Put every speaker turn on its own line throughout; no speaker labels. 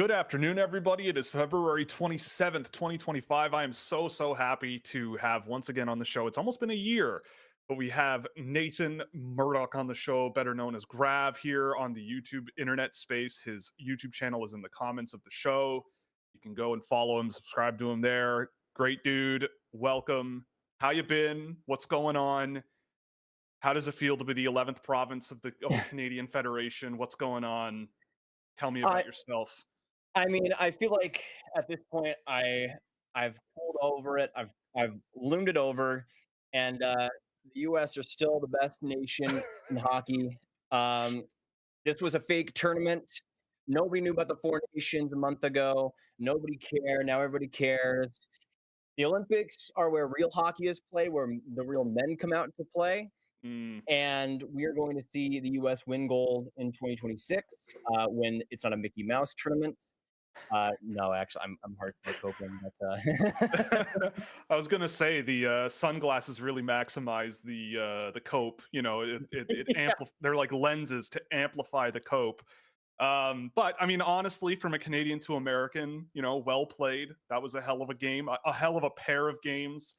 Good afternoon, everybody. It is February 27th, 2025. I am so happy to have once again on the show. It's almost been a year, but we have Nathan Murdoch on the show, better known as Grav, here on the YouTube internet space. His YouTube channel is in the comments of the show. You can go and follow him, subscribe to him there. Great dude. Welcome. How you been? What's going on? How does it feel to be the 11th province of the Canadian Federation? What's going on? Tell me
I
about yourself.
I mean, I feel like at this point I've pulled over it. I've loomed it over, and the U.S. are still the best nation in hockey. Um, this was a fake tournament. Nobody knew about the four nations a month ago. Nobody cared. Now everybody cares. The Olympics are where real hockey is played, where the real men come out to play.
Mm.
And we are going to see the U.S. win gold in 2026 when it's not a Mickey Mouse tournament. No, actually, I'm hardcore coping, but
I was gonna say the sunglasses really maximize the cope. You know, it
yeah,
they're like lenses to amplify the cope. But I mean, honestly, from a Canadian to American, well played. That was a hell of a game, a hell of a pair of games.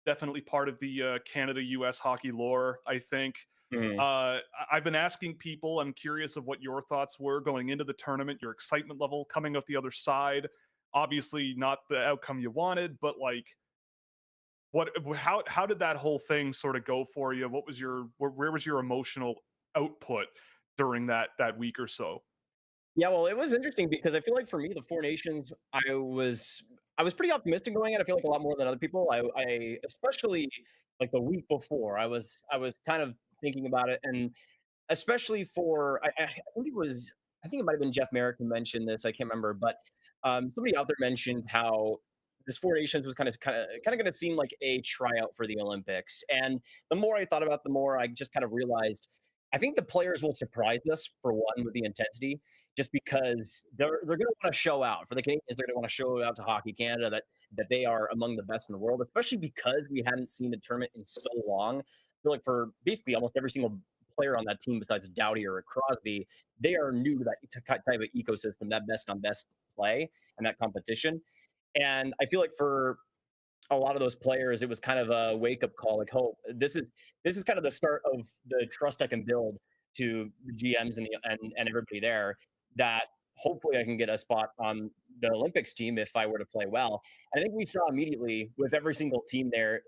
Definitely part of the Canada-U.S. hockey lore, I think.
mhm.
I've been asking people. I'm curious of what your thoughts were going into the tournament, your excitement level coming out the other side. Obviously, not the outcome you wanted, but like, how did that whole thing sort of go for you? What was where was your emotional output during that week or so?
Yeah. Well, it was interesting because I feel like for me, the four nations, I was pretty optimistic going in. I feel like a lot more than other people. I especially like the week before, I was kind of thinking about it, and especially for I think it might have been Jeff Merrick who mentioned this. I can't remember, but somebody out there mentioned how this Four Nations was kind of going to seem like a tryout for the Olympics. And the more I thought about, it, the more I just kind of realized I think the players will surprise us for one with the intensity, just because they're going to want to show out for the Canadians. They're going to want to show out to Hockey Canada that they are among the best in the world, especially because we hadn't seen a tournament in so long. I feel like for basically almost every single player on that team besides Doughty or Crosby, they are new to that type of ecosystem, that best on best play and that competition. And I feel like for a lot of those players, it was kind of a wake up call. Like, hope this is kind of the start of the trust I can build to the GMs and everybody there. That hopefully I can get a spot on the Olympics team if I were to play well. And I think we saw immediately with every single team there,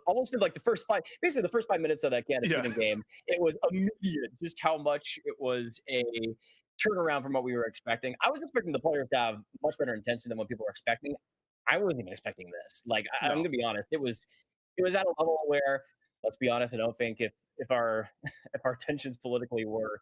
almost in like basically the first 5 minutes of that Canada
Yeah,
Sweden game, it was immediate just how much it was a turnaround from what we were expecting. I was expecting the players to have much better intensity than what people were expecting. I wasn't even expecting this. Like I'm
no,
gonna be honest, it was at a level where, let's be honest, I don't think if our if our tensions politically were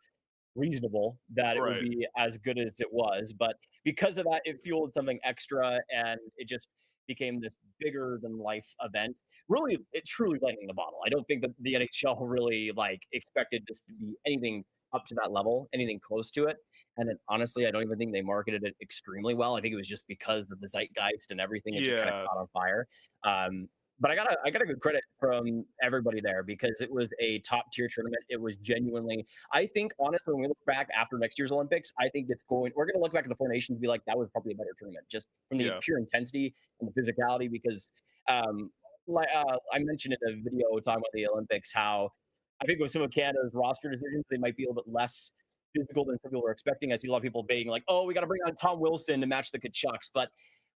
reasonable that it would
right.
be as good as it was. But because of that, it fueled something extra, and it just became this bigger than life event. Really, it truly lightning the bottle. I don't think that the NHL really like expected this to be anything up to that level, anything close to it. And then honestly, I don't even think they marketed it extremely well. I think it was just because of the zeitgeist and everything. It just kind of
Yeah,
caught on fire. But I gotta give credit from everybody there because it was a top tier tournament. It was genuinely, I think, honestly, when we look back after next year's Olympics, I think we're going to look back at the Four Nations and be like, that was probably a better tournament just from the
yeah,
pure intensity and the physicality. Because, I mentioned in a video talking about the Olympics how I think with some of Canada's roster decisions, they might be a little bit less physical than some people were expecting. I see a lot of people being like, oh, we got to bring on Tom Wilson to match the Kachucks. But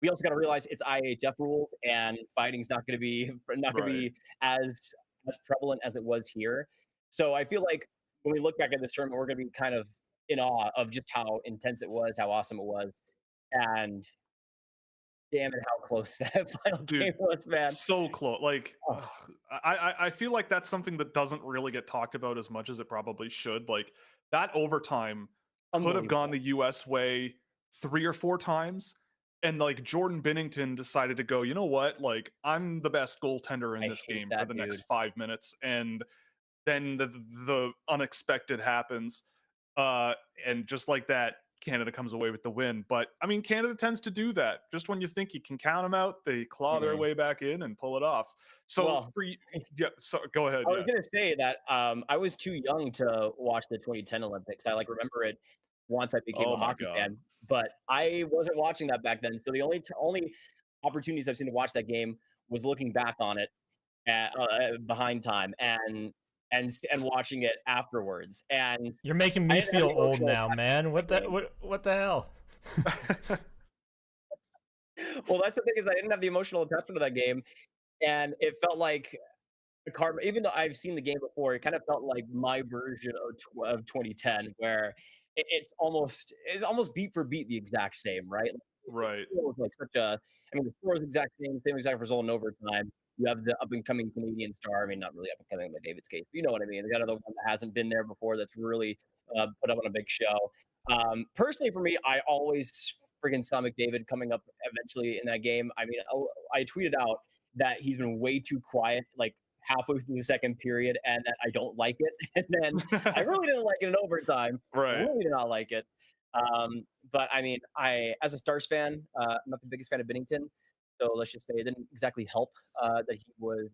we also got to realize it's IHF rules and fighting's not going to be
right.
as prevalent as it was here. So I feel like when we look back at this tournament, we're going to be kind of in awe of just how intense it was, how awesome it was, and damn it, how close that final
Dude,
game was, man.
so close. Like,
Oh,
ugh, I feel like that's something that doesn't really get talked about as much as it probably should. Like, that overtime could have gone
unbelievable.
the US way 3 or 4 times. And like Jordan Binnington decided to go, you know what? Like, I'm the best goaltender in
I
this
hate
game for
that
the next
dude.
5 minutes. And then the unexpected happens. Uh, and just like that, Canada comes away with the win. But I mean, Canada tends to do that. Just when you think you can count them out, they claw their
Mhm.
way back in and pull it off. So
Well,
for you, yeah. So go ahead.
I was
Yeah.
gonna say that I was too young to watch the 2010 Olympics. I like remember it once I became
Oh
a
my
hockey
God.
fan, but I wasn't watching that back then. So the only opportunities I've seen to watch that game was looking back on it behind time and watching it afterwards. And
You're making
I
me
didn't have
feel
the
old
emotional
now,
attachment
man.
to that game.
What the hell?
Well, that's the thing is I didn't have the emotional attachment to that game, and it felt like the Cardinals. Even though I've seen the game before, it kind of felt like my version of 2010, where it's almost beat for beat the exact same, right? It
Right.
feels like such a. I mean, the score is exact same exact result in overtime. You have the up and coming Canadian star. I mean, not really up and coming by David's case, but you know what I mean. The other one that hasn't been there before that's really put up on a big show. Personally, for me, I always friggin' saw McDavid coming up eventually in that game. I mean, I tweeted out that he's been way too quiet, like halfway through the second period, and that I don't like it. And then I really didn't like it in overtime.
Right.
Really did not like it. But I mean, as a Stars fan, I'm not the biggest fan of Binnington. So let's just say it didn't exactly help that he was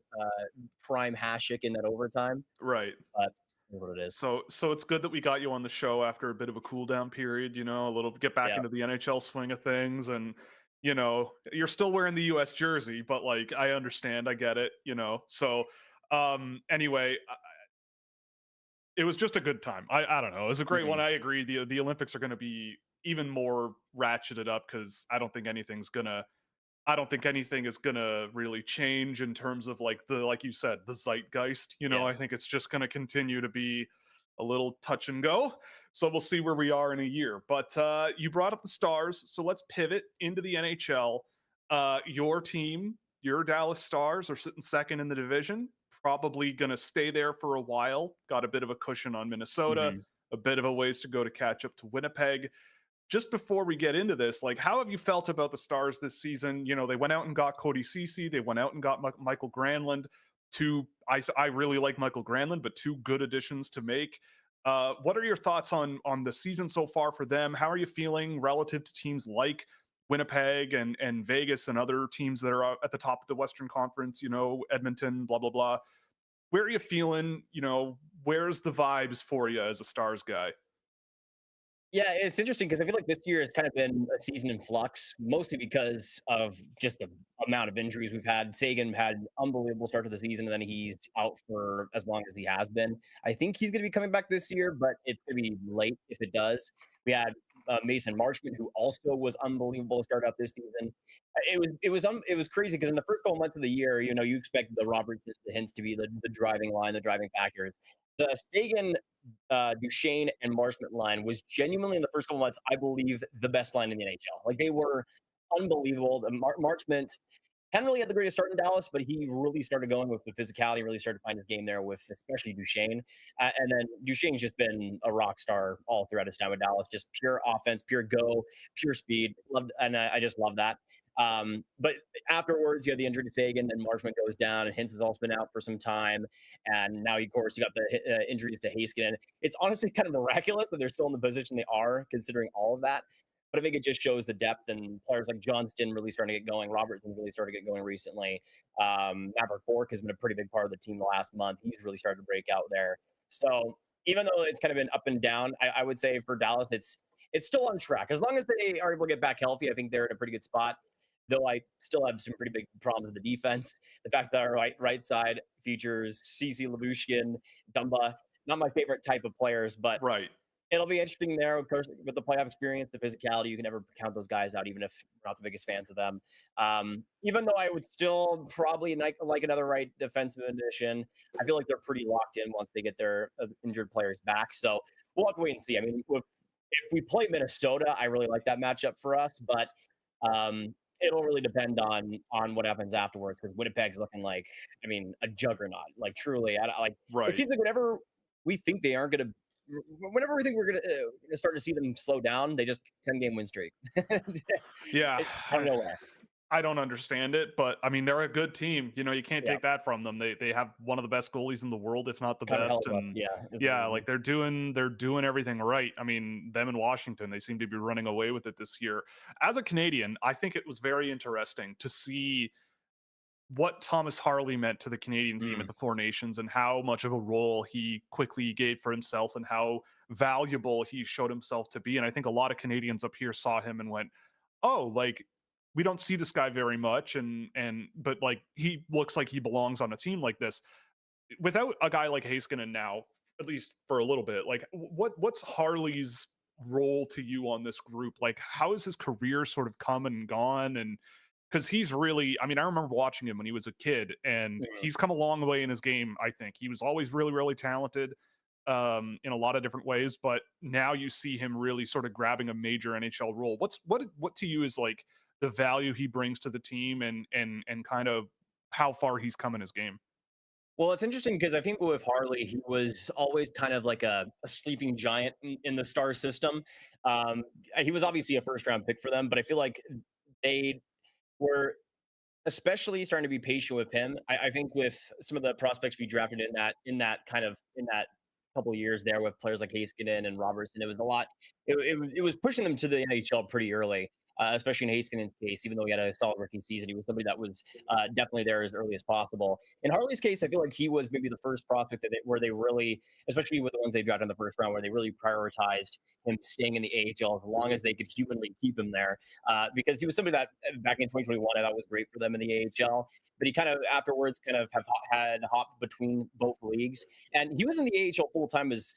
prime Hasek in that overtime.
Right.
But it is what it is.
So it's good that we got you on the show after a bit of a cool down period, a little get back
Yeah.
into the NHL swing of things. And you're still wearing the US jersey, but like I understand, I get it, So anyway, it was just a good time. I don't know. It was a great one. I agree. The Olympics are going to be even more ratcheted up because I don't think anything is gonna really change in terms of like you said, the zeitgeist.
Yeah.
I think it's just gonna continue to be a little touch and go. So we'll see where we are in a year. But you brought up the Stars, so let's pivot into the NHL. Your team, your Dallas Stars, are sitting second in the division. Probably gonna stay there for a while. Got a bit of a cushion on Minnesota.
Mhm.
A bit of a ways to go to catch up to Winnipeg. Just before we get into this, like, how have you felt about the Stars this season? They went out and got Cody Ceci. They went out and got Michael Granlund. I really like Michael Granlund, but two good additions to make. What are your thoughts on the season so far for them? How are you feeling relative to teams like Winnipeg and Vegas and other teams that are at the top of the Western Conference? Edmonton, blah blah blah. Where are you feeling? Where's the vibes for you as a Stars guy?
Yeah, it's interesting because I feel like this year has kind of been a season in flux, mostly because of just the amount of injuries we've had. Sagan had an unbelievable start to the season, and then he's out for as long as he has been. I think he's going to be coming back this year, but it's going to be late if it does. We had Mason Marchment, who also was unbelievable to start out this season. It was crazy because in the first couple months of the year, you expect the Robertson, the Hintz to be the driving line, the driving factors. The Sagan, Duchesne, and Marchment line was genuinely in the first couple months, I believe, the best line in the NHL. Like they were unbelievable. The Marchment hadn't really had the greatest start in Dallas, but he really started going with the physicality, really started to find his game there with especially Duchesne. And then Duchesne's just been a rock star all throughout his time with Dallas, just pure offense, pure go, pure speed. And I just love that. But afterwards, you had the injury to Sagan, then Marchment goes down, and Hintz has also been out for some time. And now, of course, you got the injuries to Haskin. It's honestly kind of miraculous that they're still in the position they are, considering all of that. But I think it just shows the depth, and players like Johnston really starting to get going. Robertson really started to get going recently. Maverick Bourque has been a pretty big part of the team the last month. He's really started to break out there. So even though it's kind of been up and down, I would say for Dallas, it's still on track. As long as they are able to get back healthy, I think they're in a pretty good spot. Though I still have some pretty big problems with the defense. The fact that our right side features CC Labushkin, Dumba, not my favorite type of players, but
Right.
it'll be interesting there, of course, with the playoff experience, the physicality. You can never count those guys out, even if we're not the biggest fans of them. Even though I would still probably like another right defensive addition, I feel like they're pretty locked in once they get their injured players back. So we'll have to wait and see. I mean, if we play Minnesota, I really like that matchup for us, but it'll really depend on what happens afterwards because Winnipeg's looking like, I mean, a juggernaut. Like truly, it
Right.
seems like whenever we think they aren't going to. Whenever we think we're gonna start to see them slow down, they just 10-game win streak.
Yeah.
Out of nowhere.
I don't understand it, but I mean, they're a good team. You can't
Yeah.
take that from them. They have one of the best goalies in the world, if not the
Kind of
best.
held up,
And
yeah.
like they're doing everything right. I mean, them in Washington, they seem to be running away with it this year. As a Canadian, I think it was very interesting to see what Thomas Harley meant to the Canadian team at
Mm.
the Four Nations and how much of a role he quickly gave for himself and how valuable he showed himself to be. And I think a lot of Canadians up here saw him and went, "Oh, like we don't see this guy very much and but like he looks like he belongs on a team like this." Without a guy like Heiskanen now, at least for a little bit, like what's Harley's role to you on this group? Like how has his career sort of come and gone? And because he's really, I mean, I remember watching him when he was a kid and
Mm.
he's come a long way in his game. I think he was always really, really talented in a lot of different ways, but now you see him really sort of grabbing a major NHL role. What to you is like the value he brings to the team and kind of how far he's come in his game?
Well, it's interesting because I think with Harley, he was always kind of like a sleeping giant in the star system. Um, he was obviously a first round pick for them, but I feel like they were especially starting to be patient with him. I think with some of the prospects we drafted in that couple of years there with players like Heiskanen and Robertson, it was a lot. It was pushing them to the NHL pretty early. Especially in Heiskanen's case, even though he had a solid rookie season, he was somebody that was definitely there as early as possible. In Harley's case, I feel like he was maybe the first prospect where they really, especially with the ones they drafted in the first round, where they really prioritized him staying in the AHL as long as they could humanly keep him there, because he was somebody that back in 2021 I thought was great for them in the AHL, but he kind of afterwards kind of had hopped between both leagues, and he was in the AHL full time as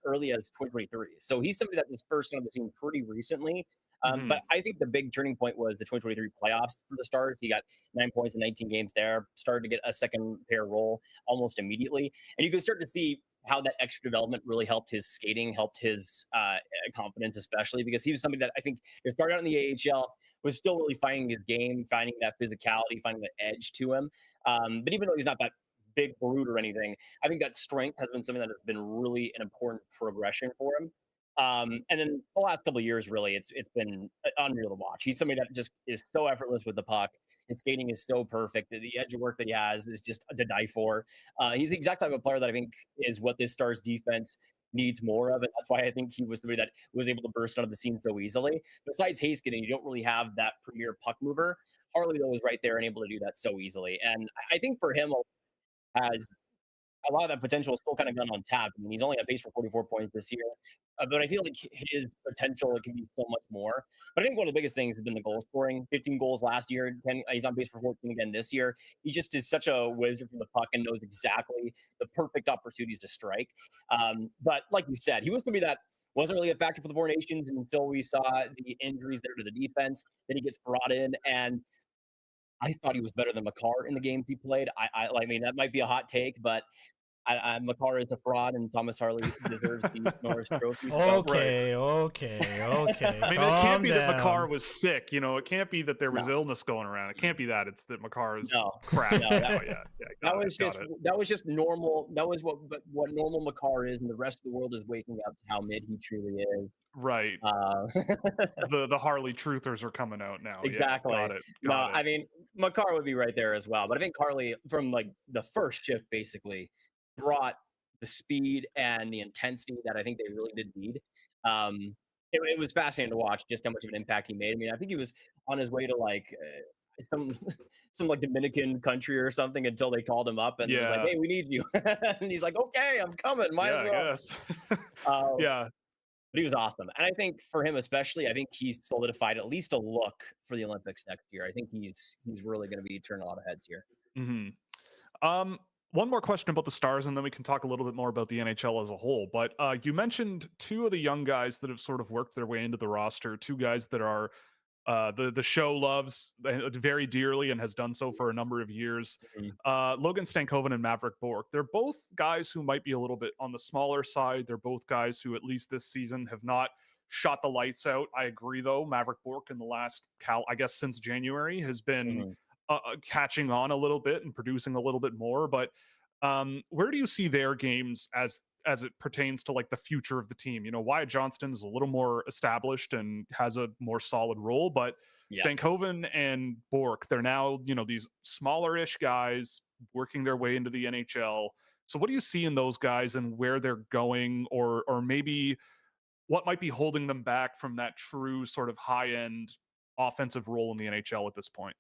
early as 2023. So he's somebody that was first on the scene pretty recently. But
Mhm.
I think the big turning point was the 2023 playoffs for the Stars. He got 9 points in 19 games there, started to get a second pair role almost immediately. And you can start to see how that extra development really helped his skating, helped his confidence, especially because he was somebody that I think started out in the AHL, was still really finding his game, finding that physicality, finding that edge to him. But even though he's not that big brute or anything, I think that strength has been something that has been really an important progression for him. And then the last couple of years, really, it's been unreal to watch. He's somebody that just is so effortless with the puck. His skating is so perfect. The edge work that he has is just to die for. He's the exact type of player that I think is what this Stars defense needs more of, and that's why I think he was somebody that was able to burst onto the scene so easily. Besides Heiskanen, you don't really have that premier puck mover. Harley though was right there and able to do that so easily, and I think for him has a lot of that potential is still kind of gone untapped. I mean, he's only on pace for 44 points this year, but I feel like his potential can be so much more. But I think one of the biggest things has been the goal scoring. 15 goals last year. 10, he's on pace for 14 again this year. He just is such a wizard from the puck and knows exactly the perfect opportunities to strike. But like you said, he was somebody that wasn't really a factor for the Four Nations until we saw the injuries there to the defense. Then he gets brought in, and I thought he was better than Makar in the games he played. I mean, that might be a hot take, but Makar is a fraud, and Thomas Harley deserves the Norris Trophy. So,
Right.
Okay, okay, okay.
I mean, it can't
Calm
be that Makar
down.
was sick, you know, it can't be that there was
no,
illness going around. It can't be that. It's that Makar is
no,
crap.
no.
Oh yeah, yeah, got it.
That was just normal. That was what normal Makar is, and the rest of the world is waking up to how mid he truly is.
Right.
Uh,
The Harley truthers are coming out now. Yeah,
exactly.
got
No,
it.
I mean Makar would be right there as well, but I think Harley, from like the first shift, basically brought the speed and the intensity that I think they really did need. It was fascinating to watch just how much of an impact he made. I mean, I think he was on his way to like some some like Dominican country or something until they called him up and was like,
Yeah,
"Hey, we need you," and he's like, "Okay, I'm coming. Might
yeah,
as
I
well."
guess.
Uh,
Yeah.
but he was awesome, and I think for him especially, I think he's solidified at least a look for the Olympics next year. I think he's really going to be turning a lot of heads here.
hmm Um, one more question about the Stars, and then we can talk a little bit more about the NHL as a whole. But you mentioned two of the young guys that have sort of worked their way into the roster. Two guys that are the show loves very dearly and has done so for a number of years.
Mhm.
Logan Stankoven and Maverick Bork. They're both guys who might be a little bit on the smaller side. They're both guys who, at least this season, have not shot the lights out. I agree, though. Maverick Bork in the last I guess since January has been
Mhm.
catching on a little bit and producing a little bit more. But where do you see their games as it pertains to like the future of the team? You know, Wyatt Johnston is a little more established and has a more solid role, but
Yeah.
Stankoven and Bork, they're now, you know, these smaller-ish guys working their way into the NHL. So what do you see in those guys and where they're going, or maybe what might be holding them back from that true sort of high-end offensive role in the NHL at this point?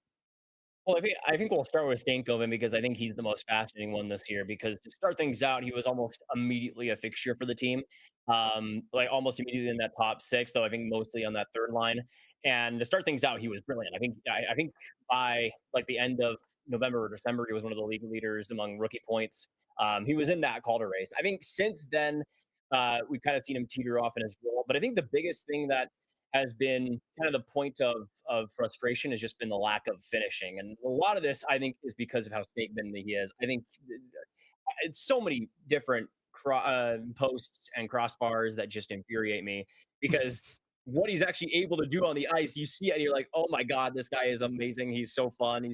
Well, I think we'll start with Stankoven because I think he's the most fascinating one this year. Because to start things out, he was almost immediately a fixture for the team, like almost immediately in that top six. Though I think mostly on that third line. And to start things out, he was brilliant. I think by like the end of November or December, he was one of the league leaders among rookie points. He was in that Calder race. I think since then, we've kind of seen him teeter off in his role. But I think the biggest thing that has been kind of the point of frustration has just been the lack of finishing. And a lot of this, I think, is because of how snake bitten he is. I think it's so many different posts and crossbars that just infuriate me because what he's actually able to do on the ice, you see it and you're like, oh my God, this guy is amazing. He's so fun.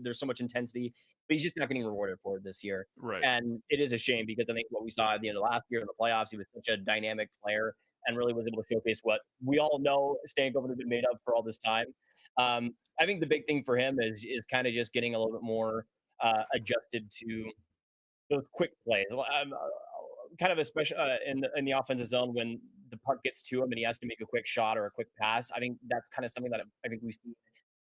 There's so much intensity, but he's just not getting rewarded for it this year.
Right.
And it is a shame because I think what we saw at the end of last year in the playoffs, he was such a dynamic player and really was able to showcase what we all know Stankoven has been made of for all this time. I think the big thing for him is kind of just getting a little bit more adjusted to those quick plays. Kind of especially in the offensive zone when the puck gets to him and he has to make a quick shot or a quick pass. I think that's kind of something that I think we see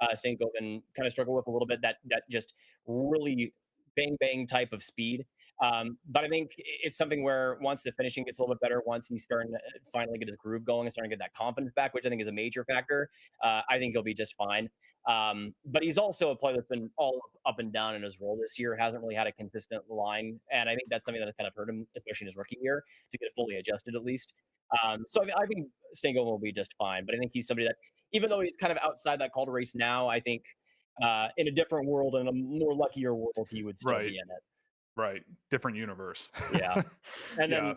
Stankoven kind of struggle with a little bit. That just really bang bang type of speed. But I think it's something where once the finishing gets a little bit better, once he's starting to finally get his groove going and starting to get that confidence back, which I think is a major factor, I think he'll be just fine. But he's also a player that's been all up and down in his role this year, hasn't really had a consistent line. And I think that's something that has kind of hurt him, especially in his rookie year, to get fully adjusted at least. So I think Stango will be just fine. But I think he's somebody that, even though he's kind of outside that Calder race now, I think in a different world, in a more luckier world, he would still
Right.
be in it.
Right. Different universe.
Yeah. And
Yeah.
then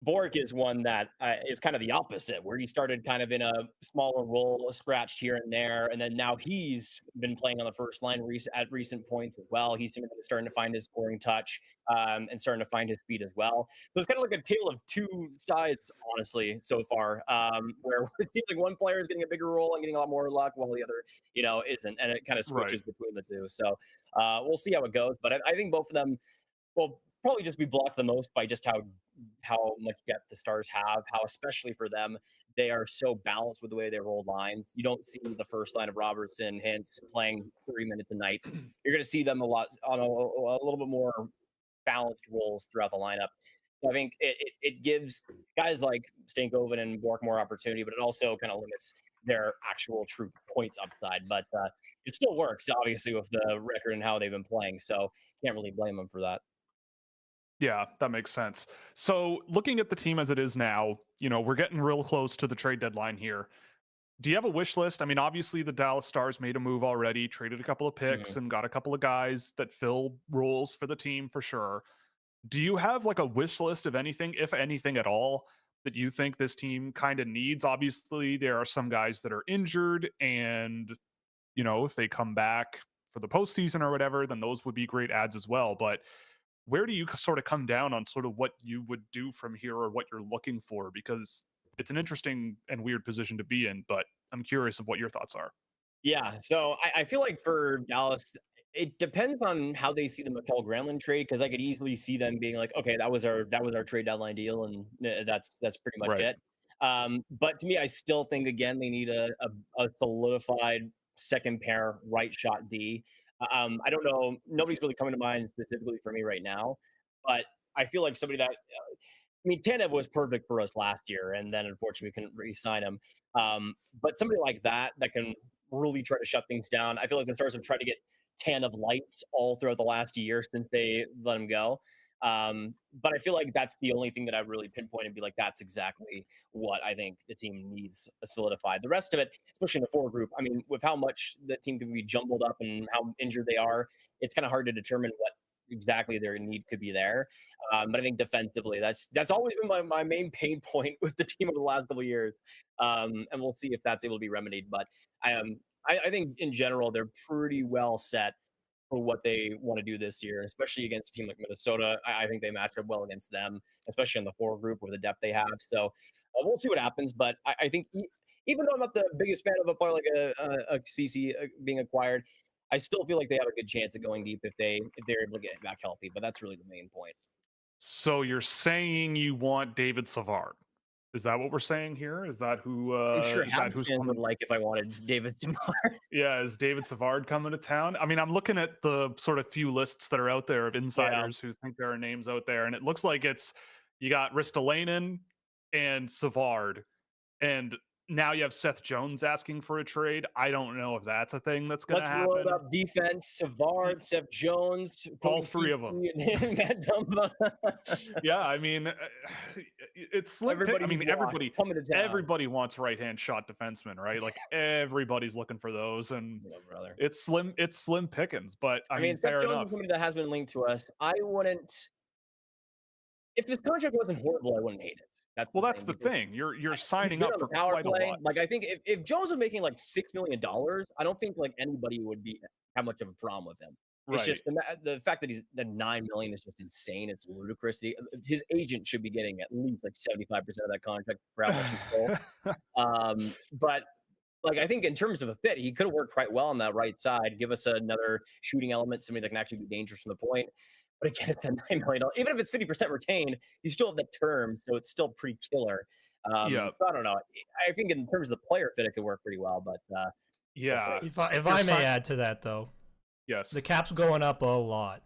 Bork is one that is kind of the opposite, where he started kind of in a smaller role, scratched here and there, and then now he's been playing on the first line at recent points as well. He's starting to find his scoring touch and starting to find his speed as well. So it's kind of like a tale of two sides, honestly, so far, where it seems like one player is getting a bigger role and getting a lot more luck, while the other, isn't, and it kind of
Right.
switches between the two. So we'll see how it goes, but I think both of them will probably just be blocked the most by just how much depth the Stars have, how especially for them, they are so balanced with the way they roll lines. You don't see the first line of Robertson, Hintz playing 3 minutes a night. You're going to see them a lot on a little bit more balanced roles throughout the lineup. So I think it gives guys like Stankoven and Bork more opportunity, but it also kind of limits their actual true points upside. But it still works, obviously, with the record and how they've been playing. So can't really blame them for that.
Yeah, that makes sense. So, looking at the team as it is now, we're getting real close to the trade deadline here. Do you have a wish list? I mean, obviously, the Dallas Stars made a move already, traded a couple of picks,
Mhm.
and got a couple of guys that fill roles for the team for sure. Do you have like a wish list of anything, if anything at all, that you think this team kind of needs? Obviously, there are some guys that are injured, and if they come back for the postseason or whatever, then those would be great ads as well. But where do you sort of come down on sort of what you would do from here or what you're looking for? Because it's an interesting and weird position to be in, but I'm curious of what your thoughts are.
Yeah, so I feel like for Dallas, it depends on how they see the McCall Granlund trade because I could easily see them being like, okay, that was our trade deadline deal, and that's pretty much
Right.
it. But to me, I still think again they need a solidified second pair right shot D. I don't know, nobody's really coming to mind specifically for me right now, but I feel like somebody that I mean, Tanev was perfect for us last year, and then unfortunately we couldn't re-sign him. But somebody like that can really try to shut things down. I feel like the Stars have tried to get Tanev lights all throughout the last year since they let him go. But I feel like that's the only thing that I really pinpoint and be like, that's exactly what I think the team needs solidified. The rest of it, especially in the forward group, I mean, with how much the team can be jumbled up and how injured they are, it's kind of hard to determine what exactly their need could be there. But I think defensively, that's always been my main pain point with the team over the last couple of years. And we'll see if that's able to be remedied. But I think in general they're pretty well set for what they want to do this year, especially against a team like Minnesota. I think they match up well against them, especially in the forward group with the depth they have. So we'll see what happens. But I think even though I'm not the biggest fan of a player like a CC being acquired, I still feel like they have a good chance of going deep if they're able to get back healthy. But that's really the main point.
So you're saying you want David Savard. Is that what we're saying here? Is that who?
I'm sure
Is that
Habs
who's
fans would
coming?
like if I wanted David Savard.
Yeah, is David Savard coming to town? I mean, I'm looking at the sort of few lists that are out there of
Yeah.
insiders who think there are names out there, and it looks like it's you got Ristolainen and Savard, and now you have Seth Jones asking for a trade. I don't know if that's a thing that's going to
Let's load
happen.
up defense. Savard, Seth Jones,
All
Cody
three of them.
Ceci, and Matt Dumba.
Yeah, I mean, it's slim.
Everybody
I mean,
needs wash coming to town.
everybody wants right-hand shot defensemen, right? Like everybody's looking for those, and
Yeah, brother.
it's slim pickings. But I mean,
Seth
fair
Jones
enough.
is somebody that has been linked to us. I wouldn't. If his contract wasn't horrible, I wouldn't hate it.
Well, that's the thing. You're
He's
signing
good
up
on the
for
power
quite a
play.
lot.
Like I think if Jones was making like $6 million, I don't think like anybody would have much of a problem with him. It's
Right.
just the fact that he's at $9 million is just insane. It's ludicrous. His agent should be getting at least like 75% of that contract for how much he stole. But like I think in terms of a fit, he could have worked quite well on that right side. Give us another shooting element, somebody that can actually be dangerous from the point. But again, it's that $9 million. Even if it's 50% retained, you still have the term, so it's still pretty killer.
Yeah.
So I don't know. I think in terms of the player fit, it could work pretty well. But
Yeah.
If I may add to that, though,
Yes.
the cap's going up a lot.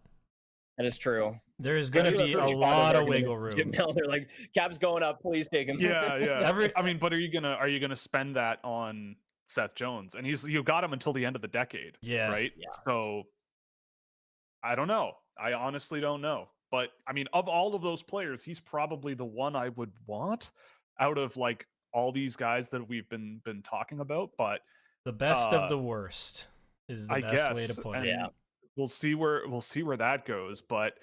that is true.
There's going to be a lot of wiggle room.
Jim Miller, like cap's going up, please take him.
Yeah. I mean, but are you gonna spend that on Seth Jones? And you got him until the end of the decade.
Yeah.
Right.
Yeah.
So I don't know. I honestly don't know. But I mean, of all of those players, he's probably the one I would want out of like all these guys that we've been talking about. But
The best of the worst is the
I
best
guess
way to put it.
Yeah.
we'll see where that goes. But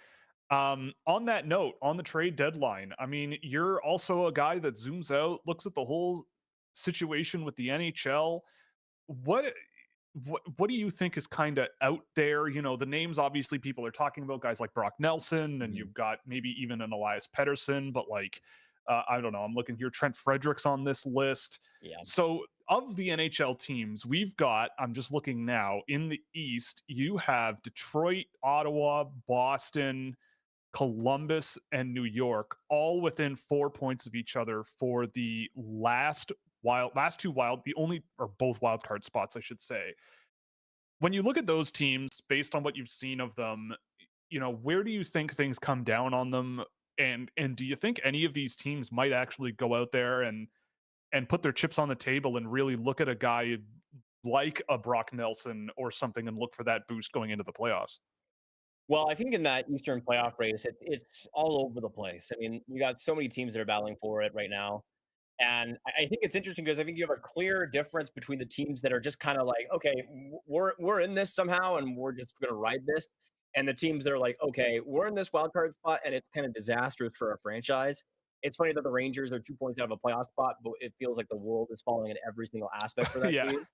on that note, on the trade deadline, I mean, you're also a guy that zooms out, looks at the whole situation with the NHL. What do you think is kind of out there? You know, the names obviously people are talking about, guys like Brock Nelson, and you've got maybe even an Elias Pettersson, but like I don't know, I'm looking here, Trent Fredericks on this list.
Yeah.
So of the NHL teams, we've got, I'm just looking now, in the East, you have Detroit, Ottawa, Boston, Columbus, and New York, all within 4 points of each other for the last two both wild card spots, I should say. When you look at those teams, based on what you've seen of them, you know, where do you think things come down on them? And do you think any of these teams might actually go out there and put their chips on the table and really look at a guy like a Brock Nelson or something and look for that boost going into the playoffs?
Well, I think in that Eastern playoff race, it's all over the place. I mean, you got so many teams that are battling for it right now. And I think it's interesting because I think you have a clear difference between the teams that are just kind of like, okay, we're in this somehow and we're just going to ride this. And the teams that are like, okay, we're in this wild card spot and it's kind of disastrous for our franchise. It's funny that the Rangers are 2 points out of a playoff spot, but it feels like the world is falling in every single aspect for that
Yeah.
team.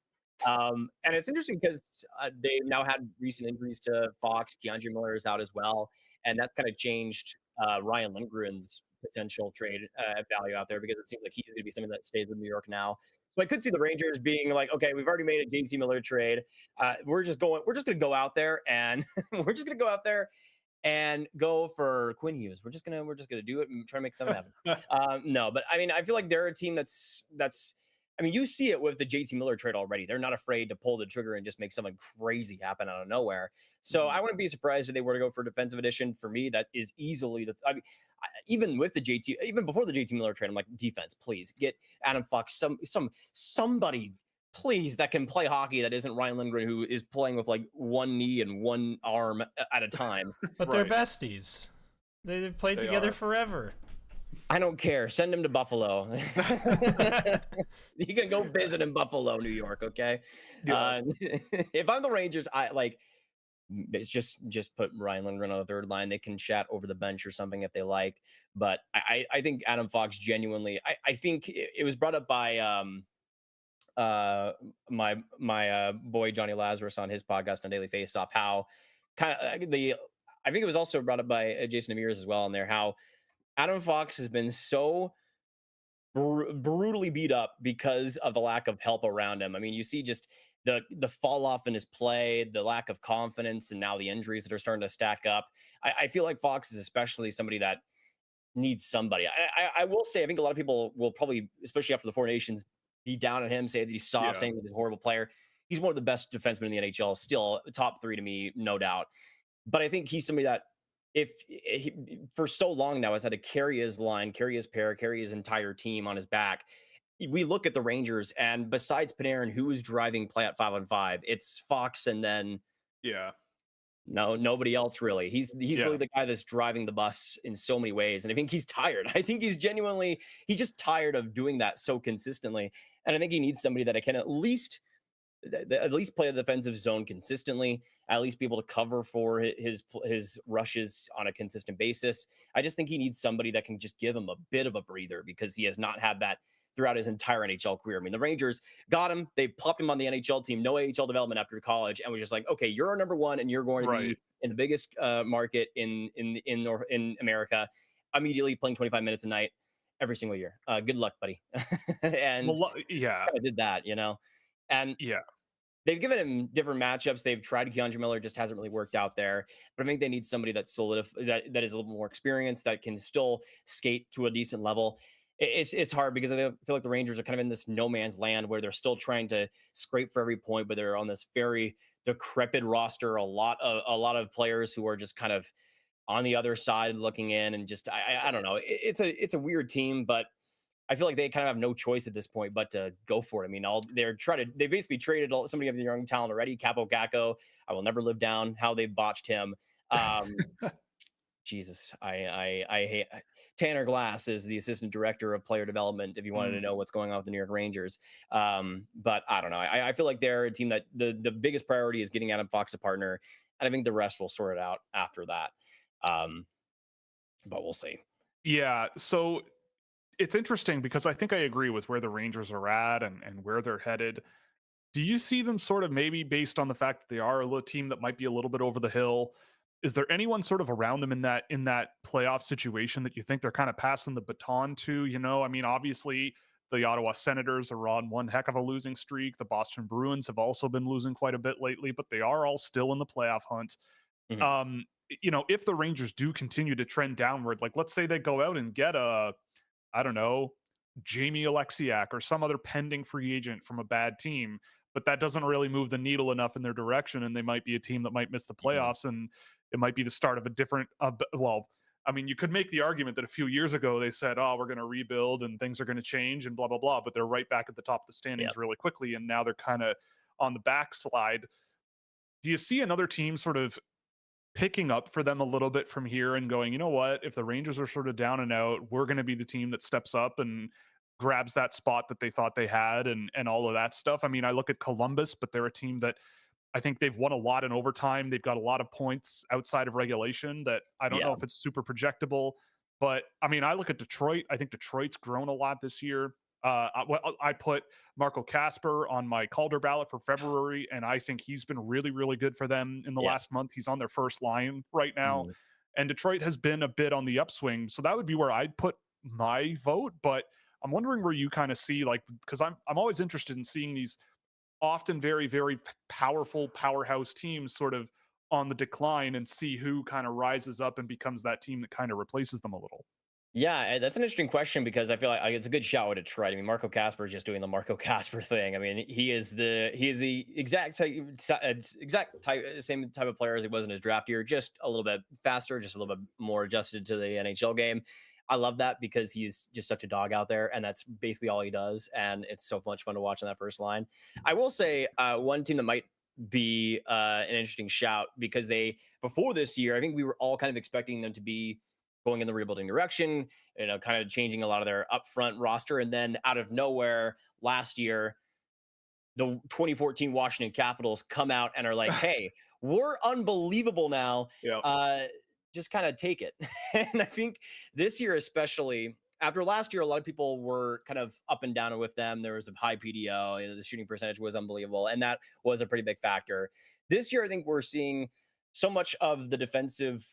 And it's interesting because they've now had recent injuries to Fox. Keandre Miller is out as well. And that's kind of changed Ryan Lindgren's potential trade value out there because it seems like he's going to be something that stays with New York now. So I could see the Rangers being like, okay, we've already made a JC Miller trade. We're just going to go out there and go for Quinn Hughes. We're just gonna do it and try to make something happen. No, but I mean, I feel like they're a team that's. I mean, you see it with the JT Miller trade already. They're not afraid to pull the trigger and just make something crazy happen out of nowhere. So I wouldn't be surprised if they were to go for a defensive addition. For me, that is easily even with the even before the JT Miller trade, I'm like, defense, please get Adam Fox, somebody, please, that can play hockey that isn't Ryan Lindgren, who is playing with like one knee and one arm at a time.
But they're besties. They've played together forever.
I don't care. Send him to Buffalo. You can go visit in Buffalo, New York. Okay.
Yeah.
If I'm the Rangers, it's just put Ryan Lindgren on the third line. They can chat over the bench or something if they like. But I think Adam Fox genuinely. I think it was brought up by my boy Johnny Lazarus on his podcast on Daily Faceoff. How kind of I think it was also brought up by Jason Amirs as well on there. How Adam Fox has been so brutally beat up because of the lack of help around him. I mean, you see just the fall off in his play, the lack of confidence, and now the injuries that are starting to stack up. I feel like Fox is especially somebody that needs somebody. I will say, I think a lot of people will probably, especially after the Four Nations, be down on him, say that he's soft,
Yeah.
saying that he's a horrible player. He's one of the best defensemen in the NHL, still top 3 to me, no doubt. But I think he's somebody that if he, for so long now has had to carry his line, carry his pair, carry his entire team on his back. We look at the Rangers, and besides Panarin, who is driving play at 5-on-5? It's Fox, and then
Yeah.
nobody else really. He's
Yeah.
really the guy that's driving the bus in so many ways, and I think he's tired. I think he's just tired of doing that so consistently, and I think he needs somebody that can at least play the defensive zone consistently, at least be able to cover for his rushes on a consistent basis. I just think he needs somebody that can just give him a bit of a breather, because he has not had that throughout his entire NHL career. I mean, the Rangers got him, they popped him on the NHL team, no AHL development after college, and was just like, okay, you're our number one, and you're going to be in the biggest market in America, immediately playing 25 minutes a night every single year. Good luck, buddy. And
yeah,
I did that, and
yeah.
They've given him different matchups. They've tried Keandre Miller, just hasn't really worked out there. But I think they need somebody that is a little more experienced, that can still skate to a decent level. It's hard, because I feel like the Rangers are kind of in this no man's land where they're still trying to scrape for every point, but they're on this very decrepit roster. A lot of players who are just kind of on the other side looking in, and just I don't know. It's a weird team, but I feel like they kind of have no choice at this point but to go for it. I mean, they basically traded somebody of the young talent already. Capo Gacko, I will never live down how they botched him. Jesus, I hate Tanner Glass is the assistant director of player development, if you wanted to know what's going on with the New York Rangers. But I don't know. I feel like they're a team that the biggest priority is getting Adam Fox a partner, and I think the rest will sort it out after that. But we'll see.
Yeah. So it's interesting, because I think I agree with where the Rangers are at and where they're headed. Do you see them sort of, maybe based on the fact that they are a little team that might be a little bit over the hill? Is there anyone sort of around them in that playoff situation that you think they're kind of passing the baton to? I mean, obviously the Ottawa Senators are on one heck of a losing streak. The Boston Bruins have also been losing quite a bit lately, but they are all still in the playoff hunt.
Mhm.
If the Rangers do continue to trend downward, like let's say they go out and get I don't know, Jamie Alexiak or some other pending free agent from a bad team, but that doesn't really move the needle enough in their direction, and they might be a team that might miss the playoffs, and it might be the start of a different. Well, I mean, you could make the argument that a few years ago they said, "Oh, we're going to rebuild and things are going to change and blah blah blah," but they're right back at the top of the standings really quickly, and now they're kind of on the backslide. Do you see another team sort of picking up for them a little bit from here and going, you know what, if the Rangers are sort of down and out, we're going to be the team that steps up and grabs that spot that they thought they had, and all of that stuff? I mean, I look at Columbus, but they're a team that I think they've won a lot in overtime. They've got a lot of points outside of regulation that I don't know if it's super projectable. But I mean, I look at Detroit. I think Detroit's grown a lot this year. I put Marco Casper on my Calder ballot for February, and I think he's been really, really good for them in the last month. He's on their first line right now, and Detroit has been a bit on the upswing. So that would be where I'd put my vote. But I'm wondering where you kind of see, like, because I'm always interested in seeing these often very, very powerful powerhouse teams sort of on the decline, and see who kind of rises up and becomes that team that kind of replaces them a little.
Yeah, that's an interesting question, because I feel like it's a good shout with Detroit. I mean, Marco Casper is just doing the Marco Casper thing. I mean, he is the exact same type of player as he was in his draft year, just a little bit faster, just a little bit more adjusted to the NHL game. I love that, because he's just such a dog out there, and that's basically all he does. And it's so much fun to watch on that first line. I will say one team that might be an interesting shout, because before this year, I think we were all kind of expecting them to be going in the rebuilding direction, kind of changing a lot of their upfront roster. And then out of nowhere last year, the 2014 Washington Capitals come out and are like, hey, we're unbelievable now. Just kind of take it. And I think this year, especially after last year, a lot of people were kind of up and down with them. There was a high PDO, the shooting percentage was unbelievable, and that was a pretty big factor. This year, I think we're seeing so much of the defensive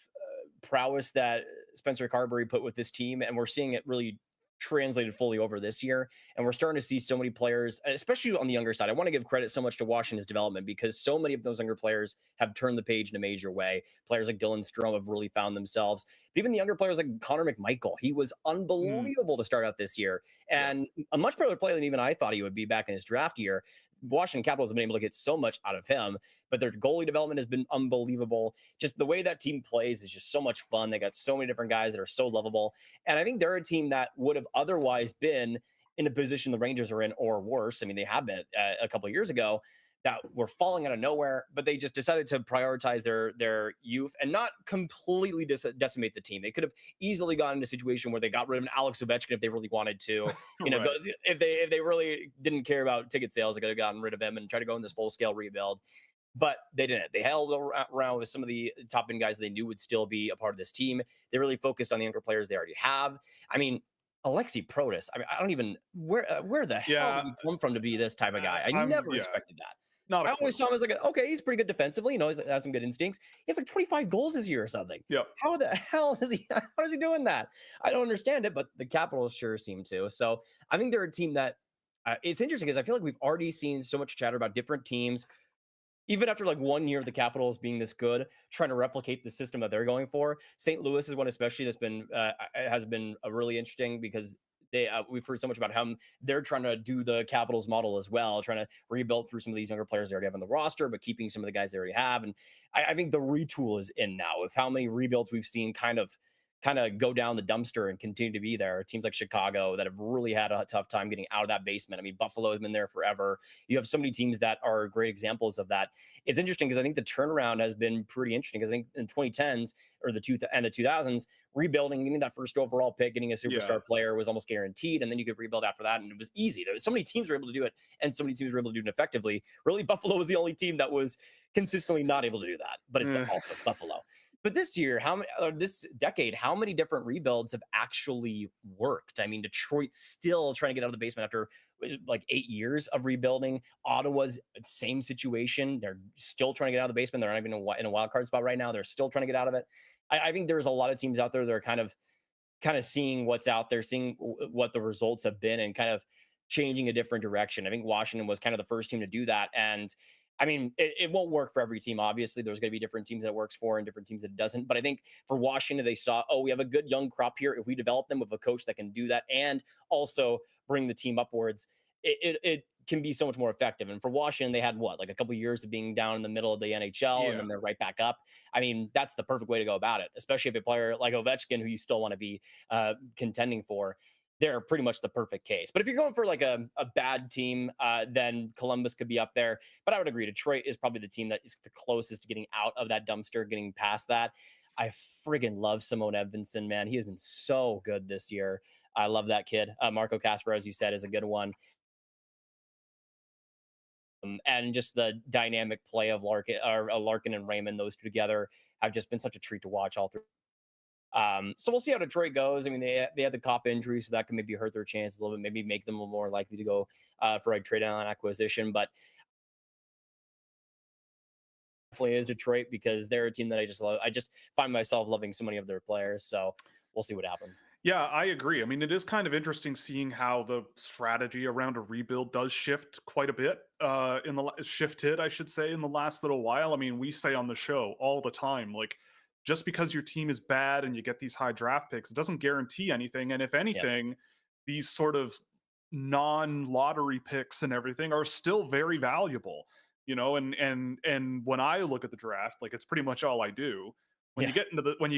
prowess that Spencer Carberry put with this team, and we're seeing it really translated fully over this year. And we're starting to see so many players, especially on the younger side. I want to give credit so much to Washington's development because so many of those younger players have turned the page in a major way. Players like Dylan Strome have really found themselves. But even the younger players like Connor McMichael, he was unbelievable to start out this year. And a much better player than even I thought he would be back in his draft year. Washington Capitals have been able to get so much out of him, but their goalie development has been unbelievable. Just the way that team plays is just so much fun. They got so many different guys that are so lovable. And I think they're a team that would have otherwise been in the position the Rangers are in or worse. I mean, they have been a couple of years ago that were falling out of nowhere, but they just decided to prioritize their youth and not completely decimate the team. They could have easily gotten into a situation where they got rid of an Alex Ovechkin if they really wanted to. You know, if they really didn't care about ticket sales, they could have gotten rid of him and tried to go in this full scale rebuild. But they didn't. They held around with some of the top end guys they knew would still be a part of this team. They really focused on the younger players they already have. I mean, Alexi Protas. I mean, I don't even where the hell did he come from to be this type of guy? I never expected that. I always saw him as like, okay, he's pretty good defensively. You know, he has some good instincts. He has like 25 goals this year or something.
Yep.
How the hell is he? How is he doing that? I don't understand it, but the Capitals sure seem to. So I think they're a team that it's interesting because I feel like we've already seen so much chatter about different teams, even after like 1 year of the Capitals being this good, trying to replicate the system that they're going for. St. Louis is one especially that's been has been really interesting because we've heard so much about how they're trying to do the Capitals model as well, trying to rebuild through some of these younger players they already have on the roster, but keeping some of the guys they already have. And I think the retool is in now with how many rebuilds we've seen kind of go down the dumpster and continue to be there. Teams like Chicago that have really had a tough time getting out of that basement. I mean, Buffalo has been there forever. You have so many teams that are great examples of that. It's interesting because I think the turnaround has been pretty interesting because I think in 2010s or the 2000s, rebuilding, getting that first overall pick, getting a superstar player was almost guaranteed. And then you could rebuild after that. And it was easy. There was so many teams were able to do it and so many teams were able to do it effectively. Really, Buffalo was the only team that was consistently not able to do that, but it's also Buffalo. But this year, this decade, how many different rebuilds have actually worked? I mean, Detroit's still trying to get out of the basement after like 8 years of rebuilding. Ottawa's same situation. They're still trying to get out of the basement. They're not even in a wild card spot right now. They're still trying to get out of it. I think there's a lot of teams out there that are kind of seeing what's out there, seeing what the results have been and kind of changing a different direction. I think Washington was kind of the first team to do that. And I mean, it won't work for every team. Obviously, there's going to be different teams that it works for and different teams that it doesn't. But I think for Washington, they saw, we have a good young crop here. If we develop them with a coach that can do that and also bring the team upwards, it can be so much more effective. And for Washington, they had like a couple of years of being down in the middle of the NHL and then they're right back up. I mean, that's the perfect way to go about it, especially if a player like Ovechkin, who you still want to be contending for. They're pretty much the perfect case. But if you're going for like a bad team, then Columbus could be up there. But I would agree, Detroit is probably the team that is the closest to getting out of that dumpster, getting past that. I friggin' love Simone Edvinsson, man. He has been so good this year. I love that kid. Marco Kasper, as you said, is a good one. And just the dynamic play of Larkin and Raymond, those two together have just been such a treat to watch all through. So we'll see how Detroit goes. I mean, they had the Cop injury, so that can maybe hurt their chances a little bit, maybe make them a little more likely to go for a trade on acquisition. But definitely is Detroit because they're a team that I just love. I just find myself loving so many of their players. So we'll see what happens.
Yeah, I agree. I mean, it is kind of interesting seeing how the strategy around a rebuild does shift quite a bit shifted, I should say, in the last little while. I mean, we say on the show all the time, like, just because your team is bad and you get these high draft picks, it doesn't guarantee anything. And if anything, these sort of non-lottery picks and everything are still very valuable, you know, and when I look at the draft, like it's pretty much all I do. When you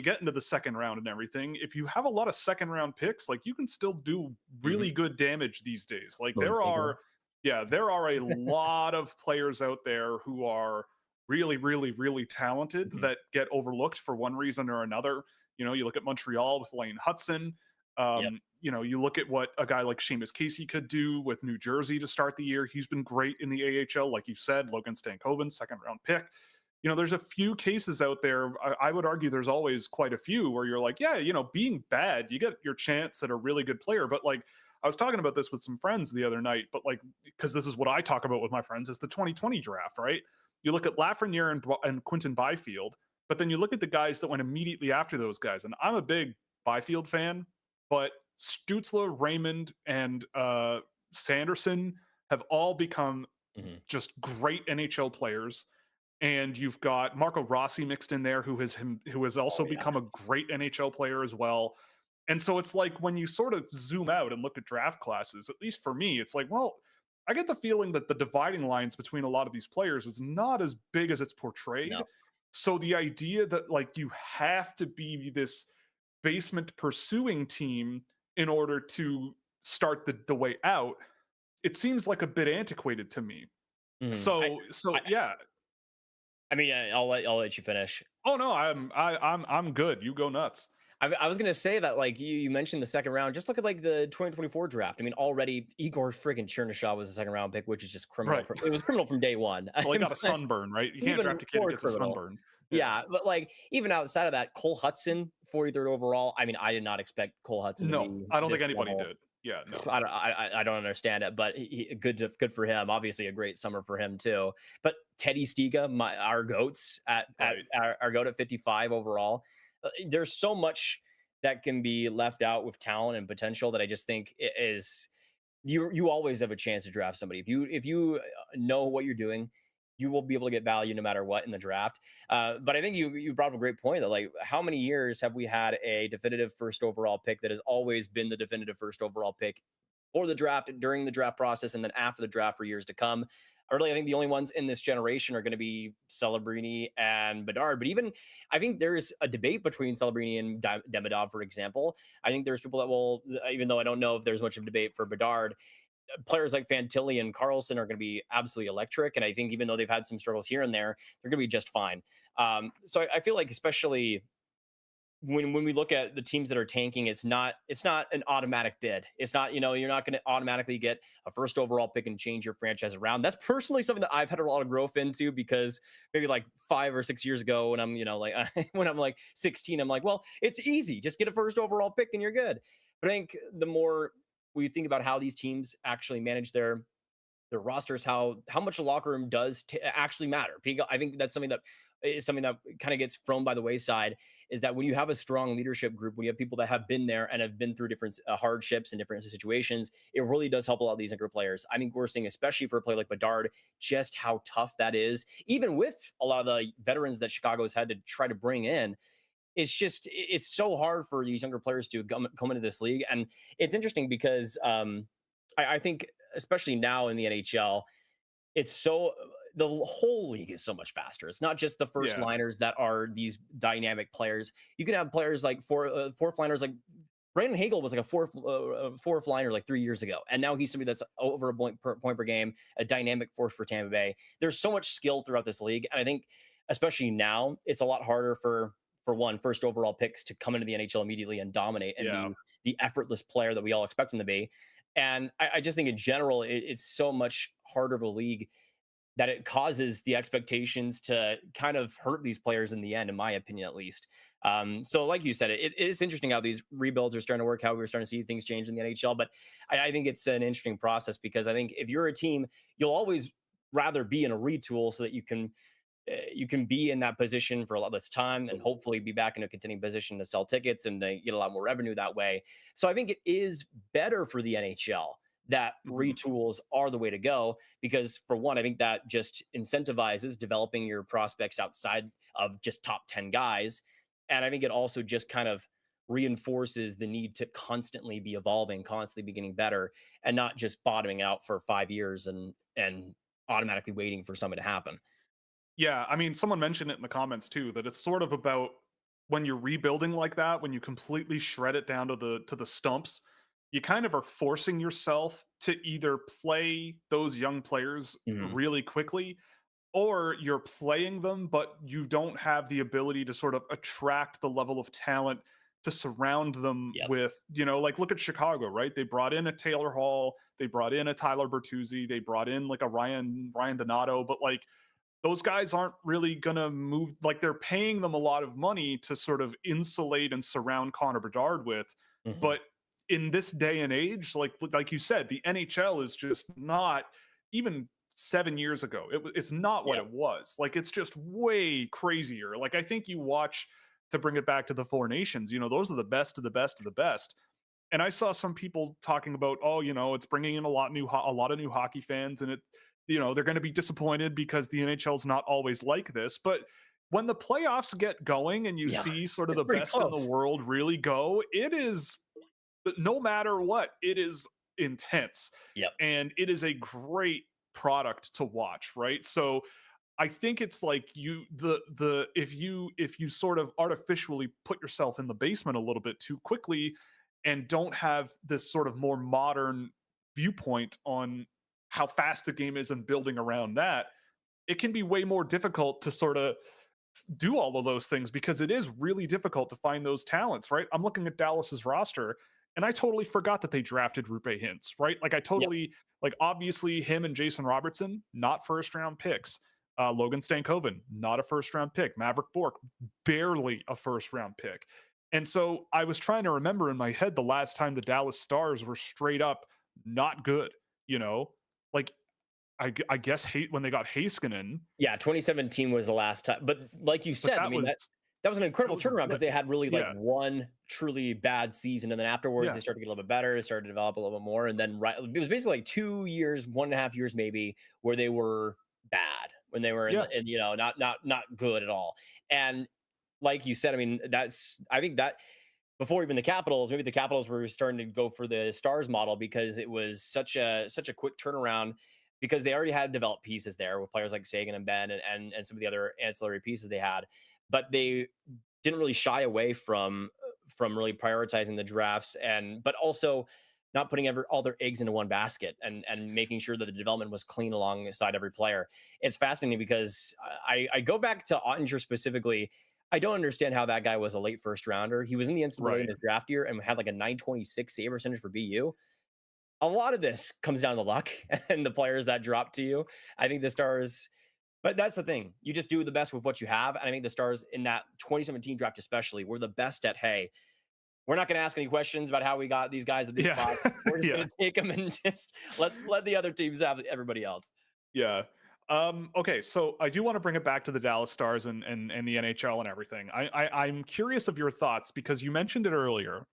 get into the second round and everything, if you have a lot of second round picks, like you can still do really good damage these days. Like there are a lot of players out there who are really, really, really talented that get overlooked for one reason or another. You know, you look at Montreal with Lane Hudson. You know, you look at what a guy like Seamus Casey could do with New Jersey to start the year. He's been great in the AHL, like you said. Logan Stankoven, second round pick. You know, there's a few cases out there. I would argue there's always quite a few where you're like, yeah, you know, being bad, you get your chance at a really good player. But like, I was talking about this with some friends the other night, but like, because this is what I talk about with my friends, is the 2020 draft, right? You look at Lafreniere and Quinton Byfield, but then you look at the guys that went immediately after those guys. And I'm a big Byfield fan, but Stutzla, Raymond, and Sanderson have all become just great NHL players. And you've got Marco Rossi mixed in there, who has also become a great NHL player as well. And so it's like when you sort of zoom out and look at draft classes, at least for me, it's like, well, I get the feeling that the dividing lines between a lot of these players is not as big as it's portrayed.
No.
So the idea that like you have to be this basement pursuing team in order to start the way out, it seems like a bit antiquated to me. So yeah.
I mean, I'll let you finish.
Oh no, I'm good. You go nuts.
I was gonna say that, like, you mentioned the second round. Just look at like the 2024 draft. I mean, already Igor friggin' Chernyshov was the second round pick, which is just criminal.
Right.
It was criminal from day one.
Well, he got a sunburn, right? You can't draft a kid who gets a sunburn.
Yeah, but like even outside of that, Cole Hudson, 43rd overall. I mean, I did not expect Cole Hudson.
No,
to be
I don't think
this
anybody
level.
did. Yeah, no.
I don't understand it, but good for him. Obviously, a great summer for him too. But Teddy Stiga, our goats our goat at 55 overall. There's so much that can be left out with talent and potential that I just think is you always have a chance to draft somebody if you know what you're doing. You will be able to get value no matter what in the draft. But I think you brought up a great point that, like, how many years have we had a definitive first overall pick that has always been the definitive first overall pick for the draft, during the draft process, and then after the draft for years to come? Really, I think the only ones in this generation are going to be Celebrini and Bedard. But even, I think there's a debate between Celebrini and Demidov, for example. I think there's people that will, even though I don't know if there's much of a debate for Bedard, players like Fantilli and Carlson are going to be absolutely electric. And I think even though they've had some struggles here and there, they're going to be just fine. So I feel like, especially when we look at the teams that are tanking, it's not an automatic bid. It's not, you're not going to automatically get a first overall pick and change your franchise around. That's personally something that I've had a lot of growth into, because maybe like 5 or 6 years ago when I'm, like when I'm like 16, I'm like, well, it's easy. Just get a first overall pick and you're good. But I think the more we think about how these teams actually manage their rosters, how much the locker room does actually matter. I think that's something that is something that kind of gets thrown by the wayside, is that when you have a strong leadership group, when you have people that have been there and have been through different hardships and different situations, it really does help a lot of these younger players. I mean, we're seeing, especially for a player like Bedard, just how tough that is, even with a lot of the veterans that Chicago's had to try to bring in. It's so hard for these younger players to come into this league. And it's interesting because I think, especially now in the NHL, the whole league is so much faster. It's not just the first liners that are these dynamic players. You can have players like fourth liners, like Brandon Hagel was like a fourth liner like 3 years ago. And now he's somebody that's over a point per game, a dynamic force for Tampa Bay. There's so much skill throughout this league. And I think, especially now, it's a lot harder for first overall picks to come into the NHL immediately and dominate and be the effortless player that we all expect them to be. And I just think in general, it's so much harder of a league that it causes the expectations to kind of hurt these players in the end, in my opinion, at least. So like you said, it is interesting how these rebuilds are starting to work, how we're starting to see things change in the NHL. But I think it's an interesting process, because I think if you're a team, you'll always rather be in a retool so that you can be in that position for a lot less time and hopefully be back in a contending position to sell tickets and get a lot more revenue that way. So I think it is better for the NHL that retools are the way to go, because for one, I think that just incentivizes developing your prospects outside of just top 10 guys. And I think it also just kind of reinforces the need to constantly be evolving, constantly be getting better, and not just bottoming out for 5 years and automatically waiting for something to happen.
Yeah, I mean, someone mentioned it in the comments too, that it's sort of about when you're rebuilding like that, when you completely shred it down to the stumps, you kind of are forcing yourself to either play those young players really quickly, or you're playing them, but you don't have the ability to sort of attract the level of talent to surround them with, like, look at Chicago, right? They brought in a Taylor Hall, they brought in a Tyler Bertuzzi, they brought in like a Ryan Donato, but like, those guys aren't really going to move. Like, they're paying them a lot of money to sort of insulate and surround Connor Bedard with. But in this day and age, like you said, the NHL is just not, even 7 years ago, it's not what it was. Like, it's just way crazier. Like, I think you watch, to bring it back to the Four Nations, those are the best of the best of the best. And I saw some people talking about, oh, it's bringing in a lot of new hockey fans, and they're going to be disappointed because the NHL is not always like this. But when the playoffs get going and you see sort of the best in the world really go, it is, no matter what, it is intense.
Yep.
And it is a great product to watch, right? So I think it's like if you sort of artificially put yourself in the basement a little bit too quickly and don't have this sort of more modern viewpoint on how fast the game is and building around that, it can be way more difficult to sort of do all of those things, because it is really difficult to find those talents, right? I'm looking at Dallas's roster and I totally forgot that they drafted Rupe Hintz, right? Like I totally, like obviously him and Jason Robertson, not first round picks. Logan Stankoven, not a first round pick. Maverick Bourque, barely a first round pick. And so I was trying to remember in my head the last time the Dallas Stars were straight up not good, like I guess when they got Heiskanen.
Yeah, 2017 was the last time. But like you said, I mean, that was an incredible turnaround, because they had really like one truly bad season, and then afterwards they started to get a little bit better, started to develop a little bit more, and then it was basically like 2 years, 1.5 years maybe, where they were bad, when they were in not good at all. And like you said, I mean, I think that before even the Capitals, maybe the Capitals were starting to go for the Stars model, because it was such a quick turnaround, because they already had developed pieces there with players like Sagan and Ben and some of the other ancillary pieces they had, but they didn't really shy away from really prioritizing the drafts, but also not putting all their eggs into one basket, and making sure that the development was clean alongside every player. It's fascinating, because I go back to Ottinger specifically. I don't understand how that guy was a late first rounder. He was in the NCAA in his draft year and had like a 926 save percentage for BU. A lot of this comes down to luck and the players that drop to you. I think the Stars, but that's the thing. You just do the best with what you have. And I think the Stars in that 2017 draft especially were the best at, hey, we're not going to ask any questions about how we got these guys at these spots. We're just going to take them and just let the other teams have everybody else.
Yeah. Okay, so I do want to bring it back to the Dallas Stars and the NHL and everything. I'm curious of your thoughts, because you mentioned it earlier,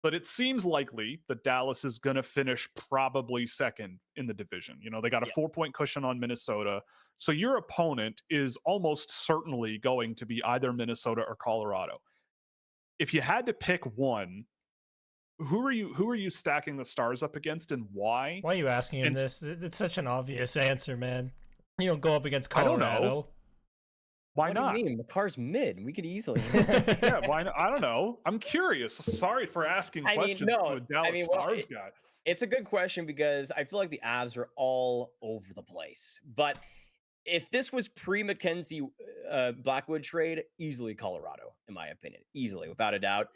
but it seems likely that Dallas is going to finish probably second in the division. They got a 4-point cushion on Minnesota. So your opponent is almost certainly going to be either Minnesota or Colorado. If you had to pick one, who are you stacking the Stars up against, and why?
Why are you asking him this? It's such an obvious answer, man. You don't go up against Colorado.
I don't know. Why
what
not?
Do you mean? The car's mid. We could easily.
Yeah, why not? I don't know. I'm curious. Sorry for asking questions to a Dallas Stars guy.
It's a good question, because I feel like the Avs are all over the place. But if this was pre-Mackenzie Blackwood trade, easily Colorado, in my opinion. Easily, without a doubt.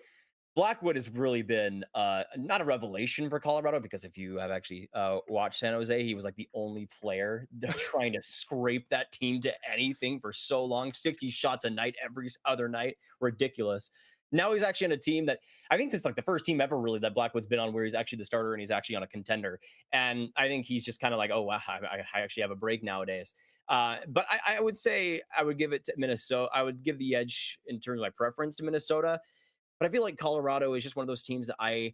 Blackwood has really been not a revelation for Colorado, because if you have actually watched San Jose, he was like the only player they're trying to scrape that team to anything for so long. 60 shots a night, every other night. Ridiculous. Now he's actually on a team that I think this is like the first team ever really that Blackwood's been on where he's actually the starter and he's actually on a contender. And I think he's just kind of like, oh, wow, I actually have a break nowadays. But I would say I would give it to Minnesota. I would give the edge in terms of my preference to Minnesota. But I feel like Colorado is just one of those teams that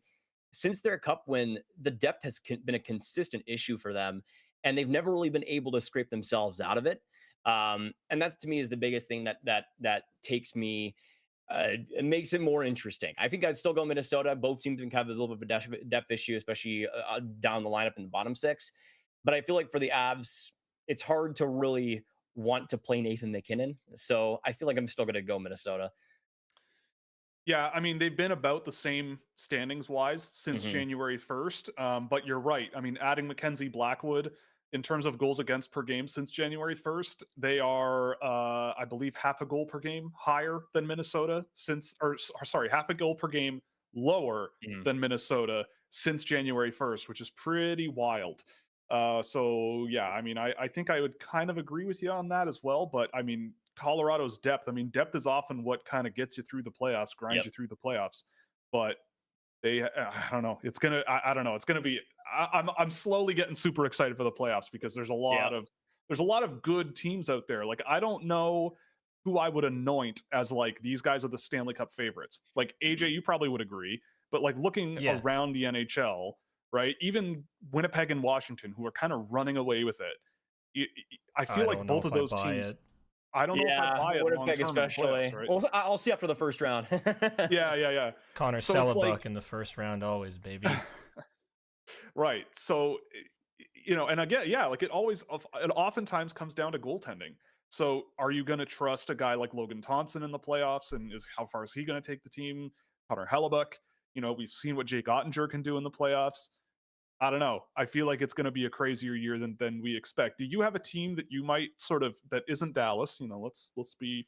since their cup win, the depth has been a consistent issue for them, and they've never really been able to scrape themselves out of it. And that's, to me, is the biggest thing that takes me, it makes it more interesting. I think I'd still go Minnesota. Both teams can have a little bit of a depth issue, especially down the lineup in the bottom six. But I feel like for the Avs, it's hard to really want to play Nathan MacKinnon. So I feel like I'm still going to go Minnesota.
Yeah, I mean, they've been about the same standings-wise since January 1st, but you're right. I mean, adding Mackenzie Blackwood, in terms of goals against per game since January 1st, they are, I believe, half a goal per game higher than Minnesota half a goal per game lower than Minnesota since January 1st, which is pretty wild. So, yeah, I mean, I think I would kind of agree with you on that as well, but I mean, Colorado's depth. I mean, depth is often what kind of gets you through the playoffs, grinds you through the playoffs. But I don't know. It's gonna. I don't know. It's gonna be. I'm slowly getting super excited for the playoffs, because there's a lot of good teams out there. Like, I don't know who I would anoint as like these guys are the Stanley Cup favorites. Like AJ, you probably would agree. but like looking
Yeah.
around the NHL, right? Even Winnipeg and Washington, who are kind of running away with it. I
I
feel like
don't know
both
if
of
I
those
buy
teams.
it.
I don't know if I
Yeah,
buy it long
Winnipeg
term in the playoffs,
especially.
right?
Well, I'll see after the first round.
Yeah.
Connor
So it's like,
Sellebuck in the first round always, baby.
right. So, and again, yeah, like it oftentimes comes down to goaltending. So, are you going to trust a guy like Logan Thompson in the playoffs, and how far is he going to take the team? Connor Hellebuck, we've seen what Jake Ottinger can do in the playoffs. I don't know. I feel like it's going to be a crazier year than we expect. Do you have a team that you might sort of that isn't Dallas? Let's be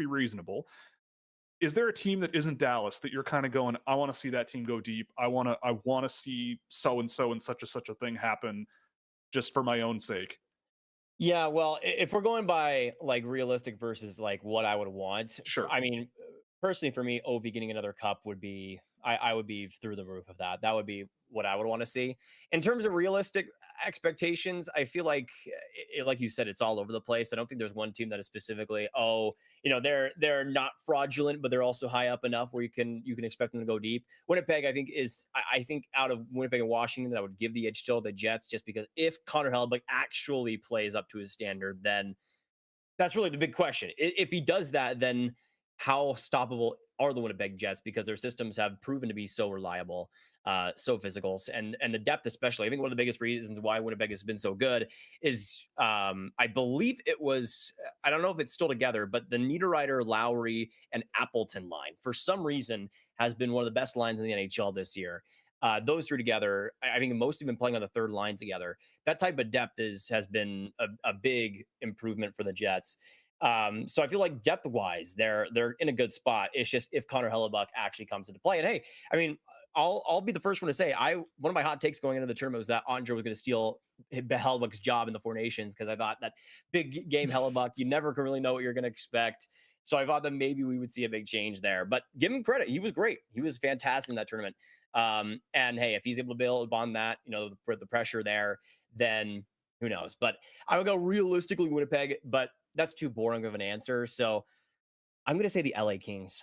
reasonable. Is there a team that isn't Dallas that you're kind of going, I want to see that team go deep. I want to see so and so and such a thing happen just for my own sake.
Yeah, well, if we're going by like realistic versus like what I would want,
Sure.
I mean, personally for me, Ovi getting another cup would be, I would be through the roof of that. That would be what I would want to see. In terms of realistic expectations, I feel like, like you said, it's all over the place. I don't think there's one team that is specifically, they're not fraudulent, but they're also high up enough where you can expect them to go deep. Winnipeg, I think I think out of Winnipeg and Washington, I would give the edge still to the Jets, just because if Connor Hellebuck actually plays up to his standard, then that's really the big question. If he does that, then how stoppable are the Winnipeg Jets? Because their systems have proven to be so reliable, so physical, and the depth especially. I think one of the biggest reasons why Winnipeg has been so good is, I believe it was, I don't know if it's still together, but the Niederreiter, Lowry, and Appleton line for some reason has been one of the best lines in the NHL this year. Those three together, I think most have been playing on the third line together. That type of depth has been a big improvement for the Jets. So I feel like depth wise, they're in a good spot. It's just if Connor Hellebuck actually comes into play. And hey, I mean, I'll be the first one to say one of my hot takes going into the tournament was that Andre was going to steal Hellebuck's job in the Four Nations, because I thought that big game Hellebuck, you never can really know what you're going to expect. So I thought that maybe we would see a big change there. But give him credit, he was great. He was fantastic in that tournament. And hey, if he's able to build upon that, the pressure there, then who knows? But I would go realistically Winnipeg, but that's too boring of an answer. So I'm going to say the LA Kings.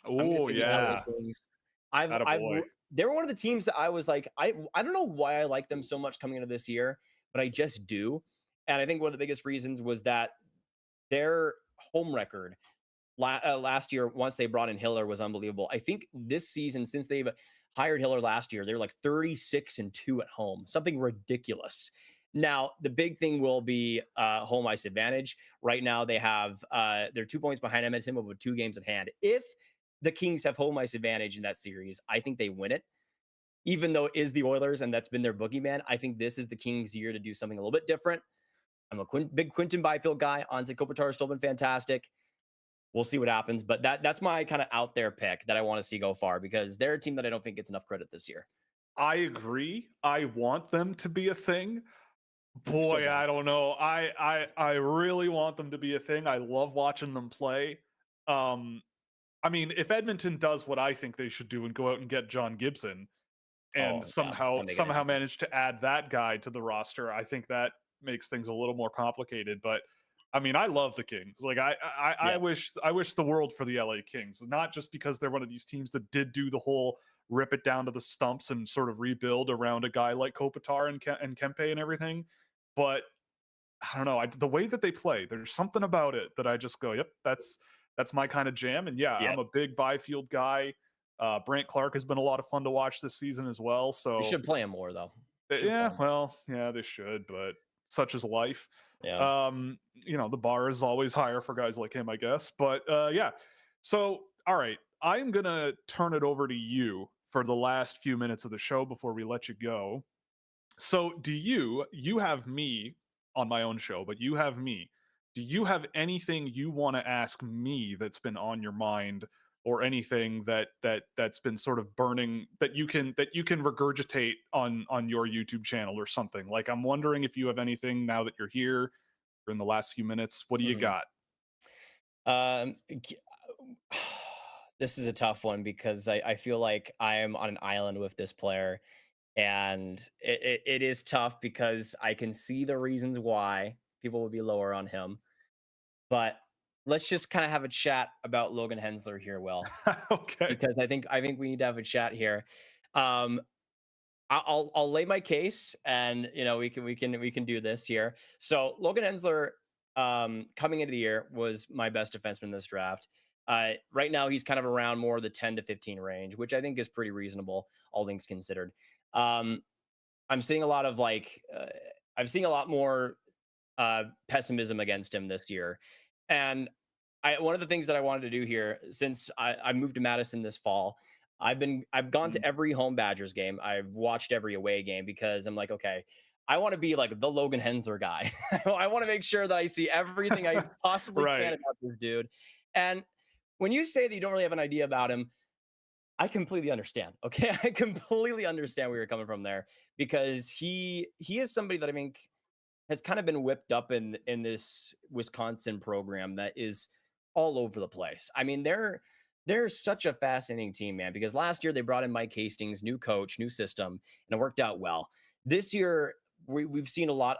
Oh yeah,
Kings.
attaboy.
They were one of the teams that I was like, I don't know why I like them so much coming into this year, but I just do. And I think one of the biggest reasons was that their home record last year, once they brought in Hiller, was unbelievable. I think this season, since they've hired Hiller last year, they're like 36-2 at home, something ridiculous. Now, the big thing will be home ice advantage. Right now, they're 2 points behind Edmonton with 2 games at hand. If the Kings have home ice advantage in that series, I think they win it. Even though it is the Oilers and that's been their boogeyman, I think this is the Kings' year to do something a little bit different. I'm a big Quinton Byfield guy. Anze Kopitar has still been fantastic. We'll see what happens, but that's my kind of out there pick that I want to see go far, because they're a team that I don't think gets enough credit this year.
I agree. I want them to be a thing. Boy, I don't know. I really want them to be a thing. I love watching them play. I mean, if Edmonton does what I think they should do and go out and get John Gibson and somehow manage to add that guy to the roster, I think that makes things a little more complicated. But I mean, I love the Kings. Like I wish the world for the LA Kings, not just because they're one of these teams that did do the whole rip it down to the stumps and sort of rebuild around a guy like Kopitar and Kempe and everything, but I don't know. The way that they play, there's something about it that I just go, yep, that's my kind of jam. And yeah, I'm a big Byfield guy. Brant Clark has been a lot of fun to watch this season as well. So
they should play him more though.
They should, but such is life.
Yeah.
The bar is always higher for guys like him, I guess. But yeah. So all right, I'm gonna turn it over to you for the last few minutes of the show before we let you go. So you have me on my own show, but you have me. Do you have anything you want to ask me that's been on your mind, or anything that's been sort of burning that you can regurgitate on your YouTube channel or something? Like, I'm wondering if you have anything now that you're here or in the last few minutes. What do you got?
This is a tough one, because I feel like I am on an island with this player. And it is tough, because I can see the reasons why people would be lower on him. But let's just kind of have a chat about Logan Hensler here, Will,
Okay.
because I think we need to have a chat here. Um, I'll lay my case, and we can do this here. So Logan Hensler, coming into the year, was my best defenseman in this draft. Right now he's kind of around more the 10 to 15 range, which I think is pretty reasonable, all things considered. Um, I'm seeing a lot of I've seen a lot more pessimism against him this year, and one of the things that I wanted to do here, since I moved to Madison this fall, I've gone
Mm.
to every home Badgers game. I've watched every away game because I'm like, okay, I want to be like the Logan Hensler guy. I want to make sure that I see everything I possibly can
Right.
about this dude. And when you say that you don't really have an idea about him, I completely understand. Okay, I completely understand where you're coming from there, because he is somebody that I think has kind of been whipped up in this Wisconsin program that is all over the place. I mean, they're such a fascinating team, man, because last year they brought in Mike Hastings, new coach, new system, and it worked out well. This year we've seen a lot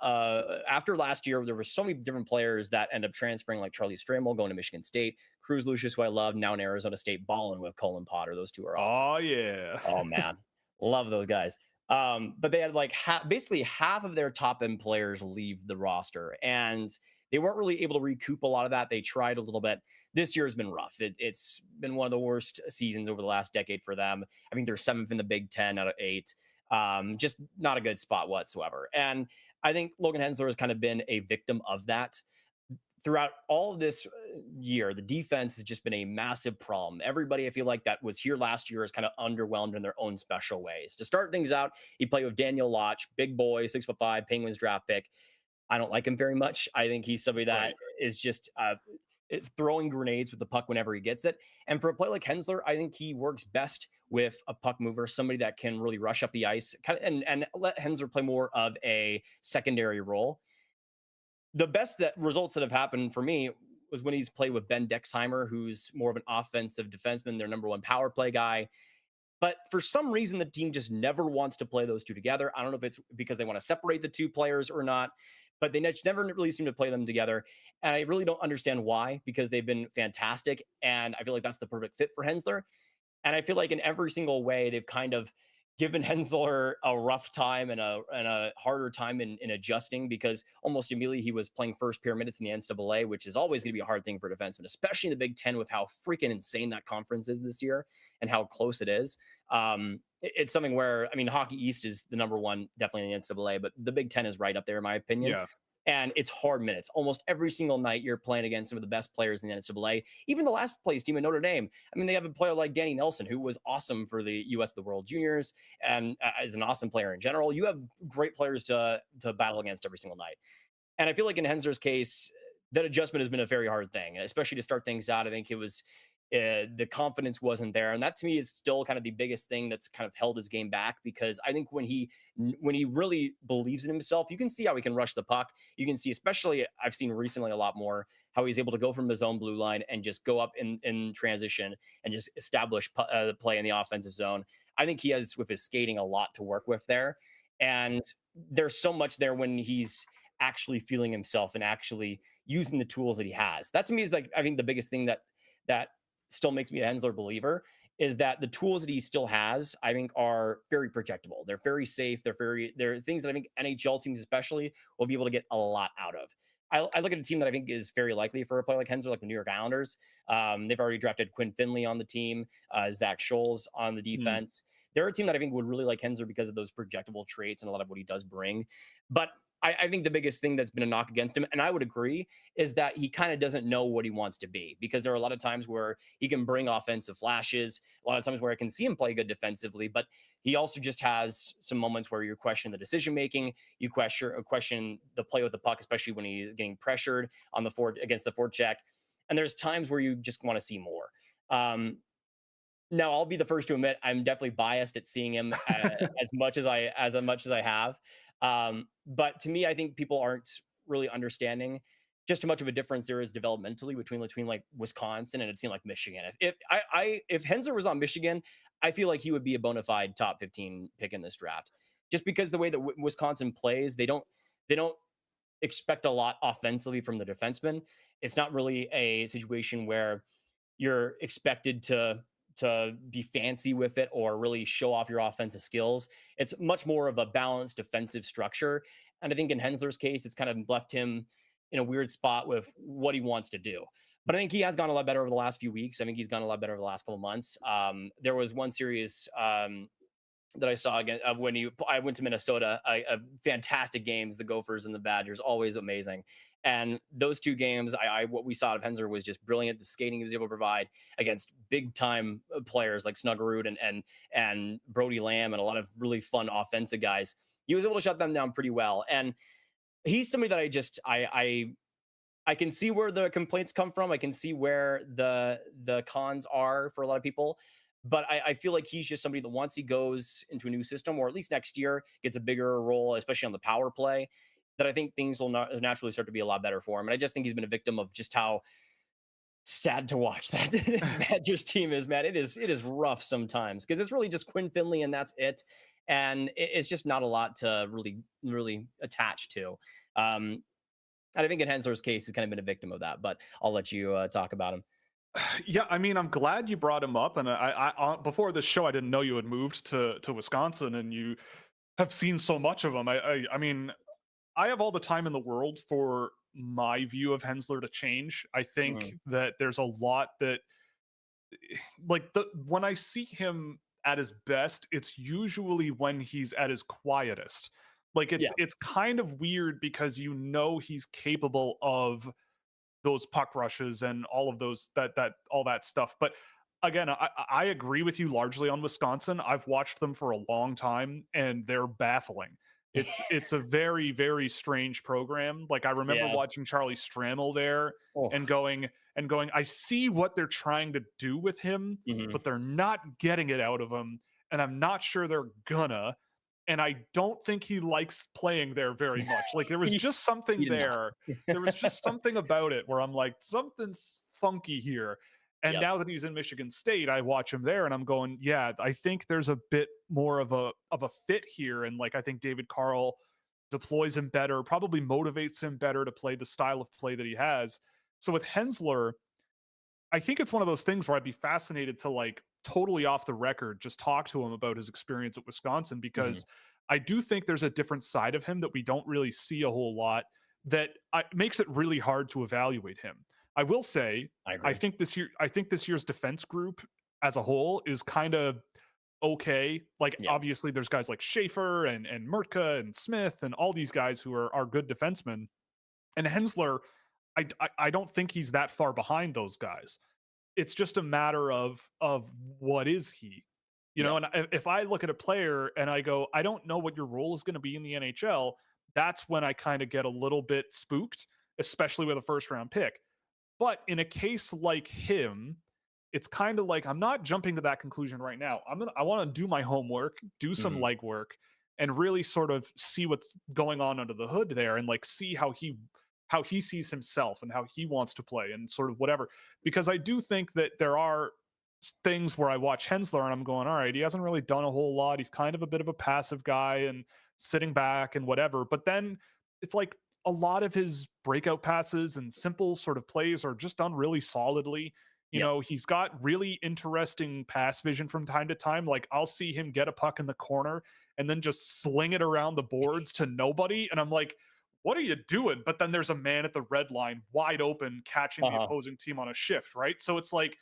after last year there were so many different players that end up transferring, like Charlie Stramel going to Michigan State, Cruz Lucius, who I love, now in Arizona State, balling with Colin Potter. Those two are awesome.
Oh yeah.
Oh man, love those guys. But they had like basically half of their top end players leave the roster, and they weren't really able to recoup a lot of that. They tried a little bit. This year has been rough. It's been one of the worst seasons over the last decade for them. I think they're seventh in the Big Ten out of eight. Just not a good spot whatsoever. And I think Logan Hensler has kind of been a victim of that throughout all of this year. The defense has just been a massive problem. Everybody, I feel like, that was here last year is kind of underwhelmed in their own special ways. To start things out, he played with Daniel Lotch, big boy, 6'5", Penguins draft pick. I don't like him very much. I think he's somebody that
Right.
is just throwing grenades with the puck whenever he gets it. And for a player like Hensler, I think he works best with a puck mover, somebody that can really rush up the ice, and let Hensler play more of a secondary role. The best results that have happened for me was when he's played with Ben Dexheimer, who's more of an offensive defenseman, their number one power play guy. But for some reason, the team just never wants to play those two together. I don't know if it's because they want to separate the two players or not, but they never really seem to play them together. And I really don't understand why, because they've been fantastic. And I feel like that's the perfect fit for Hensler. And I feel like in every single way, they've kind of given Hensler a rough time and a harder time in adjusting, because almost immediately he was playing first pair minutes in the NCAA, which is always going to be a hard thing for a defenseman, especially in the Big Ten with how freaking insane that conference is this year and how close it is. It's something where, I mean, Hockey East is the number one, definitely in the NCAA, but the Big Ten is right up there, in my opinion.
Yeah.
And it's hard minutes. Almost every single night you're playing against some of the best players in the NCAA. Even the last place team in Notre Dame. I mean, they have a player like Danny Nelson, who was awesome for the U.S. the World Juniors and is an awesome player in general. You have great players to battle against every single night. And I feel like in Hensler's case, that adjustment has been a very hard thing, especially to start things out. I think it was the confidence wasn't there, and that to me is still kind of the biggest thing that's kind of held his game back. Because I think when he really believes in himself, you can see how he can rush the puck. You can see, especially I've seen recently a lot more, how he's able to go from his own blue line and just go up in transition and just establish the play in the offensive zone. I think he has, with his skating, a lot to work with there, and there's so much there when he's actually feeling himself and actually using the tools that he has. That to me is, like, I think the biggest thing that still makes me a Hensler believer is that the tools that he still has, I think, are very projectable. They're very safe. They're things that I think NHL teams especially will be able to get a lot out of. I look at a team that I think is very likely for a player like Hensler, like the New York Islanders. They've already drafted Quinn Finley on the team, Zach Scholes on the defense. They're a team that I think would really like Hensler because of those projectable traits and a lot of what he does bring. But I think the biggest thing that's been a knock against him, and I would agree, is that he kind of doesn't know what he wants to be, because there are a lot of times where he can bring offensive flashes, a lot of times where I can see him play good defensively, but he also just has some moments where you question the decision making, you question the play with the puck, especially when he's getting pressured on the against the forecheck, and there's times where you just want to see more. Now, I'll be the first to admit I'm definitely biased at seeing him as much as I have. But to me, I think people aren't really understanding just how much of a difference there is developmentally between like Wisconsin and a team like Michigan. If Hensler was on Michigan, I feel like he would be a bona fide top 15 pick in this draft, just because the way that Wisconsin plays, they don't expect a lot offensively from the defenseman. It's not really a situation where you're expected to be fancy with it or really show off your offensive skills. It's much more of a balanced defensive structure. And I think in Hensler's case, it's kind of left him in a weird spot with what he wants to do. But I think he has gone a lot better over the last few weeks. I think he's gone a lot better over the last couple of months. There was one series that I saw again when I went to Minnesota. A fantastic games, the Gophers and the Badgers, always amazing. And those two games, what we saw out of Hensler was just brilliant. The skating he was able to provide against big time players like Snuggerud and Brody Lamb and a lot of really fun offensive guys. He was able to shut them down pretty well. And he's somebody that I can see where the complaints come from. I can see where the cons are for a lot of people. But I feel like he's just somebody that once he goes into a new system, or at least next year, gets a bigger role, especially on the power play, that I think things will naturally start to be a lot better for him. And I just think he's been a victim of just how sad to watch that this Badgers team is, man. It is rough sometimes because it's really just Quinn Finley and that's it. And it's just not a lot to really attach to. And I think in Hensler's case, he's kind of been a victim of that, but I'll let you talk about him.
Yeah, I mean, I'm glad you brought him up. And I before this show, I didn't know you had moved to Wisconsin, and you have seen so much of him. I mean, I have all the time in the world for my view of Hensler to change. I think that there's a lot that, like, when I see him at his best, it's usually when he's at his quietest. Like,
Yeah.
it's kind of weird because he's capable of those puck rushes and all of those all that stuff. But again, I agree with you largely on Wisconsin. I've watched them for a long time and they're baffling. It's a very, very strange program. Like, I remember
Yeah.
watching Charlie Stramel there
Oh.
and going, I see what they're trying to do with him, but they're not getting it out of him. And I'm not sure they're gonna. And I don't think he likes playing there very much. Like, there was just something
He did not.
there. There was just something about it where I'm like, something's funky here. And
Yep.
now that he's in Michigan State, I watch him there and I'm going, yeah, I think there's a bit more of a fit here. And like, I think David Carl deploys him better, probably motivates him better to play the style of play that he has. So with Hensler, I think it's one of those things where I'd be fascinated to, like, totally off the record, just talk to him about his experience at Wisconsin, because I do think there's a different side of him that we don't really see a whole lot that makes it really hard to evaluate him. I will say,
I agree.
I think this year's defense group as a whole is kind of okay. Like,
Yeah.
obviously there's guys like Schaefer and Murtka and Smith and all these guys who are good defensemen. And Hensler, I don't think he's that far behind those guys. It's just a matter of what is he, you know? And if I look at a player and I go, I don't know what your role is going to be in the NHL, that's when I kind of get a little bit spooked, especially with a first round pick. But in a case like him, it's kind of like, I'm not jumping to that conclusion right now. I want to do my homework, do some legwork, and really sort of see what's going on under the hood there, and like see how he sees himself and how he wants to play and sort of whatever. Because I do think that there are things where I watch Hensler and I'm going, all right, he hasn't really done a whole lot. He's kind of a bit of a passive guy and sitting back and whatever. But then it's like a lot of his breakout passes and simple sort of plays are just done really solidly. You know, he's got really interesting pass vision from time to time. Like, I'll see him get a puck in the corner and then just sling it around the boards to nobody. And I'm like, what are you doing? But then there's a man at the red line wide open catching the opposing team on a shift, right? So it's like,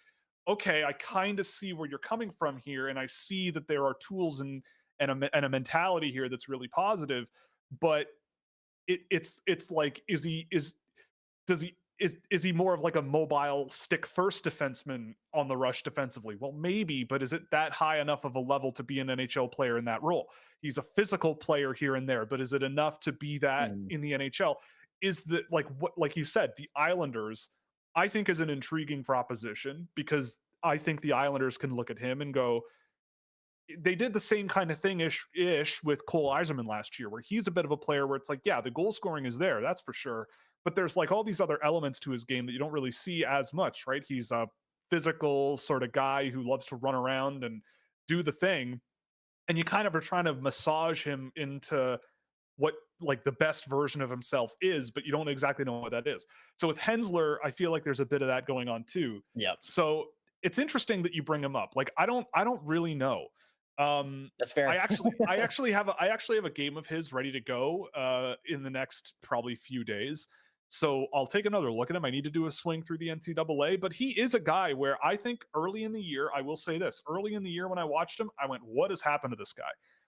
okay, I kind of see where you're coming from here, and I see that there are tools and a mentality here that's really positive. But it's like, is he more of like a mobile stick first defenseman on the rush defensively? Well, maybe, but is it that high enough of a level to be an NHL player in that role? He's a physical player here and there, but is it enough to be that in the NHL? Is that, like you said, the Islanders, I think, is an intriguing proposition, because I think the Islanders can look at him and go, they did the same kind of thing ish with Cole Eiserman last year, where he's a bit of a player where it's like, yeah, the goal scoring is there, that's for sure. But there's like all these other elements to his game that you don't really see as much, right? He's a physical sort of guy who loves to run around and do the thing. And you kind of are trying to massage him into what like the best version of himself is, but you don't exactly know what that is. So with Hensler, I feel like there's a bit of that going on too.
Yep.
So it's interesting that you bring him up. Like I don't really know.
That's fair.
I actually have a game of his ready to go in the next probably few days. So I'll take another look at him. I need to do a swing through the NCAA, but he is a guy where I think early in the year, I will say this, early in the year when I watched him, I went, what has happened to this guy?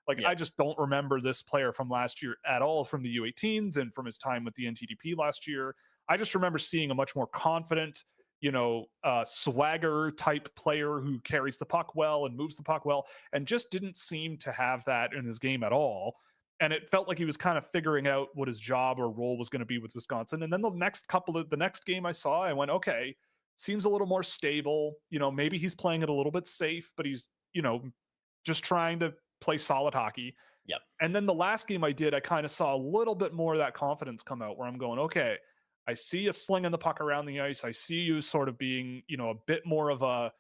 Like,
Yeah.
I just don't remember this player from last year at all, from the U18s and from his time with the NTDP last year. I just remember seeing a much more confident, swagger type player who carries the puck well and moves the puck well, and just didn't seem to have that in his game at all. And it felt like he was kind of figuring out what his job or role was going to be with Wisconsin. And then the next game I saw, I went, okay, seems a little more stable. Maybe he's playing it a little bit safe, but he's, just trying to play solid hockey.
Yep.
And then the last game I did, I kind of saw a little bit more of that confidence come out where I'm going, okay, I see you slinging the puck around the ice. I see you sort of being, a bit more of a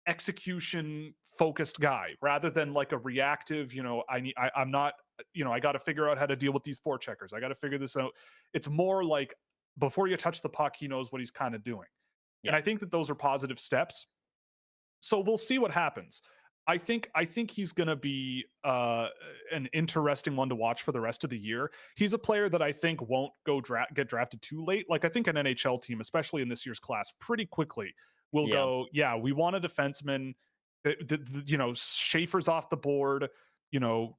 execution focused guy rather than like a reactive, I'm not, I got to figure out how to deal with these forecheckers. I got to figure this out. It's more like before you touch the puck, he knows what he's kind of doing. Yeah. And I think that those are positive steps. So we'll see what happens. I think he's going to be an interesting one to watch for the rest of the year. He's a player that I think won't get drafted too late. Like I think an NHL team, especially in this year's class, pretty quickly will go, yeah, we want a defenseman. Schaefer's off the board.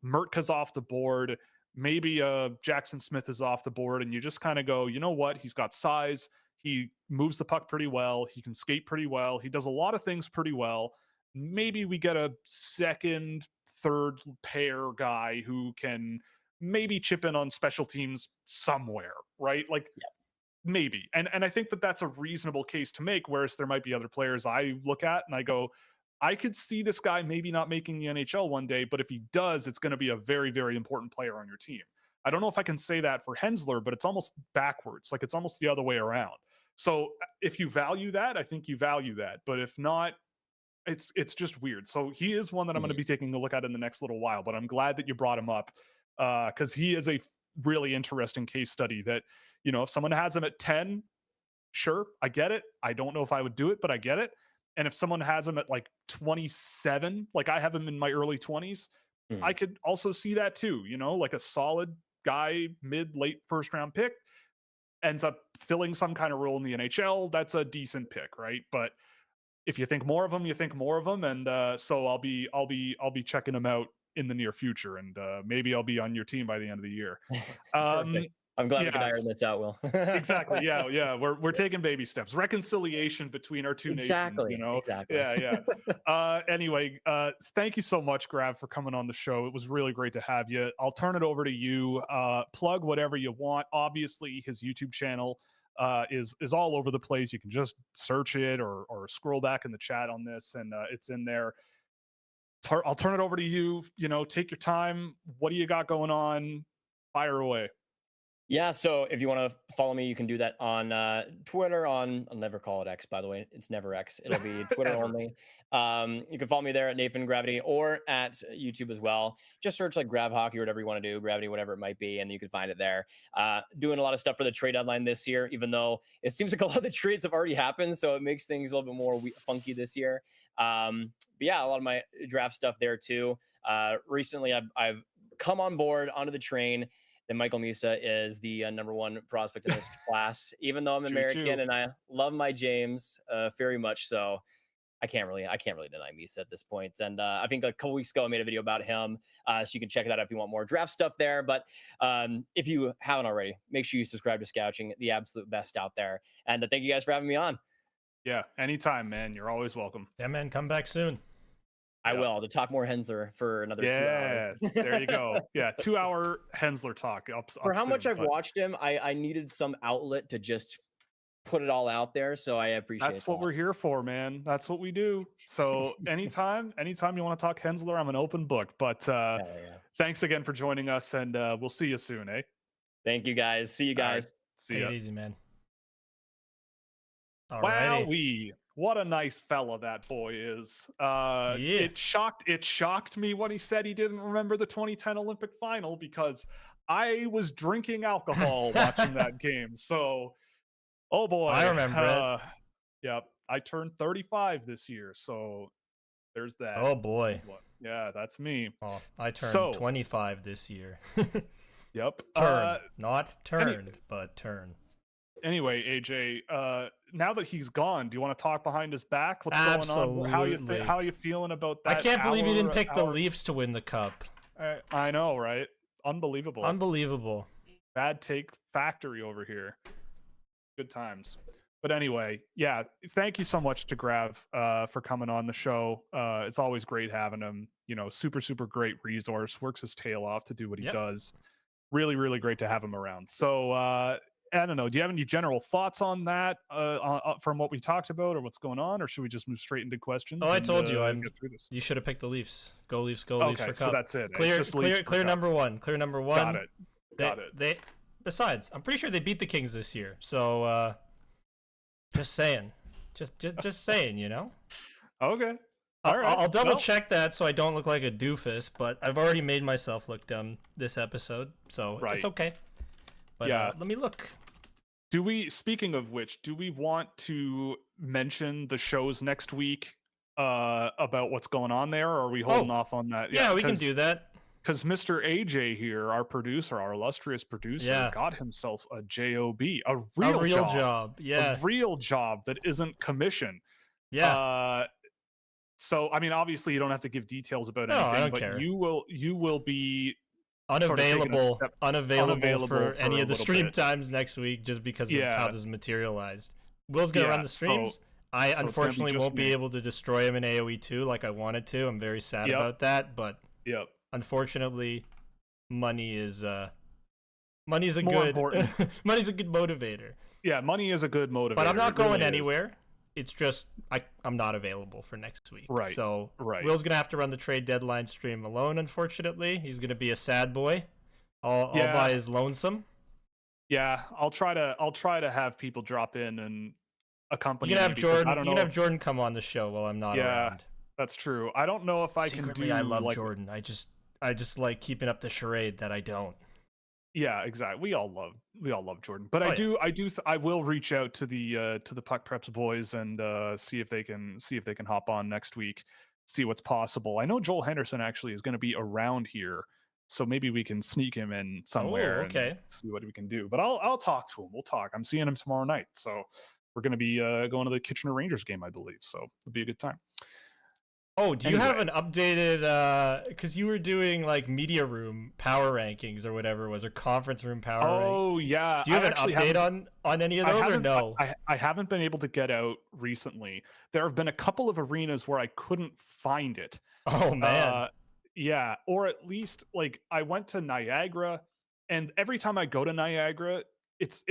Mertka's off the board. Maybe Jackson Smith is off the board, and you just kind of go, you know what? He's got size. He moves the puck pretty well. He can skate pretty well. He does a lot of things pretty well. Maybe we get a second, third pair guy who can maybe chip in on special teams somewhere, right? Like maybe. And I think that that's a reasonable case to make, whereas there might be other players I look at and I go, I could see this guy maybe not making the NHL one day, but if he does, it's going to be a very, very important player on your team. I don't know if I can say that for Hensler, but it's almost backwards. Like it's almost the other way around. So if you value that, I think you value that. But if not, it's just weird. So he is one that I'm going to be taking a look at in the next little while, but I'm glad that you brought him up because he is a really interesting case study that, if someone has him at 10, sure, I get it. I don't know if I would do it, but I get it. And if someone has him at like 27, like I have him in my early 20s, I could also see that too, like a solid guy, late first round pick ends up filling some kind of role in the NHL. That's a decent pick, right? But if you think more of them, you think more of them. And so I'll be checking them out in the near future. And maybe I'll be on your team by the end of the year.
I'm glad we can iron this out, Will.
Exactly. Yeah. We're taking baby steps. Reconciliation between our two nations,
Exactly.
Yeah. Anyway, thank you so much, Grav, for coming on the show. It was really great to have you. I'll turn it over to you. Plug whatever you want. Obviously, his YouTube channel is all over the place. You can just search it or scroll back in the chat on this, and it's in there. I'll turn it over to you. Take your time. What do you got going on? Fire away.
Yeah, so if you want to follow me, you can do that on Twitter. I'll never call it X, by the way. It's never X. It'll be Twitter only. You can follow me there at Nathan Gravity or at YouTube as well. Just search like Grav Hockey or whatever you want to do, Gravity, whatever it might be, and you can find it there. Doing a lot of stuff for the trade deadline this year, even though it seems like a lot of the trades have already happened, so it makes things a little bit more funky this year. But yeah, a lot of my draft stuff there too. Recently, I've come on board onto the train that Michael Misa is the number one prospect in this class, even though I'm American and I love my James very much. So I can't really deny Misa at this point. And I think a couple weeks ago I made a video about him, so you can check it out if you want more draft stuff there. But if you haven't already, make sure you subscribe to Scouching, the absolute best out there. And thank you guys for having me on.
Yeah, anytime, man. You're always welcome.
Yeah, man. Come back soon.
I will, to talk more Hensler for another 2 hours.
Yeah, there you go. Yeah, 2-hour Hensler talk.
For how much I've watched him, I needed some outlet to just put it all out there, so I appreciate
That's what we're here for, man. That's what we do. So anytime you want to talk Hensler, I'm an open book. But thanks again for joining us, and we'll see you soon, eh?
Thank you, guys. See you guys.
Right. See
Take
ya.
it easy, man.
Wowee. What a nice fella that boy is. It shocked me when he said he didn't remember the 2010 Olympic final, because I was drinking alcohol watching that game. So, oh boy.
I remember it.
Yep. I turned 35 this year. So there's that.
Oh boy.
Yeah, that's me.
Oh, I turned
So-
25 this year.
Yep.
Turn, not turned, but turn.
Anyway, AJ, now that he's gone, do you want to talk behind his back? What's going on?
Absolutely.
How you feeling about that?
I can't believe you didn't pick the
hour-
Leafs to win the cup.
I know, right? Unbelievable.
Unbelievable.
Bad take factory over here. Good times. But anyway, yeah, thank you so much to Grav for coming on the show. It's always great having him. Super, super great resource. Works his tail off to do what he does. Really, really great to have him around. So I don't know. Do you have any general thoughts on that from what we talked about or what's going on? Or should we just move straight into questions?
Oh, I told you.
Get through this?
You should have picked the Leafs. Go Leafs, go Leafs for cup.
So that's it.
Clear,
Just Leafs for
clear
cup.
number one. Clear number one.
Got it.
Besides, I'm pretty sure they beat the Kings this year. So just saying. Just saying,
Okay. All right.
I'll double check that so I don't look like a doofus, but I've already made myself look dumb this episode, so it's okay. But
Yeah.
let me look.
Speaking of which, do we want to mention the shows next week about what's going on there, or are we holding off on that?
Yeah, we can do that.
Because Mr. AJ here, our producer, our illustrious producer, got himself a job, a real
job. Yeah,
a real job that isn't commission.
Yeah.
So I mean, obviously, you don't have to give details about anything,
I don't
but
care.
you will be
unavailable for any of the
a
stream
bit.
times next week just because of how this materialized. Will's gonna run the streams. I unfortunately
just
won't be
me.
able to destroy him in AoE 2 like I wanted to. I'm very sad about that, but unfortunately, money is money's a
More
good
important.
money's a good motivator.
Yeah, money is a good motivator.
But I'm not
It really
going
is.
anywhere. It's just I'm not available for next week.
Right.
So
Right.
Will's gonna have to run the trade deadline stream alone. Unfortunately, he's gonna be a sad boy, all by his lonesome.
Yeah, I'll try to have people drop in and accompany.
You can have
me because
Jordan.
I don't know.
You can have Jordan come on the show while I'm not around.
That's true. I don't know if I
Secretly,
can do.
I love
like,
Jordan. I just like keeping up the charade that I don't.
Yeah, exactly. We all love Jordan, but I will reach out to the Puck Preps boys and see if they can hop on next week, see what's possible. I know Joel Henderson actually is going to be around here, so maybe we can sneak him in somewhere. And see what we can do. But I'll talk to him. We'll talk. I'm seeing him tomorrow night, so we're going to be going to the Kitchener Rangers game, I believe. So it'll be a good time.
Oh, do you have an updated because you were doing like media room power rankings or whatever it was, or conference room power rankings?
Oh yeah.
Do you have an update on any of those or no?
I haven't been able to get out recently. There have been a couple of arenas where I couldn't find it.
Oh man.
Yeah, or at least like I went to Niagara, and every time I go to Niagara, it's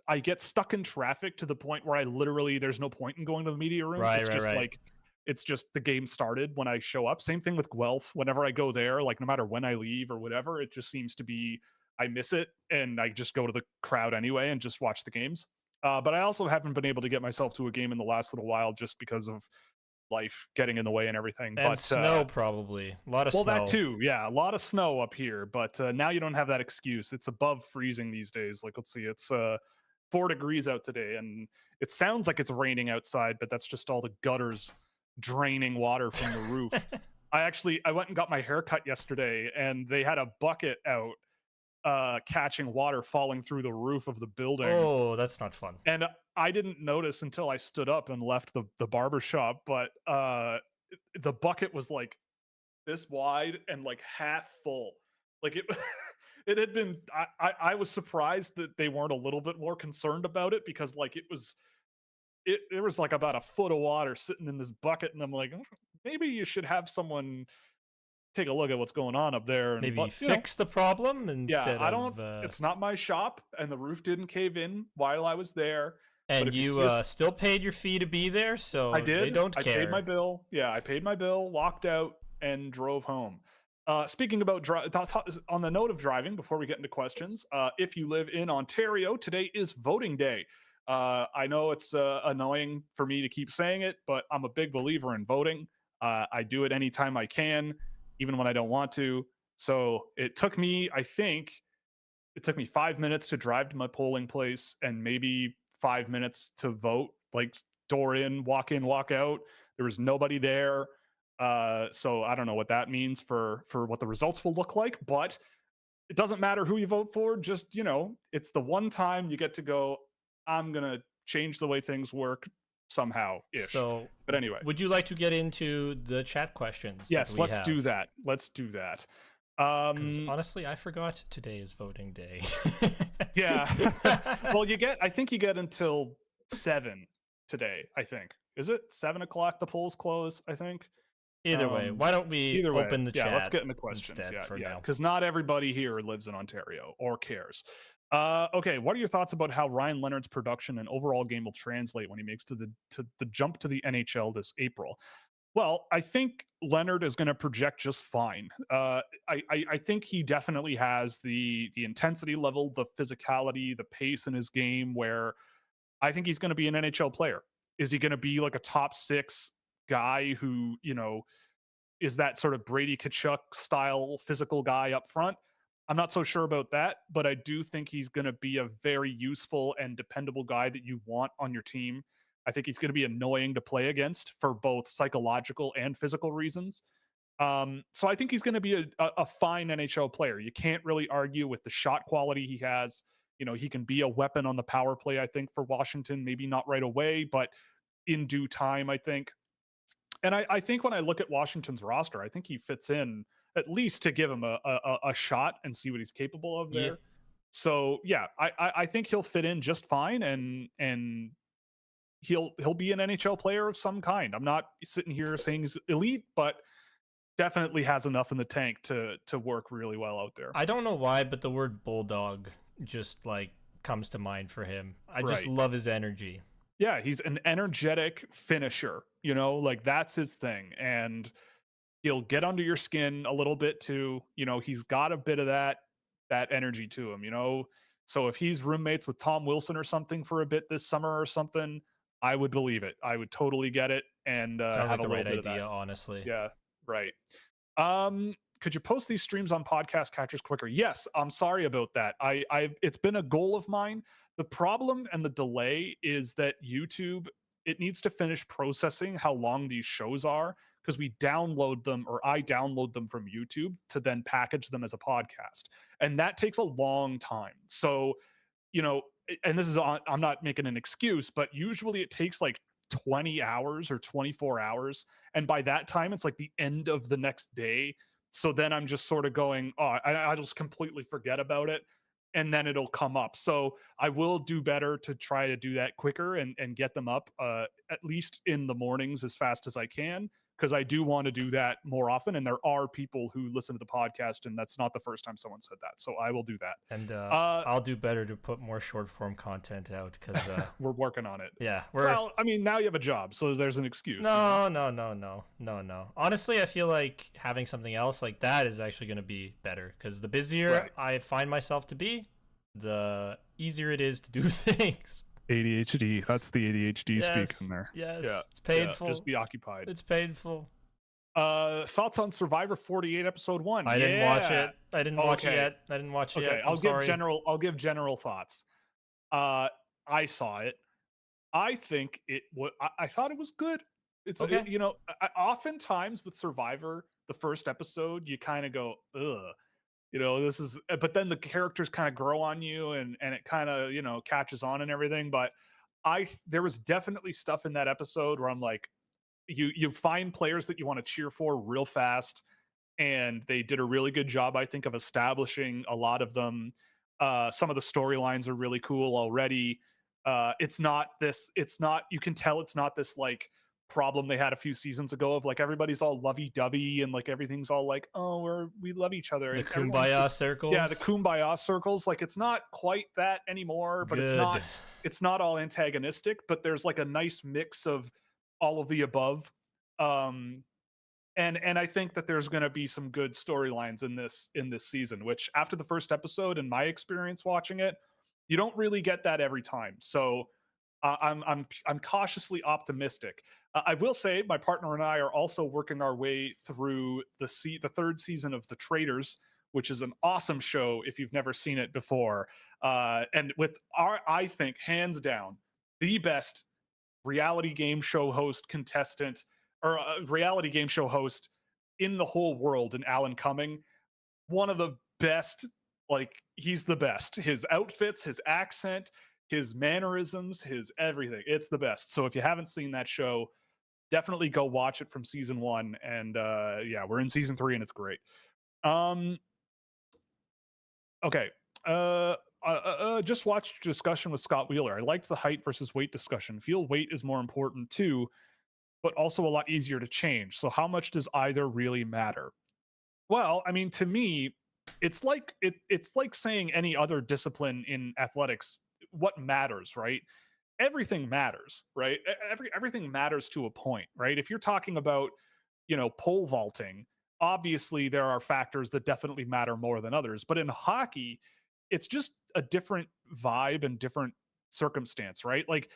I get stuck in traffic to the point where I literally there's no point in going to the media room. It's just like it's just the game started when I show up. Same thing with Guelph. Whenever I go there, like no matter when I leave or whatever, it just seems to be I miss it and I just go to the crowd anyway and just watch the games. But I also haven't been able to get myself to a game in the last little while just because of life getting in the way and everything.
And
but
snow probably. A lot of snow.
Well, that too. Yeah, a lot of snow up here. But now you don't have that excuse. It's above freezing these days. Like, let's see, it's 4 degrees out today, and it sounds like it's raining outside, but that's just all the gutters draining water from the roof. I went and got my hair cut yesterday, and they had a bucket out catching water falling through the roof of the building.
Oh, that's not fun.
And I didn't notice until I stood up and left the barber shop, but the bucket was like this wide and like half full. Like it it had been I was surprised that they weren't a little bit more concerned about it, because like there was like about a foot of water sitting in this bucket, and I'm like, maybe you should have someone take a look at what's going on up there and
maybe fix the problem instead
it's not my shop, and the roof didn't cave in while I was there.
And you still paid your fee to be there, so
I did.
They don't care.
I paid my bill. Yeah, I paid my bill, walked out, and drove home. Speaking about on the note of driving, before we get into questions, if you live in Ontario, today is voting day. I know it's annoying for me to keep saying it, but I'm a big believer in voting. I do it anytime I can, even when I don't want to. So it took me, I think, it took me 5 minutes to drive to my polling place and maybe 5 minutes to vote, like door in, walk out. There was nobody there. So I don't know what that means for what the results will look like, but it doesn't matter who you vote for. Just, it's the one time you get to go, I'm going to change the way things work somehow ish.
So,
but anyway,
would you like to get into the chat questions?
Yes, let's do that. Let's do that.
Honestly, I forgot today is voting day.
Yeah. Well, I think you get until 7 today, I think. Is it 7 o'clock? The polls close, I think.
Either way, why don't we open the chat?
Yeah, let's get into questions.
Now.
Because not everybody here lives in Ontario or cares. Okay, what are your thoughts about how Ryan Leonard's production and overall game will translate when he makes the jump to the NHL this April? Well, I think Leonard is going to project just fine. I think he definitely has the intensity level, the physicality, the pace in his game where I think he's going to be an NHL player. Is he going to be like a top 6 guy who, is that sort of Brady Tkachuk style physical guy up front? I'm not so sure about that, but I do think he's going to be a very useful and dependable guy that you want on your team. I think he's going to be annoying to play against for both psychological and physical reasons. So I think he's going to be a fine NHL player. You can't really argue with the shot quality he has. He can be a weapon on the power play, I think, for Washington. Maybe not right away, but in due time, I think. And I think when I look at Washington's roster, I think he fits in at least to give him a shot and see what he's capable of there. Yeah. So yeah, I think he'll fit in just fine, and he'll be an NHL player of some kind. I'm not sitting here saying he's elite, but definitely has enough in the tank to work really well out there.
I don't know why, but the word bulldog just like comes to mind for him. I just love his energy.
Yeah, he's an energetic finisher, like that's his thing. And he'll get under your skin a little bit too. He's got a bit of that energy to him, So if he's roommates with Tom Wilson or something for a bit this summer or something, I would believe it. I would totally get it. And
sounds
have
like
a
the
little
right
bit
idea,
of that.
honestly.
Yeah, right. Could you post these streams on podcast catchers quicker? Yes, I'm sorry about that. It's been a goal of mine. The problem and the delay is that YouTube, it needs to finish processing how long these shows are, because we download them, or I download them from YouTube to then package them as a podcast. And that takes a long time. So, and this is, I'm not making an excuse, but usually it takes like 20 hours or 24 hours. And by that time, it's like the end of the next day. So then I'm just sort of going, I just completely forget about it. And then it'll come up. So I will do better to try to do that quicker and get them up at least in the mornings as fast as I can, because I do want to do that more often. And there are people who listen to the podcast, and that's not the first time someone said that. So I will do that.
And I'll do better to put more short form content out, because
we're working on it.
Yeah.
Well, I mean, now you have a job, so there's an excuse.
No. Honestly, I feel like having something else like that is actually going to be better, because the busier I find myself to be, the easier it is to do things.
ADHD. That's the ADHD speaking there.
Yes. Yeah. It's painful.
Yeah, just be occupied.
It's painful.
Thoughts on Survivor 48 episode 1?
I didn't watch it. I didn't watch it yet.
Okay, I'll give general thoughts. I saw it. I think I thought it was good. It's okay. Oftentimes with Survivor, the first episode, you kind of go, ugh. This is, but then the characters kind of grow on you, and it kind of, catches on and everything. But there was definitely stuff in that episode where I'm like, you find players that you want to cheer for real fast, and they did a really good job, I think, of establishing a lot of them. Some of the storylines are really cool already. You can tell it's not this like problem they had a few seasons ago of like everybody's all lovey-dovey and like everything's all like, oh, we love each other.
The kumbaya circles.
Yeah, the kumbaya circles. Like it's not quite that anymore, but it's not all antagonistic, but there's like a nice mix of all of the above. And I think that there's going to be some good storylines in this season, which after the first episode, in my experience watching it, you don't really get that every time. So I'm cautiously optimistic. I will say my partner and I are also working our way through the third season of The Traitors, which is an awesome show if you've never seen it before. And with I think, hands down, the best reality game show host contestant or reality game show host in the whole world, in Alan Cumming. One of the best, like, he's the best. His outfits, his accent, his mannerisms, his everything. It's the best. So if you haven't seen that show, definitely go watch it from season 1. And yeah, we're in season 3 and it's great. Okay. Just watched discussion with Scott Wheeler. I liked the height versus weight discussion. Feel weight is more important too, but also a lot easier to change. So how much does either really matter? Well, I mean, to me, it's like it's like saying any other discipline in athletics. What matters, right? Everything matters, right? Everything matters to a point, right? If you're talking about, pole vaulting, obviously there are factors that definitely matter more than others. But in hockey, it's just a different vibe and different circumstance, right? Like,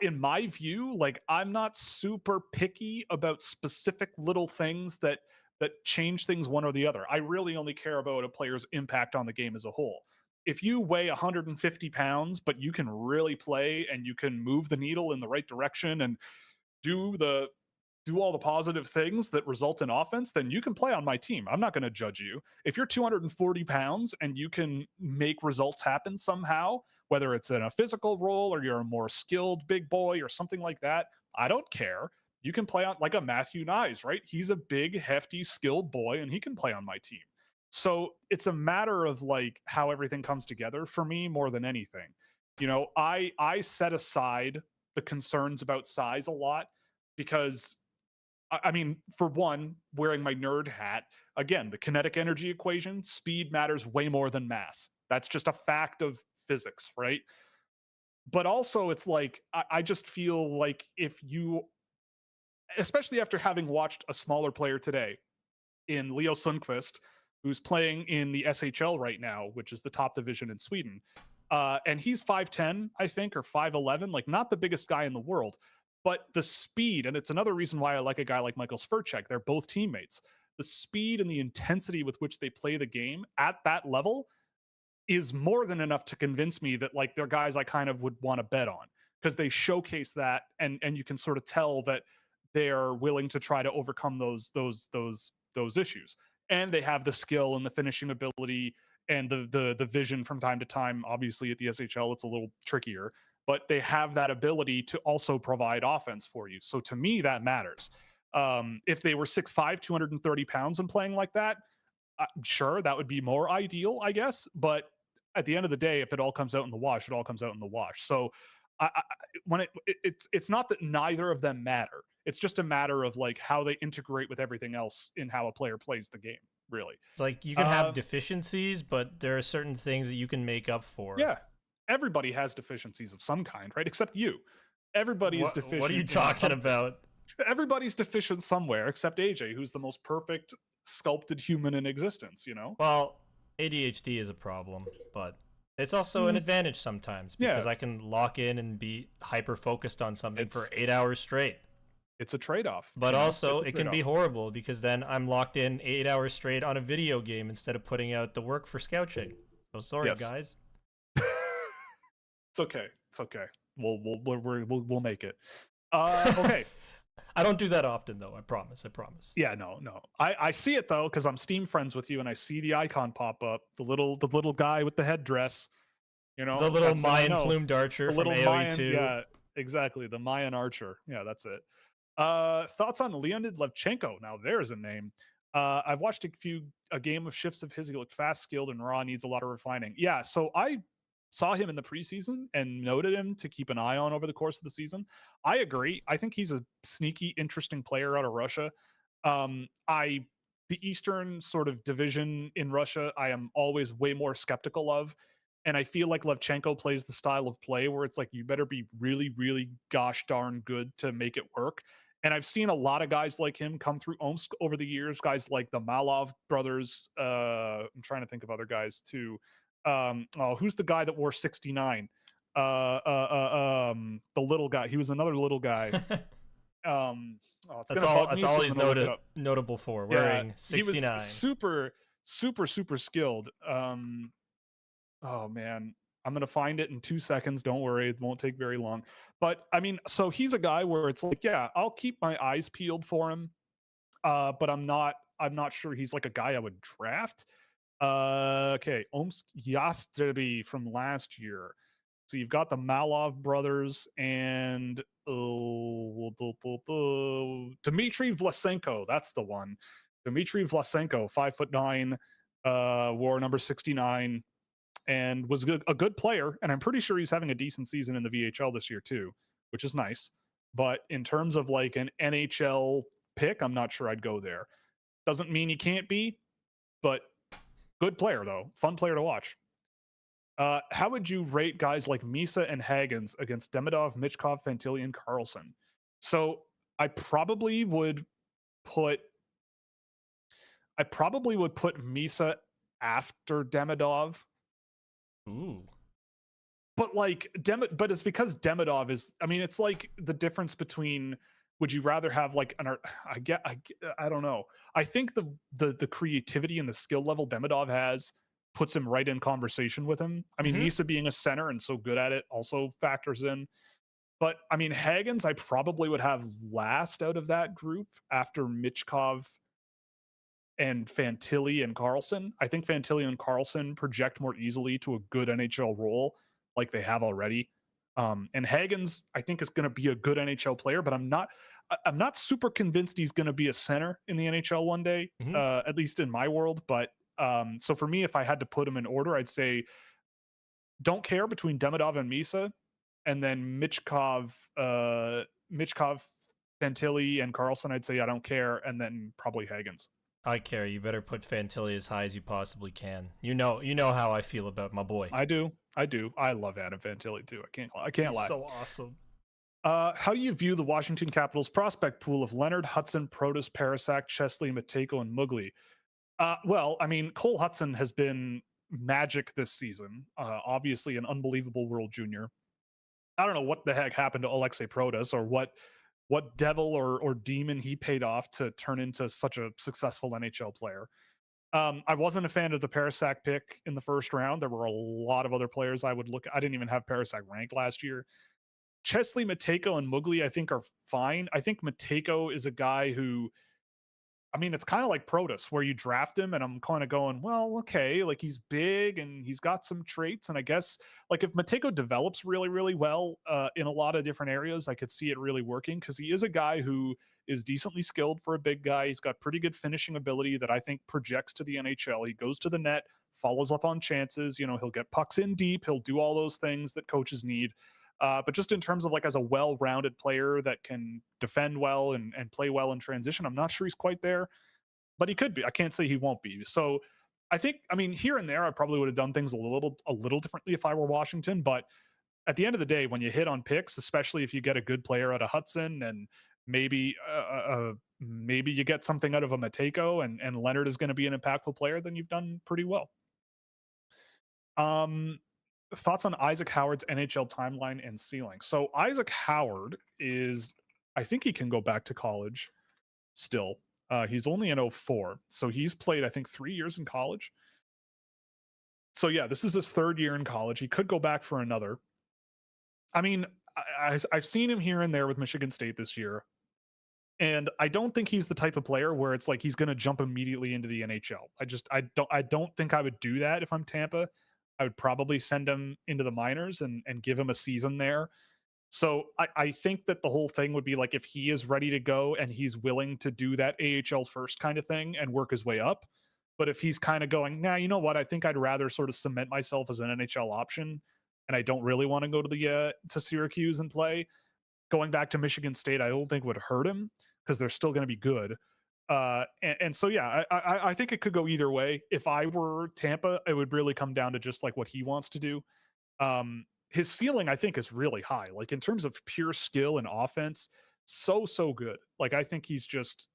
in my view, like, I'm not super picky about specific little things that change things one or the other. I really only care about a player's impact on the game as a whole. If you weigh 150 pounds, but you can really play and you can move the needle in the right direction and do all the positive things that result in offense, then you can play on my team. I'm not going to judge you. If you're 240 pounds and you can make results happen somehow, whether it's in a physical role or you're a more skilled big boy or something like that, I don't care. You can play on, like, a Matthew Nyes, right? He's a big, hefty, skilled boy, and he can play on my team. So it's a matter of, like, how everything comes together for me more than anything. I set aside the concerns about size a lot because, I mean, for one, wearing my nerd hat, again, the kinetic energy equation, speed matters way more than mass. That's just a fact of physics, right? But also, it's like, I just feel like if you, especially after having watched a smaller player today in Leo Sundqvist, who's playing in the SHL right now, which is the top division in Sweden. And he's 5'10", I think, or 5'11", like, not the biggest guy in the world, but the speed, and it's another reason why I like a guy like Michael Sverchek. They're both teammates. The speed and the intensity with which they play the game at that level is more than enough to convince me that, like, they're guys I kind of would want to bet on, because they showcase that, and you can sort of tell that they're willing to try to overcome those issues, and they have the skill and the finishing ability and the vision from time to time. Obviously at the SHL it's a little trickier, but they have that ability to also provide offense for you. So to me, that matters. If they were 6'5", 230 pounds and playing like that, sure, that would be more ideal, I guess. But at the end of the day, if it all comes out in the wash, it all comes out in the wash. So it's not that neither of them matter. It's just a matter of, like, how they integrate with everything else in how a player plays the game, really.
It's like you can have deficiencies, but there are certain things that you can make up for.
Yeah. Everybody has deficiencies of some kind, right? Except you. Everybody is deficient.
What are you talking about?
Everybody's deficient somewhere, except AJ, who's the most perfect sculpted human in existence,
Well, ADHD is a problem, but it's also an advantage sometimes, because I can lock in and be hyper focused on something for 8 hours straight.
It's a trade-off.
But also, it can be horrible, because then I'm locked in 8 hours straight on a video game instead of putting out the work for Scouching. So sorry, guys.
It's okay. It's okay. We'll make it. Okay.
I don't do that often, though. I promise.
Yeah, no. I see it, though, because I'm Steam friends with you, and I see the icon pop up. The little guy with the headdress.
The little Mayan plumed archer from AoE 2.
Yeah, exactly. The Mayan archer. Yeah, that's it. Thoughts on Leonid Levchenko? Now there's a name. I've watched a game of shifts of his. He looked fast, skilled, and raw. Needs a lot of refining. Yeah, so I saw him in the preseason and noted him to keep an eye on over the course of the season. I agree. I think he's a sneaky, interesting player out of Russia. The Eastern sort of division in Russia, I am always way more skeptical of. And I feel like Levchenko plays the style of play where it's like, you better be really, really gosh darn good to make it work. And I've seen a lot of guys like him come through Omsk over the years, guys like the Malov brothers. I'm trying to think of other guys too. Who's the guy that wore 69? The little guy. He was another little guy.
That's all he's notable for, wearing 69.
He was super skilled. Oh man, I'm gonna find it in 2 seconds. Don't worry, it won't take very long. But I mean, so he's a guy where it's like, yeah, I'll keep my eyes peeled for him. But I'm not sure he's like a guy I would draft. Okay, Omsk Yastreby from last year. So you've got the Malov brothers and Dmitry Vlasenko. That's the one. Dmitry Vlasenko, 5'9", wore number 69, and was a good player. And I'm pretty sure he's having a decent season in the VHL this year too, which is nice. But in terms of like an NHL pick, I'm not sure I'd go there. Doesn't mean he can't be, but good player though. Fun player to watch. How would you rate guys like Misa and Hagens against Demidov, Michkov, Fantilli, and Carlson? So I probably would put Misa after Demidov.
Ooh.
But like but it's because Demidov is, I mean, it's like the difference between, would you rather have like I don't know. I think the creativity and the skill level Demidov has puts him right in conversation with him. I mean, Misa being a center and so good at it also factors in. But I mean, Hagens, I probably would have last out of that group after Michkov and Fantilli and Carlson. I think Fantilli and Carlson project more easily to a good NHL role like they have already. And Hagens, I think, is going to be a good NHL player, but I'm not super convinced he's going to be a center in the NHL one day, at least in my world. But so for me, if I had to put him in order, I'd say don't care between Demidov and Misa, and then Michkov, Fantilli, and Carlson. I'd say I don't care, and then probably Hagens.
I care. You better put Fantilli as high as you possibly can. You know how I feel about my boy.
I do. I love Adam Fantilli too. I can't lie.
So awesome.
How do you view the Washington Capitals prospect pool of Leonard, Hudson, Protas, Parasak, Chesley, Matejko, and Mugli? Well, I mean, Cole Hudson has been magic this season. Obviously, an unbelievable World Junior. I don't know what the heck happened to Alexei Protas, or what devil or demon he paid off to turn into such a successful NHL player. I wasn't a fan of the Parasak pick in the first round. There were a lot of other players I would look at. I didn't even have Parasak ranked last year. Chesley, Matejko, and Mugli, I think, are fine. I think Matejko is a guy who, I mean, it's kind of like Protas, where you draft him and I'm kind of going, well, okay, like he's big and he's got some traits. And I guess like if Matejko develops really, really well in a lot of different areas, I could see it really working, because he is a guy who is decently skilled for a big guy. He's got pretty good finishing ability that I think projects to the NHL. He goes to the net, follows up on chances. You know, he'll get pucks in deep. He'll do all those things that coaches need. But just in terms of like as a well-rounded player that can defend well and play well in transition, I'm not sure he's quite there, but he could be. I can't say he won't be. So I think, I mean, here and there, I probably would have done things a little differently if I were Washington. But at the end of the day, when you hit on picks, especially if you get a good player out of Hudson, and maybe you get something out of a Matejko, and Leonard is going to be an impactful player, then you've done pretty well. Thoughts on Isaac Howard's NHL timeline and ceiling. So Isaac Howard is, I think he can go back to college still. He's only in 04. So he's played, I think, 3 years in college. So yeah, this is his third year in college. He could go back for another. I mean, I've seen him here and there with Michigan State this year. And I don't think he's the type of player where it's like he's going to jump immediately into the NHL. I don't think I would do that if I'm Tampa. I would probably send him into the minors and give him a season there. So I think that the whole thing would be like, if he is ready to go and he's willing to do that AHL first kind of thing and work his way up. But if he's kind of going, nah, you know what? I think I'd rather sort of cement myself as an NHL option, and I don't really want to go to to Syracuse and play. Going back to Michigan State, I don't think would hurt him, because they're still going to be good. And so, yeah, I think it could go either way. If I were Tampa, it would really come down to just like what he wants to do. His ceiling, I think, is really high. Like in terms of pure skill and offense, so good. Like I think he's just,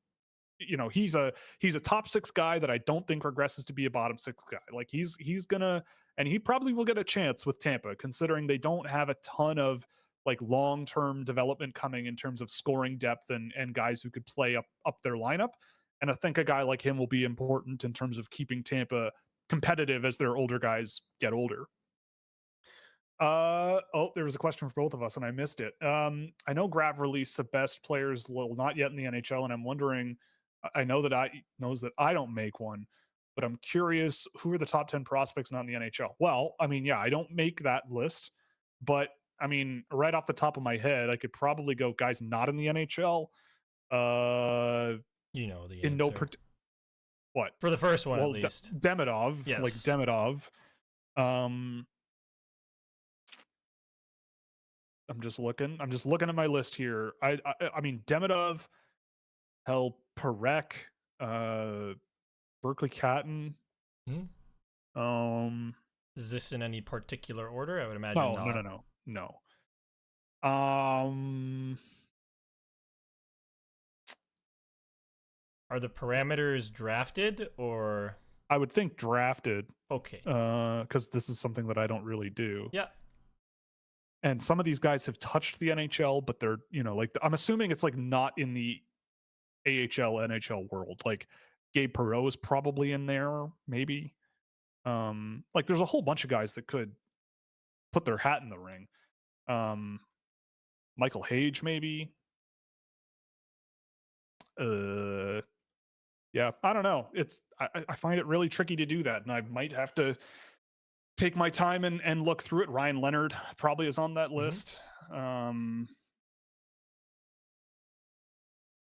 you know, he's a top 6 guy that I don't think regresses to be a bottom 6 guy. Like he's gonna, and he probably will get a chance with Tampa, considering they don't have a ton of like long-term development coming in terms of scoring depth and guys who could play up their lineup. And I think a guy like him will be important in terms of keeping Tampa competitive as their older guys get older. Oh, there was a question for both of us and I missed it. I know Grav released the best players, well, not yet in the NHL, and I'm wondering, I know that I don't make one, but I'm curious, who are the top 10 prospects not in the NHL? Well, I mean, yeah, I don't make that list, but I mean, right off the top of my head, I could probably go guys not in the NHL.
You know the
In no
answer.
what?
For the first one,
Well,
at least.
Demidov,
Yes.
like Demidov. I'm just looking at my list here. I mean, Demidov, hell, Perek, Berkeley Catton.
Is this in any particular order? I would imagine
Oh,
not.
no.
Are the parameters drafted or?
I would think drafted.
Okay.
Because this is something that I don't really do.
Yeah.
And some of these guys have touched the NHL, but they're, like, I'm assuming it's like not in the AHL, NHL world. Like Gabe Perreault is probably in there, maybe. Like there's a whole bunch of guys that could put their hat in the ring. Michael Hage, maybe. Yeah, I don't know. I find it really tricky to do that, and I might have to take my time and look through it. Ryan Leonard probably is on that list. I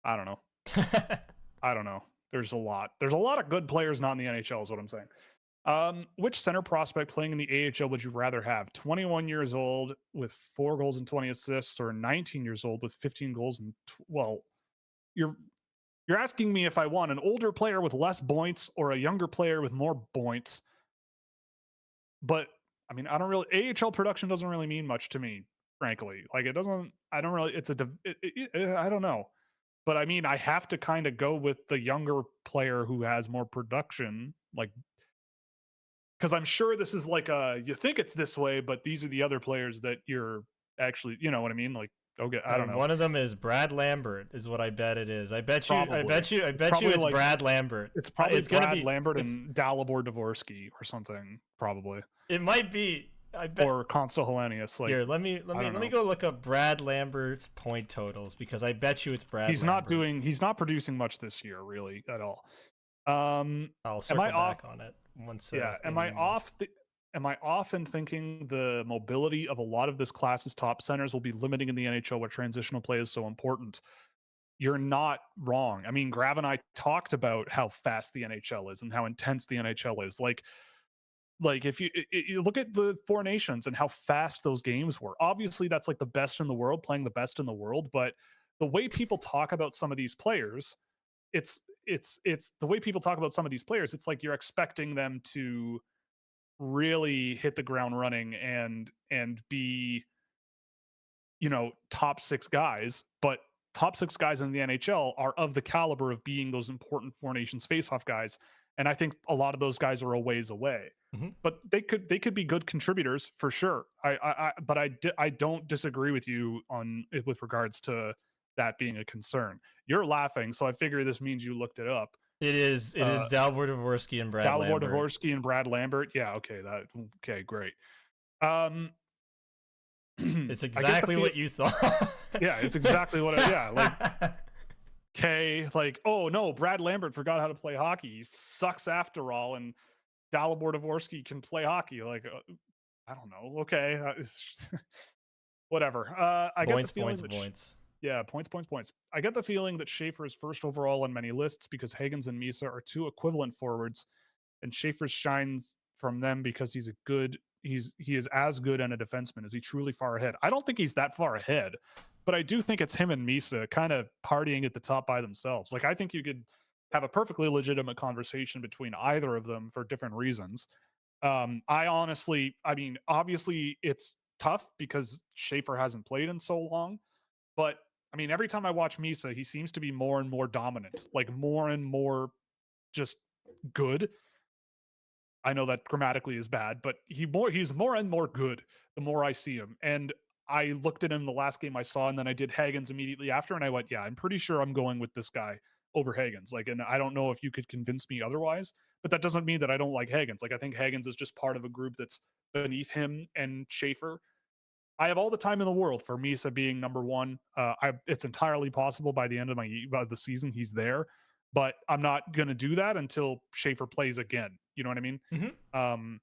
don't know. I don't know. There's a lot of good players not in the NHL is what I'm saying. Which center prospect playing in the AHL would you rather have? 21 years old with 4 goals and 20 assists, or 19 years old with 15 goals and well, you're asking me if I want an older player with less points or a younger player with more points. But I mean, I don't really, AHL production doesn't really mean much to me, frankly. Like I don't really, I don't know. But I mean, I have to kind of go with the younger player who has more production, like, because I'm sure this is like you think it's this way, but these are the other players that you're actually, you know what I mean? Like, okay, I don't know.
One of them is Brad Lambert, is what I bet it is. I bet you
Probably
it's
like,
Brad Lambert.
It's probably
Brad
Lambert and Dalibor Dvorsky or something, probably.
It might be. I bet.
Or Constable Hellenius. Like,
here, let me go look up Brad Lambert's point totals, because I bet you it's Brad.
He's not producing much this year, really, at all.
I'll circle back on it once.
Yeah. Am I off in thinking the mobility of a lot of this class's top centers will be limiting in the NHL where transitional play is so important? You're not wrong. I mean, Grav and I talked about how fast the NHL is and how intense the NHL is. Like if you look at the Four Nations and how fast those games were, obviously that's like the best in the world playing the best in the world. But the way people talk about some of these players, it's the way people talk about some of these players. It's like you're expecting them to really hit the ground running and be, top 6 guys. But top 6 guys in the NHL are of the caliber of being those important Four Nations faceoff guys. And I think a lot of those guys are a ways away. But they could be good contributors for sure. But I don't disagree with you with regards to that being a concern. You're laughing, so I figure this means you looked it up.
It is Dalibor Dvorsky and Brad Lambert.
Dvorsky and Brad Lambert. Yeah, okay, great.
It's exactly what you thought.
Yeah, it's exactly what like, oh no, Brad Lambert forgot how to play hockey. He sucks after all, and Dalibor Dvorsky can play hockey. Like, I don't know. Okay, whatever. I get the feeling points. Yeah, points. I get the feeling that Schaefer is first overall on many lists because Hagens and Misa are 2 equivalent forwards, and Schaefer shines from them because he is as good and a defenseman. Is he truly far ahead? I don't think he's that far ahead, but I do think it's him and Misa kind of partying at the top by themselves. Like, I think you could have a perfectly legitimate conversation between either of them for different reasons. Obviously it's tough because Schaefer hasn't played in so long, but I mean, every time I watch Misa, he seems to be more and more dominant, like more and more just good. I know that grammatically is bad, but he's more and more good the more I see him. And I looked at him the last game I saw, and then I did Hagens immediately after, and I went, yeah, I'm pretty sure I'm going with this guy over Hagens. Like, and I don't know if you could convince me otherwise, but that doesn't mean that I don't like Hagens. Like, I think Hagens is just part of a group that's beneath him and Schaefer. I have all the time in the world for Misa being number one. It's entirely possible by the end of the season he's there, but I'm not going to do that until Schaefer plays again. You know what I mean?
Mm-hmm.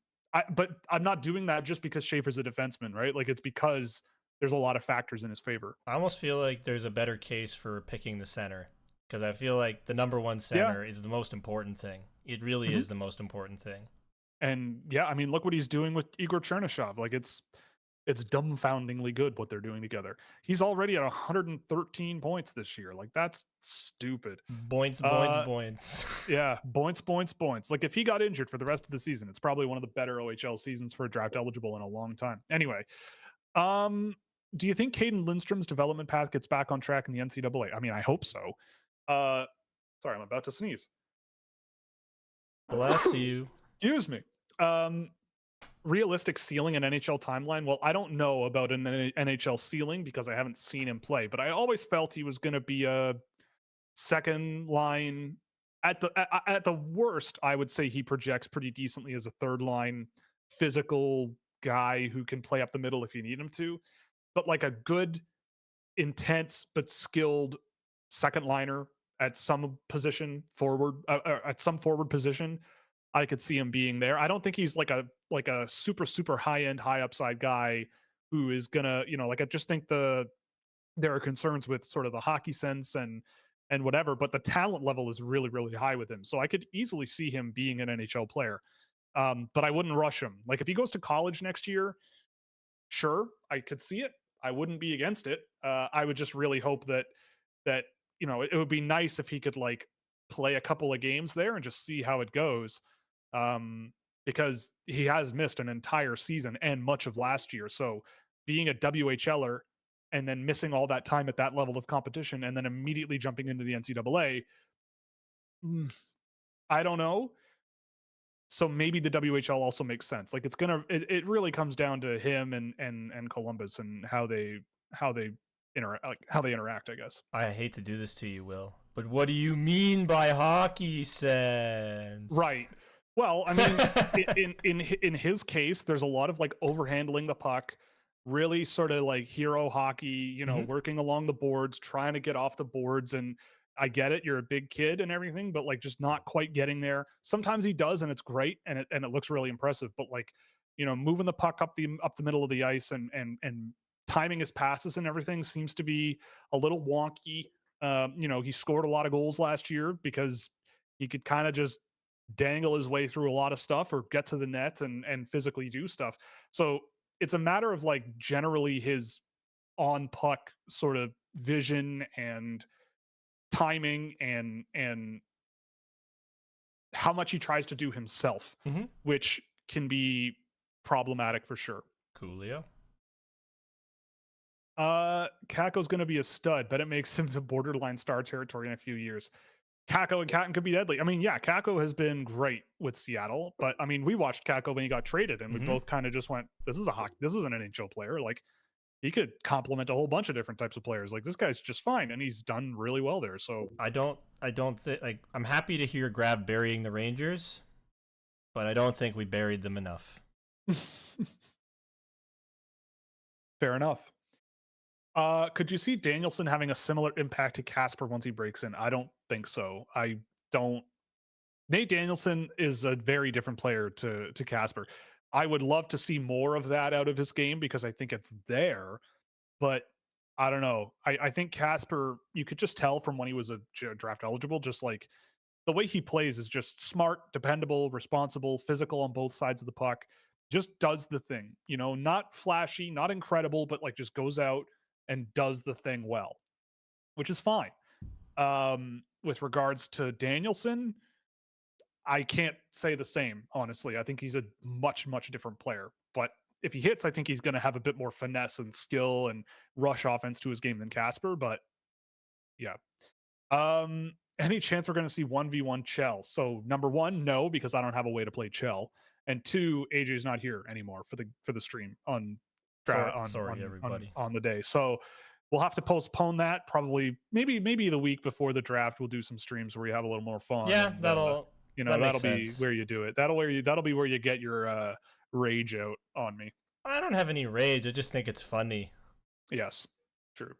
But I'm not doing that just because Schaefer's a defenseman, right? Like, it's because there's a lot of factors in his favor.
I almost feel like there's a better case for picking the center, because I feel like the number one center is the most important thing. It really is the most important thing.
And yeah, I mean, look what he's doing with Igor Chernyshov. Like, it's dumbfoundingly good what they're doing together. He's already at 113 points this year. Like, that's stupid.
Boints.
Yeah, boints. Like, if he got injured for the rest of the season, it's probably one of the better OHL seasons for a draft eligible in a long time. Anyway, do you think Caden Lindstrom's development path gets back on track in the NCAA? I mean, I hope so. Sorry, I'm about to sneeze.
Bless you.
Excuse me. Realistic ceiling and NHL timeline. Well, I don't know about an NHL ceiling because I haven't seen him play, but I always felt he was going to be a second line. At the worst, I would say he projects pretty decently as a third line physical guy who can play up the middle if you need him to. But like a good, intense but skilled second liner at some position forward, at some forward position, I could see him being there. I don't think he's like a super high end, high upside guy who is gonna, like, I just think there are concerns with sort of the hockey sense and whatever, but the talent level is really high with him. So I could easily see him being an NHL player. But I wouldn't rush him. Like, if he goes to college next year, sure, I could see it. I wouldn't be against it. I would just really hope that it would be nice if he could, like, play a couple of games there and just see how it goes. Because he has missed an entire season and much of last year. So being a WHLer and then missing all that time at that level of competition and then immediately jumping into the NCAA, I don't know. So maybe the WHL also makes sense. Like, it really comes down to him and Columbus and how they interact, I guess.
I hate to do this to you, Will, but what do you mean by hockey sense?
Right. Well, I mean, in his case, there's a lot of, like, overhandling the puck, really sort of like hero hockey, working along the boards, trying to get off the boards. And I get it, you're a big kid and everything, but, like, just not quite getting there. Sometimes he does, and it's great, and it looks really impressive. But, like, moving the puck up the middle of the ice and timing his passes and everything seems to be a little wonky. He scored a lot of goals last year because he could kind of just dangle his way through a lot of stuff or get to the net and physically do stuff. So it's a matter of, like, generally his on puck sort of vision and timing and how much he tries to do himself, which can be problematic for sure.
Coolio.
Kako's going to be a stud, but it makes him the borderline star territory in a few years. Kako and Catton could be deadly. I mean, yeah, Kako has been great with Seattle, but I mean, we watched Kako when he got traded, and we both kind of just went, "This is an NHL player. Like, he could complement a whole bunch of different types of players. Like, this guy's just fine, and he's done really well there." So
I don't think, like, I'm happy to hear Grav burying the Rangers, but I don't think we buried them enough.
Fair enough. Could you see Danielson having a similar impact to Casper once he breaks in? I don't think so. Nate Danielson is a very different player to Casper. I would love to see more of that out of his game because I think it's there, but I don't know. I think Casper, you could just tell from when he was a draft eligible, just like the way he plays is just smart, dependable, responsible, physical on both sides of the puck, just does the thing, not flashy, not incredible, but, like, just goes out and does the thing well, which is fine. With regards to Danielson, I can't say the same, honestly. I think he's a much different player. But if he hits, I think he's going to have a bit more finesse and skill and rush offense to his game than Casper. But yeah. Any chance we're going to see 1v1 Chell? So number one, no, because I don't have a way to play Chell. And two, AJ's not here anymore for the stream on
Sorry, everybody.
on the day. So we'll have to postpone that probably. Maybe the week before the draft, we'll do some streams where we have a little more fun.
Yeah,
and,
that'll
that'll be
sense.
where you do it. That'll be where you get your rage out on me.
I don't have any rage. I just think it's funny.
Yes, true.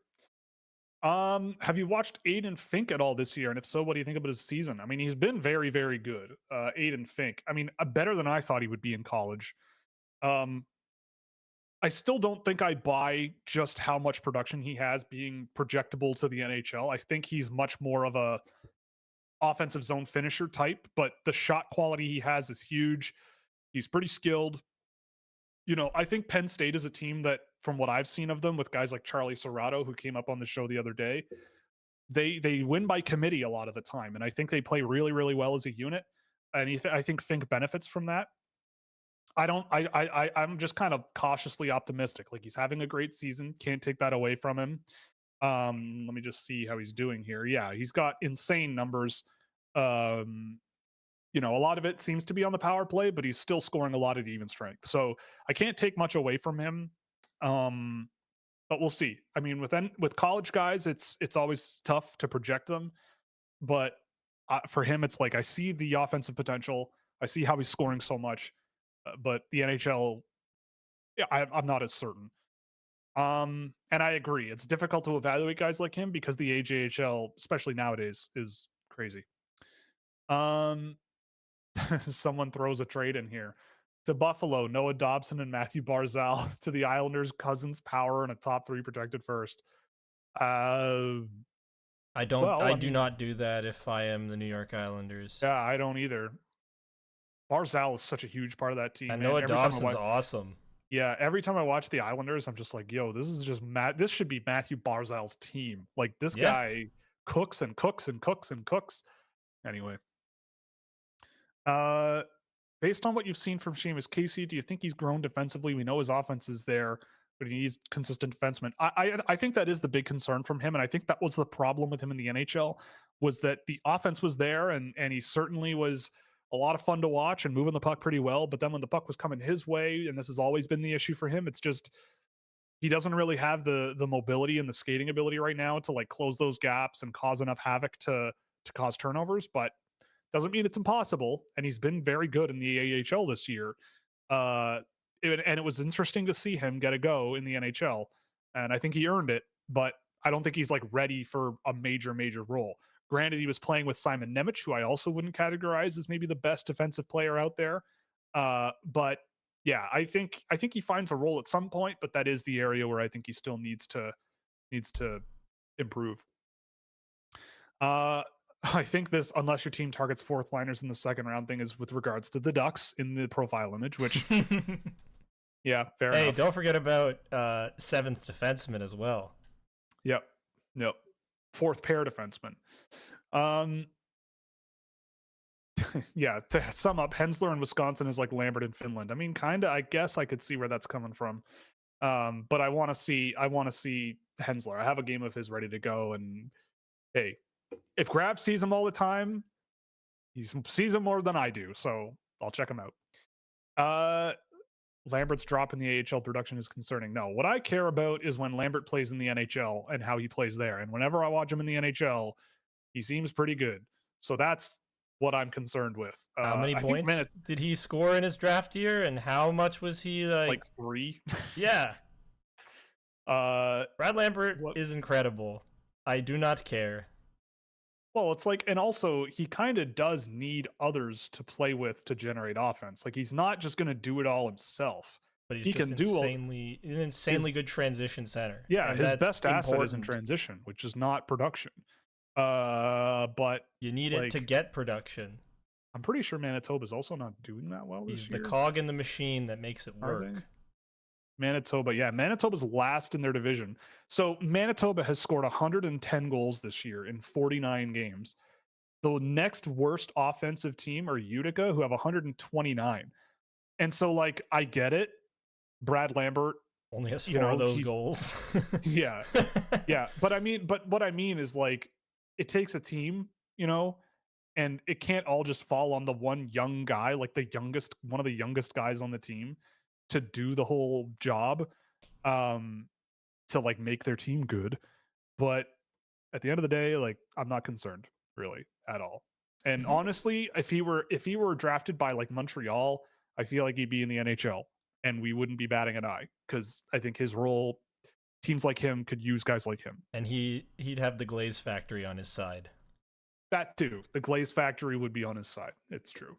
Have you watched Aiden Fink at all this year? And if so, what do you think about his season? I mean, he's been very, very good. Aiden Fink. I mean, better than I thought he would be in college. I still don't think I buy just how much production he has being projectable to the NHL. I think he's much more of a offensive zone finisher type, but the shot quality he has is huge. He's pretty skilled. I think Penn State is a team that, from what I've seen of them, with guys like Charlie Serrato, who came up on the show the other day, they win by committee a lot of the time, and I think they play really, really well as a unit. And I think Fink benefits from that. I'm just kind of cautiously optimistic. Like, he's having a great season. Can't take that away from him. Let me just see how he's doing here. Yeah, he's got insane numbers. A lot of it seems to be on the power play, but he's still scoring a lot at even strength. So I can't take much away from him. But we'll see. I mean, with college guys, it's always tough to project them. But for him, it's like, I see the offensive potential. I see how he's scoring so much. But the NHL, yeah, I'm not as certain. And I agree. It's difficult to evaluate guys like him because the AJHL, especially nowadays, is crazy. Someone throws a trade in here. To Buffalo, Noah Dobson and Matthew Barzal. To the Islanders, Cousins, Power, and a top 3 protected first.
I do not do that if I am the New York Islanders.
Yeah, I don't either. Barzal is such a huge part of that team.
And Noah Dobson's awesome.
Yeah, every time I watch the Islanders, I'm just like, yo, this is just this should be Matthew Barzal's team. Like, this guy cooks and cooks and cooks and cooks. Anyway. Based on what you've seen from Seamus Casey, do you think he's grown defensively? We know his offense is there, but he needs consistent defensemen. I think that is the big concern from him, and I think that was the problem with him in the NHL, was that the offense was there, and he certainly was a lot of fun to watch and moving the puck pretty well. But then when the puck was coming his way, and this has always been the issue for him, it's just he doesn't really have the mobility and the skating ability right now to like close those gaps and cause enough havoc to cause turnovers. But doesn't mean it's impossible. And he's been very good in the AHL this year. And it was interesting to see him get a go in the NHL. And I think he earned it, but I don't think he's like ready for a major role. Granted, he was playing with Simon Nemec, who I also wouldn't categorize as maybe the best defensive player out there. But yeah, I think he finds a role at some point, but that is the area where I think he still needs to improve. I think this, unless your team targets fourth liners in the second round, thing is with regards to the Ducks in the profile image, which yeah, fair enough.
Hey, don't forget about seventh defenseman as well.
Yep. Fourth pair defenseman. Yeah, to sum up, Hensler in Wisconsin is like Lambert in Finland. I mean, kind of, I guess I could see where that's coming from. But I want to see Hensler. I have a game of his ready to go, and hey, if Grav sees him all the time, he sees him more than I do, so I'll check him out. Lambert's drop in the AHL production is concerning. No, what I care about is when Lambert plays in the NHL and how he plays there. And whenever I watch him in the NHL, he seems pretty good. So that's what I'm concerned with.
How many points did he score in his draft year, and how much was he like
3?
Yeah. Brad Lambert is incredible. I do not care.
Well, it's like, and also he kind of does need others to play with to generate offense. Like, he's not just going to do it all himself.
But he can do an insanely good transition center.
Yeah, his best asset is in transition, which is not production. But
you need it to get production.
I'm pretty sure Manitoba's also not doing that well this year.
The cog in the machine that makes it work.
Manitoba's last in their division. So Manitoba has scored 110 goals this year in 49 games. The next worst offensive team are Utica, who have 129. And so, like, I get it. Brad Lambert
only has 4 of those goals.
Yeah. But what I mean is, like, it takes a team, and it can't all just fall on the one young guy, like one of the youngest guys on the team, to do the whole job. to like make their team good. But at the end of the day, like I'm not concerned really at all. And
Mhm.
honestly, if he were drafted by like Montreal, I feel like he'd be in the NHL and we wouldn't be batting an eye because I think his role, teams like him could use guys like him.
And he'd have the Glaze factory on his side.
That too. The Glaze factory would be on his side. It's true.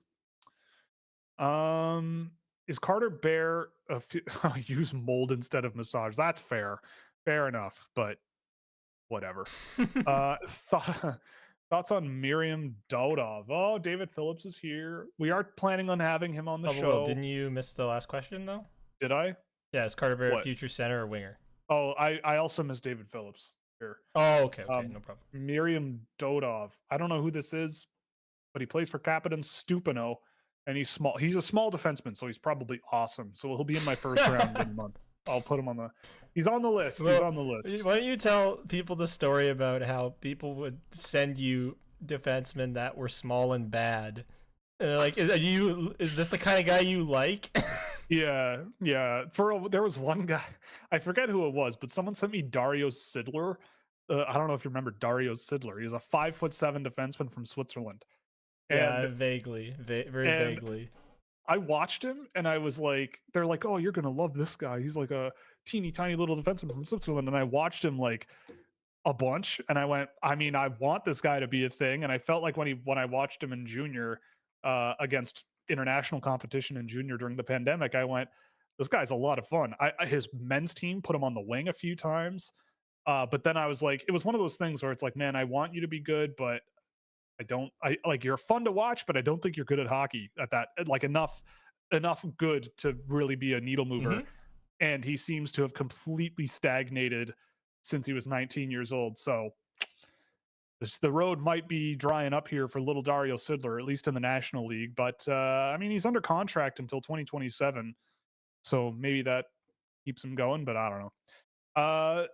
Is Carter Bear use mold instead of massage? That's fair. Fair enough, but whatever. Thoughts on Miriam Dodov? Oh, David Phillips is here. We are planning on having him on the show.
Well, didn't you miss the last question though?
Did I?
Yeah, is Carter Bear a
What?
future center or winger?
Oh, I also missed David Phillips here.
Oh, okay, no problem.
Miriam Dodov. I don't know who this is, but he plays for Kapitan Stupino, and he's small. He's a small defenseman, so he's probably awesome. So he'll be in my first round in a month. I'll put him on the. He's on the list.
Well,
he's on the list.
Why don't you tell people the story about how people would send you defensemen that were small and bad? Like, is this the kind of guy you like?
Yeah. There was one guy, I forget who it was, but someone sent me Dario Sidler. I don't know if you remember Dario Sidler. He was a 5'7" defenseman from Switzerland.
Yeah, vaguely, very vaguely.
I watched him and I was like, they're like, oh, you're gonna love this guy. He's like a teeny tiny little defenseman from Switzerland. And I watched him like a bunch, and I went, I mean, I want this guy to be a thing. And I felt like when I watched him in junior against international competition in junior during the pandemic, I went, this guy's a lot of fun. His men's team put him on the wing a few times, but then I was like, it was one of those things where it's like, man, I want you to be good, but I like, you're fun to watch, but I don't think you're good at hockey at that, like enough good to really be a needle mover.
Mhm.
And he seems to have completely stagnated since he was 19 years old. So the road might be drying up here for little Dario Sidler, at least in the National League. But I mean, he's under contract until 2027, so maybe that keeps him going. But I don't know.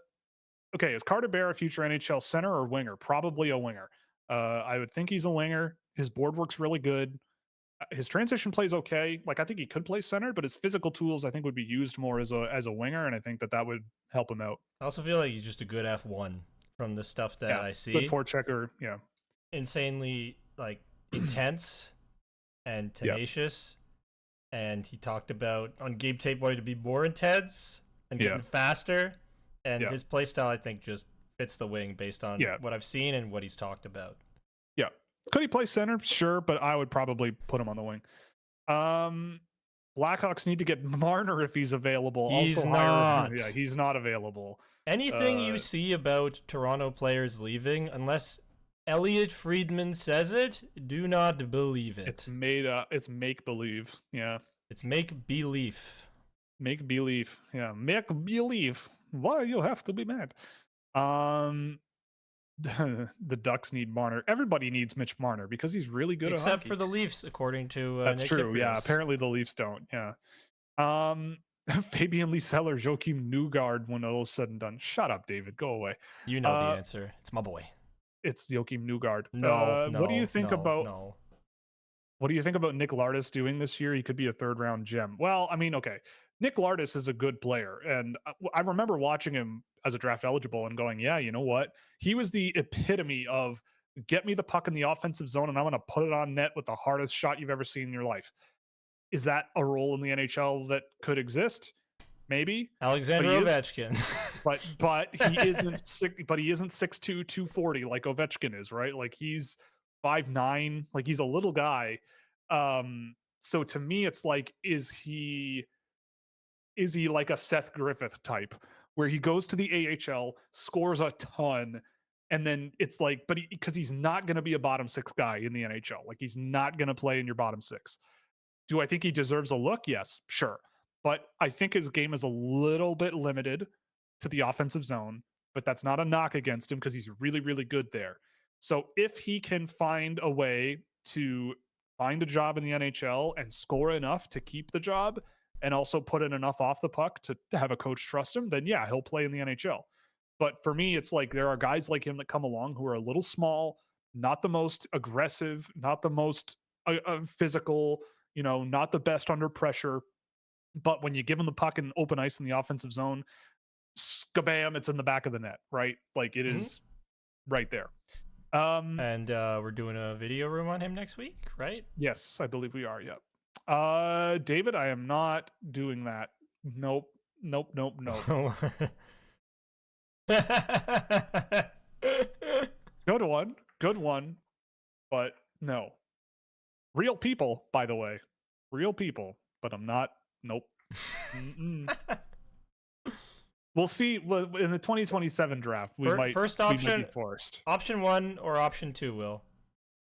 Okay, is Carter Bear a future NHL center or winger? Probably a winger. I would think he's a winger. His board work's really good. His transition plays okay. Like, I think he could play center, but his physical tools I think would be used more as a winger, and I think that would help him out.
I also feel like he's just a good F1 from the stuff that I see.
Good forechecker, yeah.
Insanely like intense and tenacious. And he talked about on game tape wanting to be more intense and getting faster. And his play style, I think, just fits the wing based on what I've seen and what he's talked about.
Yeah. Could he play center? Sure, but I would probably put him on the wing. Blackhawks need to get Marner if he's available.
He's
also
not.
Yeah, he's not available.
Anything you see about Toronto players leaving, unless Elliot Friedman says it, do not believe it.
It's made up. It's make believe. Yeah.
It's make belief.
Make believe. Yeah. Make believe. Why you have to be mad? The Ducks need Marner. Everybody needs Mitch Marner because he's really good
except
at hockey.
for the Leafs, according to
That's
Nick
true.
Kiprios.
Yeah. Apparently the Leafs don't. Yeah. Fabian Lieseller, Joachim Newgard when all is said and done. Shut up, David. Go away.
You know the answer. It's my boy.
It's Joachim Newgard.
No,
what do you think about?
No.
What do you think about Nick Lardis doing this year? He could be a third round gem. Well, I mean, okay. Nick Lardis is a good player. And I remember watching him as a draft eligible and going, yeah, you know what? He was the epitome of get me the puck in the offensive zone and I'm going to put it on net with the hardest shot you've ever seen in your life. Is that a role in the NHL that could exist? Maybe.
Alexander Ovechkin.
But he isn't but he isn't 6'2", 240 like Ovechkin is, right? Like he's 5'9", like he's a little guy. So to me it's like, is he like a Seth Griffith type where he goes to the AHL, scores a ton, and then it's like, but because he's not going to be a bottom six guy in the NHL, like he's not going to play in your bottom six. Do I think he deserves a look? Yes, sure. But I think his game is a little bit limited to the offensive zone, but that's not a knock against him because he's really, really good there. So if he can find a way to find a job in the NHL and score enough to keep the job and also put in enough off the puck to have a coach trust him, then yeah, he'll play in the NHL. But for me, it's like there are guys like him that come along who are a little small, not the most aggressive, not the most physical, you know, not the best under pressure. But when you give them the puck in open ice in the offensive zone, skabam, it's in the back of the net, right? Like it is right there.
And we're doing a video room on him next week, right?
Yes, I believe we are. Yep. David, I am not doing that. Nope. Nope. Good one, but no. Real people, by the way. Real people, but I'm not. Nope. We'll see. In the 2027 draft, we might
first
we might
option,
be forced.
option 1 or option 2, Will.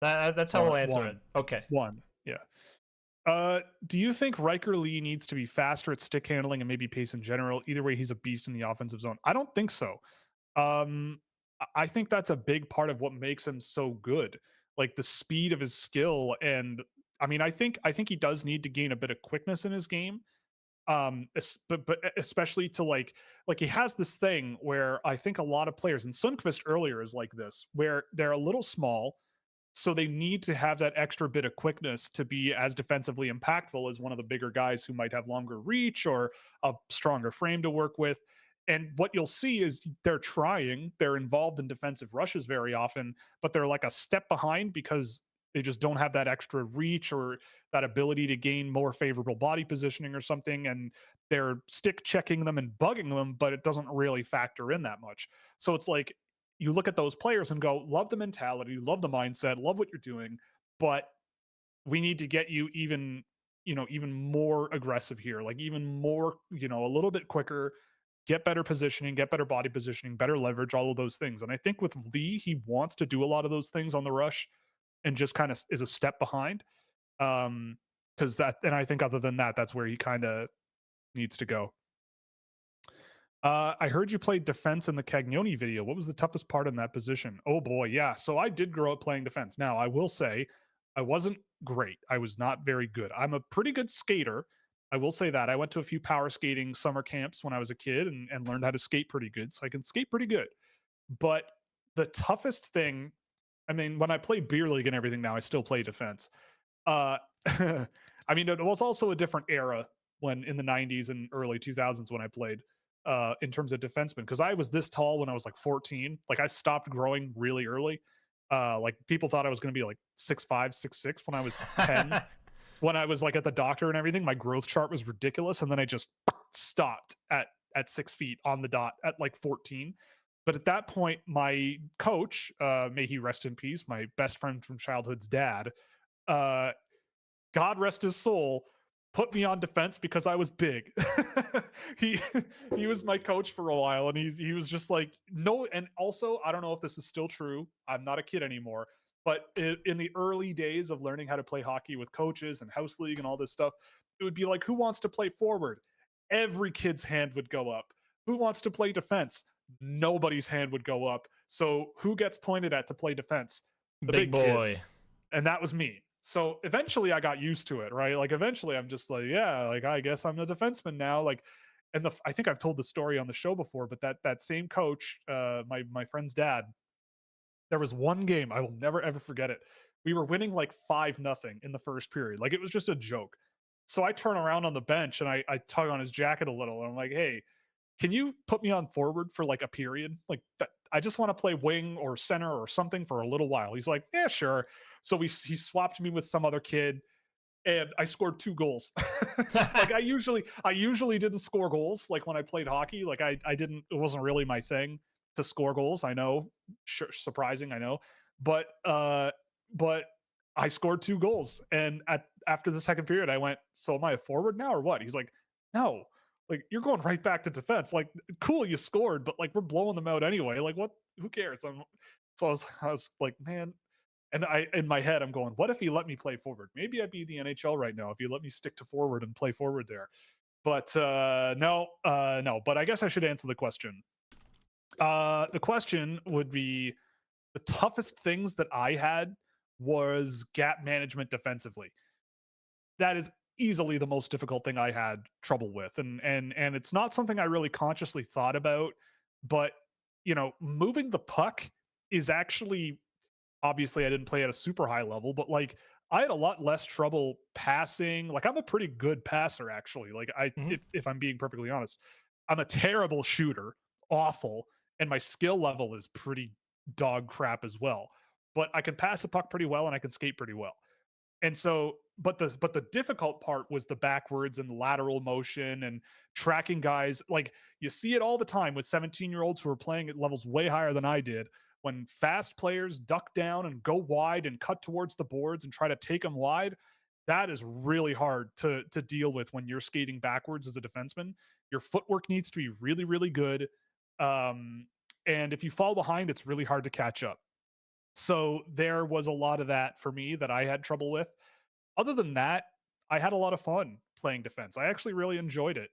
That's how we'll answer it. Okay.
1, yeah. Do you think Riker Lee needs to be faster at stick handling and maybe pace in general? Either way, he's a beast in the offensive zone. I don't think so. I think that's a big part of what makes him so good, like the speed of his skill. And I mean, I think he does need to gain a bit of quickness in his game. But especially to like he has this thing where I think a lot of players, and Sundqvist earlier is like this, where they're a little small, so they need to have that extra bit of quickness to be as defensively impactful as one of the bigger guys who might have longer reach or a stronger frame to work with. And what you'll see is they're involved in defensive rushes very often, but they're like a step behind because they just don't have that extra reach or that ability to gain more favorable body positioning or something. And they're stick checking them and bugging them, but it doesn't really factor in that much. So it's like, you look at those players and go, love the mentality, love the mindset, love what you're doing, but we need to get you even more aggressive here, like even more, a little bit quicker, get better positioning, get better body positioning, better leverage, all of those things. And I think with Lee, he wants to do a lot of those things on the rush and just kind of is a step behind. Because and I think other than that, that's where he kind of needs to go. I heard you played defense in the Cagnoni video. What was the toughest part in that position? Oh boy, yeah. So I did grow up playing defense. Now, I will say I wasn't great. I was not very good. I'm a pretty good skater. I will say that. I went to a few power skating summer camps when I was a kid and learned how to skate pretty good. So I can skate pretty good. But the toughest thing, I mean, when I play beer league and everything now, I still play defense. I mean, it was also a different era when in the 90s and early 2000s when I played in terms of defenseman, because I was this tall when I was like 14. Like I stopped growing really early. Like people thought I was going to be like 6'5", 6'6" when I was 10. When I was like at the doctor and everything, my growth chart was ridiculous. And then I just stopped at 6 feet on the dot at like 14. But at that point, my coach, may he rest in peace, my best friend from childhood's dad, God rest his soul, put me on defense because I was big. he was my coach for a while, and he was just like, no. And also, I don't know if this is still true. I'm not a kid anymore. But in the early days of learning how to play hockey with coaches and house league and all this stuff, it would be like, who wants to play forward? Every kid's hand would go up. Who wants to play defense? Nobody's hand would go up. So who gets pointed at to play defense? The
big boy.
Kid. And that was me. So eventually I got used to it, right? Like eventually I'm just like, yeah, like I guess I'm a defenseman now. Like, and I think I've told the story on the show before, but that same coach, my friend's dad, there was one game, I will never ever forget it. We were winning like 5-0 in the first period. Like it was just a joke. So I turn around on the bench and I tug on his jacket a little and I'm like, hey, can you put me on forward for like a period? Like that, I just want to play wing or center or something for a little while. He's like, yeah, sure. So he swapped me with some other kid and I scored 2 goals. Like I usually didn't score goals. Like when I played hockey, like it wasn't really my thing to score goals. I know, surprising, I know, but I scored 2 goals. And after the second period, I went, so am I a forward now or what? He's like, no, like you're going right back to defense. Like, cool, you scored, but like we're blowing them out anyway. Like, what? Who cares? So I was like, man. And in my head, I'm going, what if he let me play forward? Maybe I'd be the NHL right now if he let me stick to forward and play forward there. But no. But I guess I should answer the question. The question would be, the toughest things that I had was gap management defensively. That is easily the most difficult thing I had trouble with. And it's not something I really consciously thought about, but moving the puck is actually, obviously I didn't play at a super high level, but like I had a lot less trouble passing. Like I'm a pretty good passer actually. Like if I'm being perfectly honest, I'm a terrible shooter, awful, and my skill level is pretty dog crap as well. But I can pass the puck pretty well and I can skate pretty well. And so, but the difficult part was the backwards and lateral motion and tracking guys. Like you see it all the time with 17-year-olds who are playing at levels way higher than I did. When fast players duck down and go wide and cut towards the boards and try to take them wide, that is really hard to deal with when you're skating backwards as a defenseman. Your footwork needs to be really, really good. And if you fall behind, it's really hard to catch up. So there was a lot of that for me that I had trouble with. Other than that, I had a lot of fun playing defense. I actually really enjoyed it.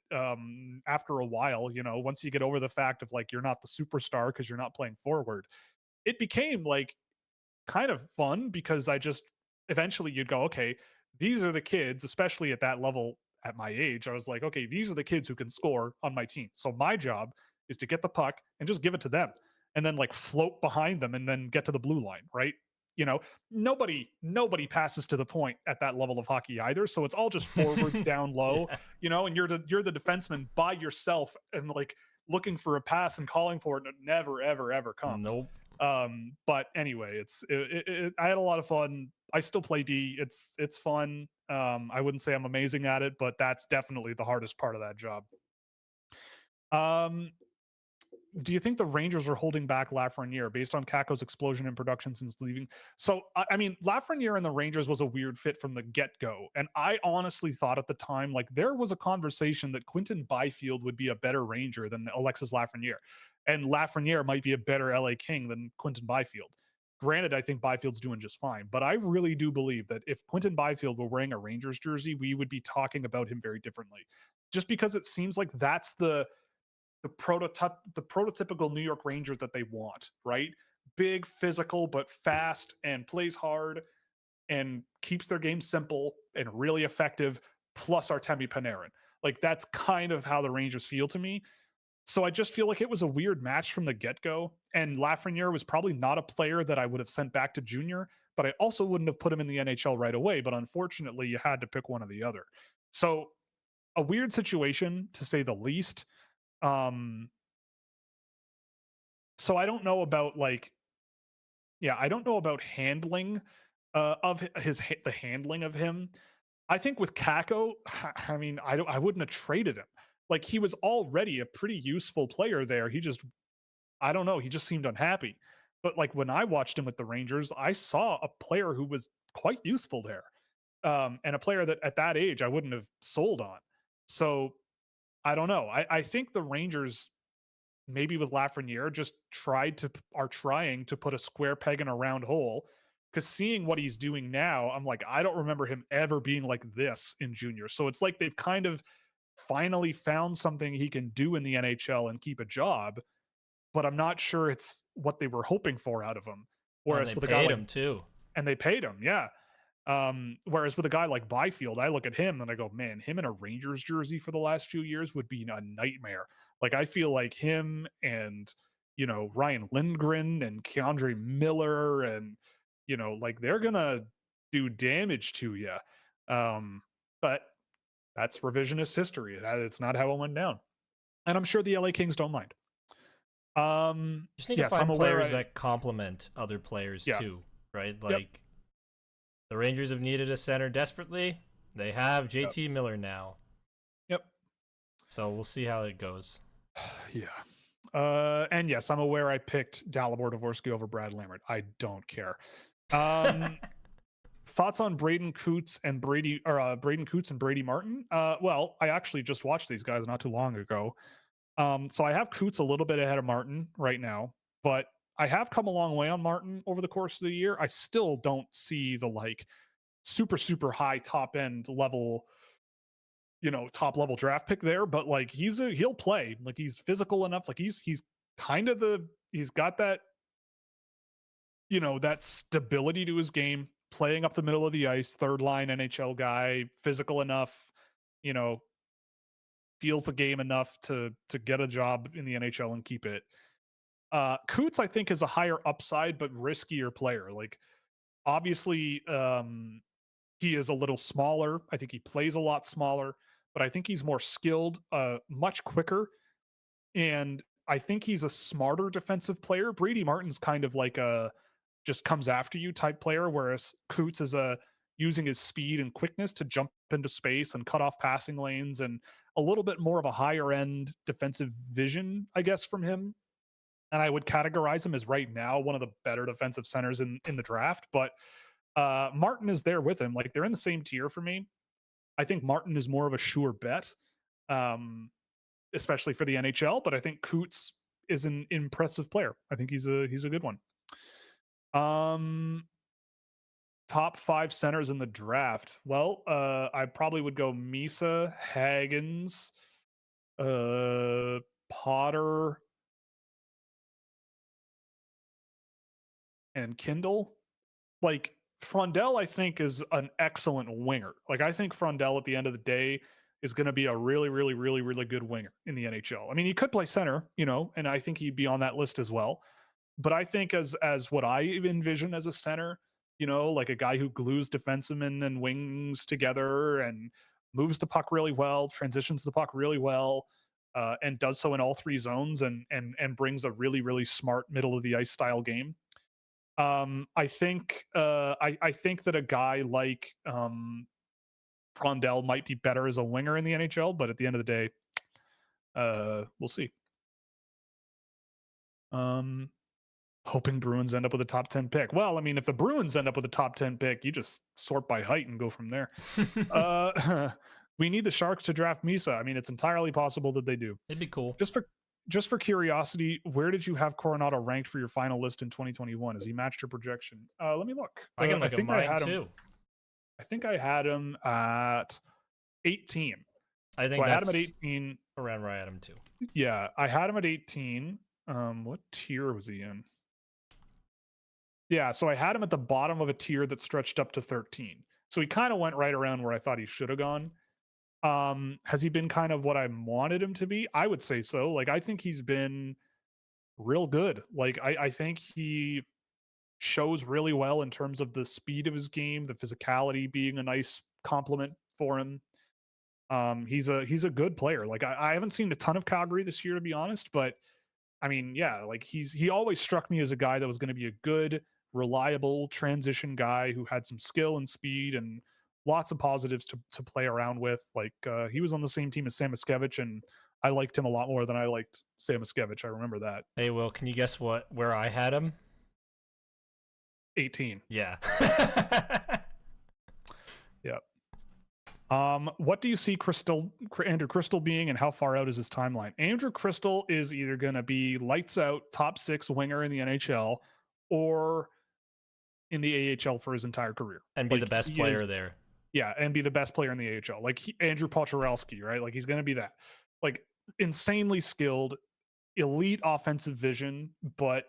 After a while, once you get over the fact of like you're not the superstar because you're not playing forward, it became like kind of fun because I just eventually you'd go, okay, these are the kids, especially at that level at my age. I was like, okay, these are the kids who can score on my team. So my job is to get the puck and just give it to them and then like float behind them and then get to the blue line, right? Nobody passes to the point at that level of hockey either. So it's all just forwards down low,
Yeah.
and you're the defenseman by yourself and like looking for a pass and calling for it, and it never, ever, ever comes.
Nope.
But anyway, I had a lot of fun. I still play D. It's fun. I wouldn't say I'm amazing at it, but that's definitely the hardest part of that job. Do you think the Rangers are holding back Lafreniere based on Kakko's explosion in production since leaving? So, I mean, Lafreniere and the Rangers was a weird fit from the get-go. And I honestly thought at the time, like, there was a conversation that Quinton Byfield would be a better Ranger than Alexis Lafreniere. And Lafreniere might be a better LA King than Quinton Byfield. Granted, I think Byfield's doing just fine. But I really do believe that if Quinton Byfield were wearing a Rangers jersey, we would be talking about him very differently. Just because it seems like that's the prototypical New York Ranger that they want, right? Big, physical, but fast and plays hard and keeps their game simple and really effective, plus Artemi Panarin. Like that's kind of how the Rangers feel to me. So I just feel like it was a weird match from the get-go. And Lafreniere was probably not a player that I would have sent back to junior, but I also wouldn't have put him in the NHL right away. But unfortunately, you had to pick one or the other. So a weird situation to say the least. So I don't know about I don't know about handling of the handling of him. I think with Kakko, I mean, I wouldn't have traded him. Like he was already a pretty useful player there. He just I don't know, he just seemed unhappy. But like when I watched him with the Rangers, I saw a player who was quite useful there. And a player that at that age I wouldn't have sold on. So I don't know. I think the Rangers maybe with Lafreniere just are trying to put a square peg in a round hole. Because seeing what he's doing now, I'm like, I don't remember him ever being like this in junior. So it's like they've kind of finally found something he can do in the NHL and keep a job, but I'm not sure it's what they were hoping for out of him. Whereas with a guy like
him too,
and they paid him, yeah. Whereas with a guy like Byfield, I look at him and I go, man, him in a Rangers jersey for the last few years would be a nightmare. Like I feel like him and Ryan Lindgren and Keandre Miller and like they're gonna do damage to you. But that's revisionist history. It's not how it went down, and I'm sure the LA Kings don't mind.
You just need to find players that complement other players too, right? Like the Rangers have needed a center desperately. They have JT Miller now.
Yep.
So we'll see how it goes.
Yeah. And yes, I'm aware I picked Dalibor Dvorsky over Brad Lambert. I don't care. Thoughts on Braden Coots and Brady Martin? Well, I actually just watched these guys not too long ago. So I have Coots a little bit ahead of Martin right now, but I have come a long way on Martin over the course of the year. I still don't see the like super, super high top end level, top level draft pick there, but like he'll play. Like he's physical enough. Like he's kind of he's got that, that stability to his game, playing up the middle of the ice, third line NHL guy, physical enough, feels the game enough to get a job in the NHL and keep it. Coots, I think, is a higher upside but riskier player. Like, obviously, he is a little smaller. I think he plays a lot smaller, but I think he's more skilled, much quicker, And I think he's a smarter defensive player. Brady Martin's kind of like a just comes after you type player, whereas Coots is a using his speed and quickness to jump into space and cut off passing lanes, and a little bit more of a higher end defensive vision, I guess, from him. And I would categorize him as right now one of the better defensive centers in the draft. But Martin is there with him. Like they're in the same tier for me. I think Martin is more of a sure bet, especially for the NHL. But I think Coots is an impressive player. I think he's a good one. Top 5 centers in the draft. Well, I probably would go Misa, Haggins, Potter, and Kindle. Like Frondell, I think, is an excellent winger. Like I think Frondell at the end of the day is going to be a really, really, really, really good winger in the NHL. I mean, he could play center, and I think he'd be on that list as well. But I think as what I envision as a center, like a guy who glues defensemen and wings together and moves the puck really well, transitions the puck really well, and does so in all 3 zones and brings a really, really smart middle of the ice style game. I think that a guy like Frondell might be better as a winger in the NHL, but at the end of the day, we'll see. Hoping Bruins end up with a top 10 pick. Well, I mean, if the Bruins end up with a top 10 pick, you just sort by height and go from there. We need the Sharks to draft Misa. I mean, it's entirely possible that they do.
It'd be cool.
Just for curiosity, where did you have Coronado ranked for your final list in 2021? Has he matched your projection? Let me look.
I got like mine too.
I think I had him at 18.
I think
so I had him at 18.
Around where I had him too.
Yeah, I had him at 18. What tier was he in? Yeah, so I had him at the bottom of a tier that stretched up to 13. So he kind of went right around where I thought he should have gone. Has he been kind of what I wanted him to be? I would say so. Like, I think he's been real good. Like, I think he shows really well in terms of the speed of his game, the physicality being a nice compliment for him. He's a good player. Like, I haven't seen a ton of Calgary this year, to be honest, but I mean, yeah, like he always struck me as a guy that was going to be a good, reliable transition guy who had some skill and speed and lots of positives to play around with. Like he was on the same team as Sam Miskevich, and I liked him a lot more than I liked Sam Miskevich. I remember that.
Hey, Will, can you guess where I had him?
18.
Yeah.
Yep. What do you see Andrew Crystal being, and how far out is his timeline? Andrew Crystal is either going to be lights out top 6 winger in the NHL or in the AHL for his entire career
and be the best player there.
Yeah, and be the best player in the AHL. Like Andrew Pocharelski, right? Like he's going to be that. Like insanely skilled, elite offensive vision, but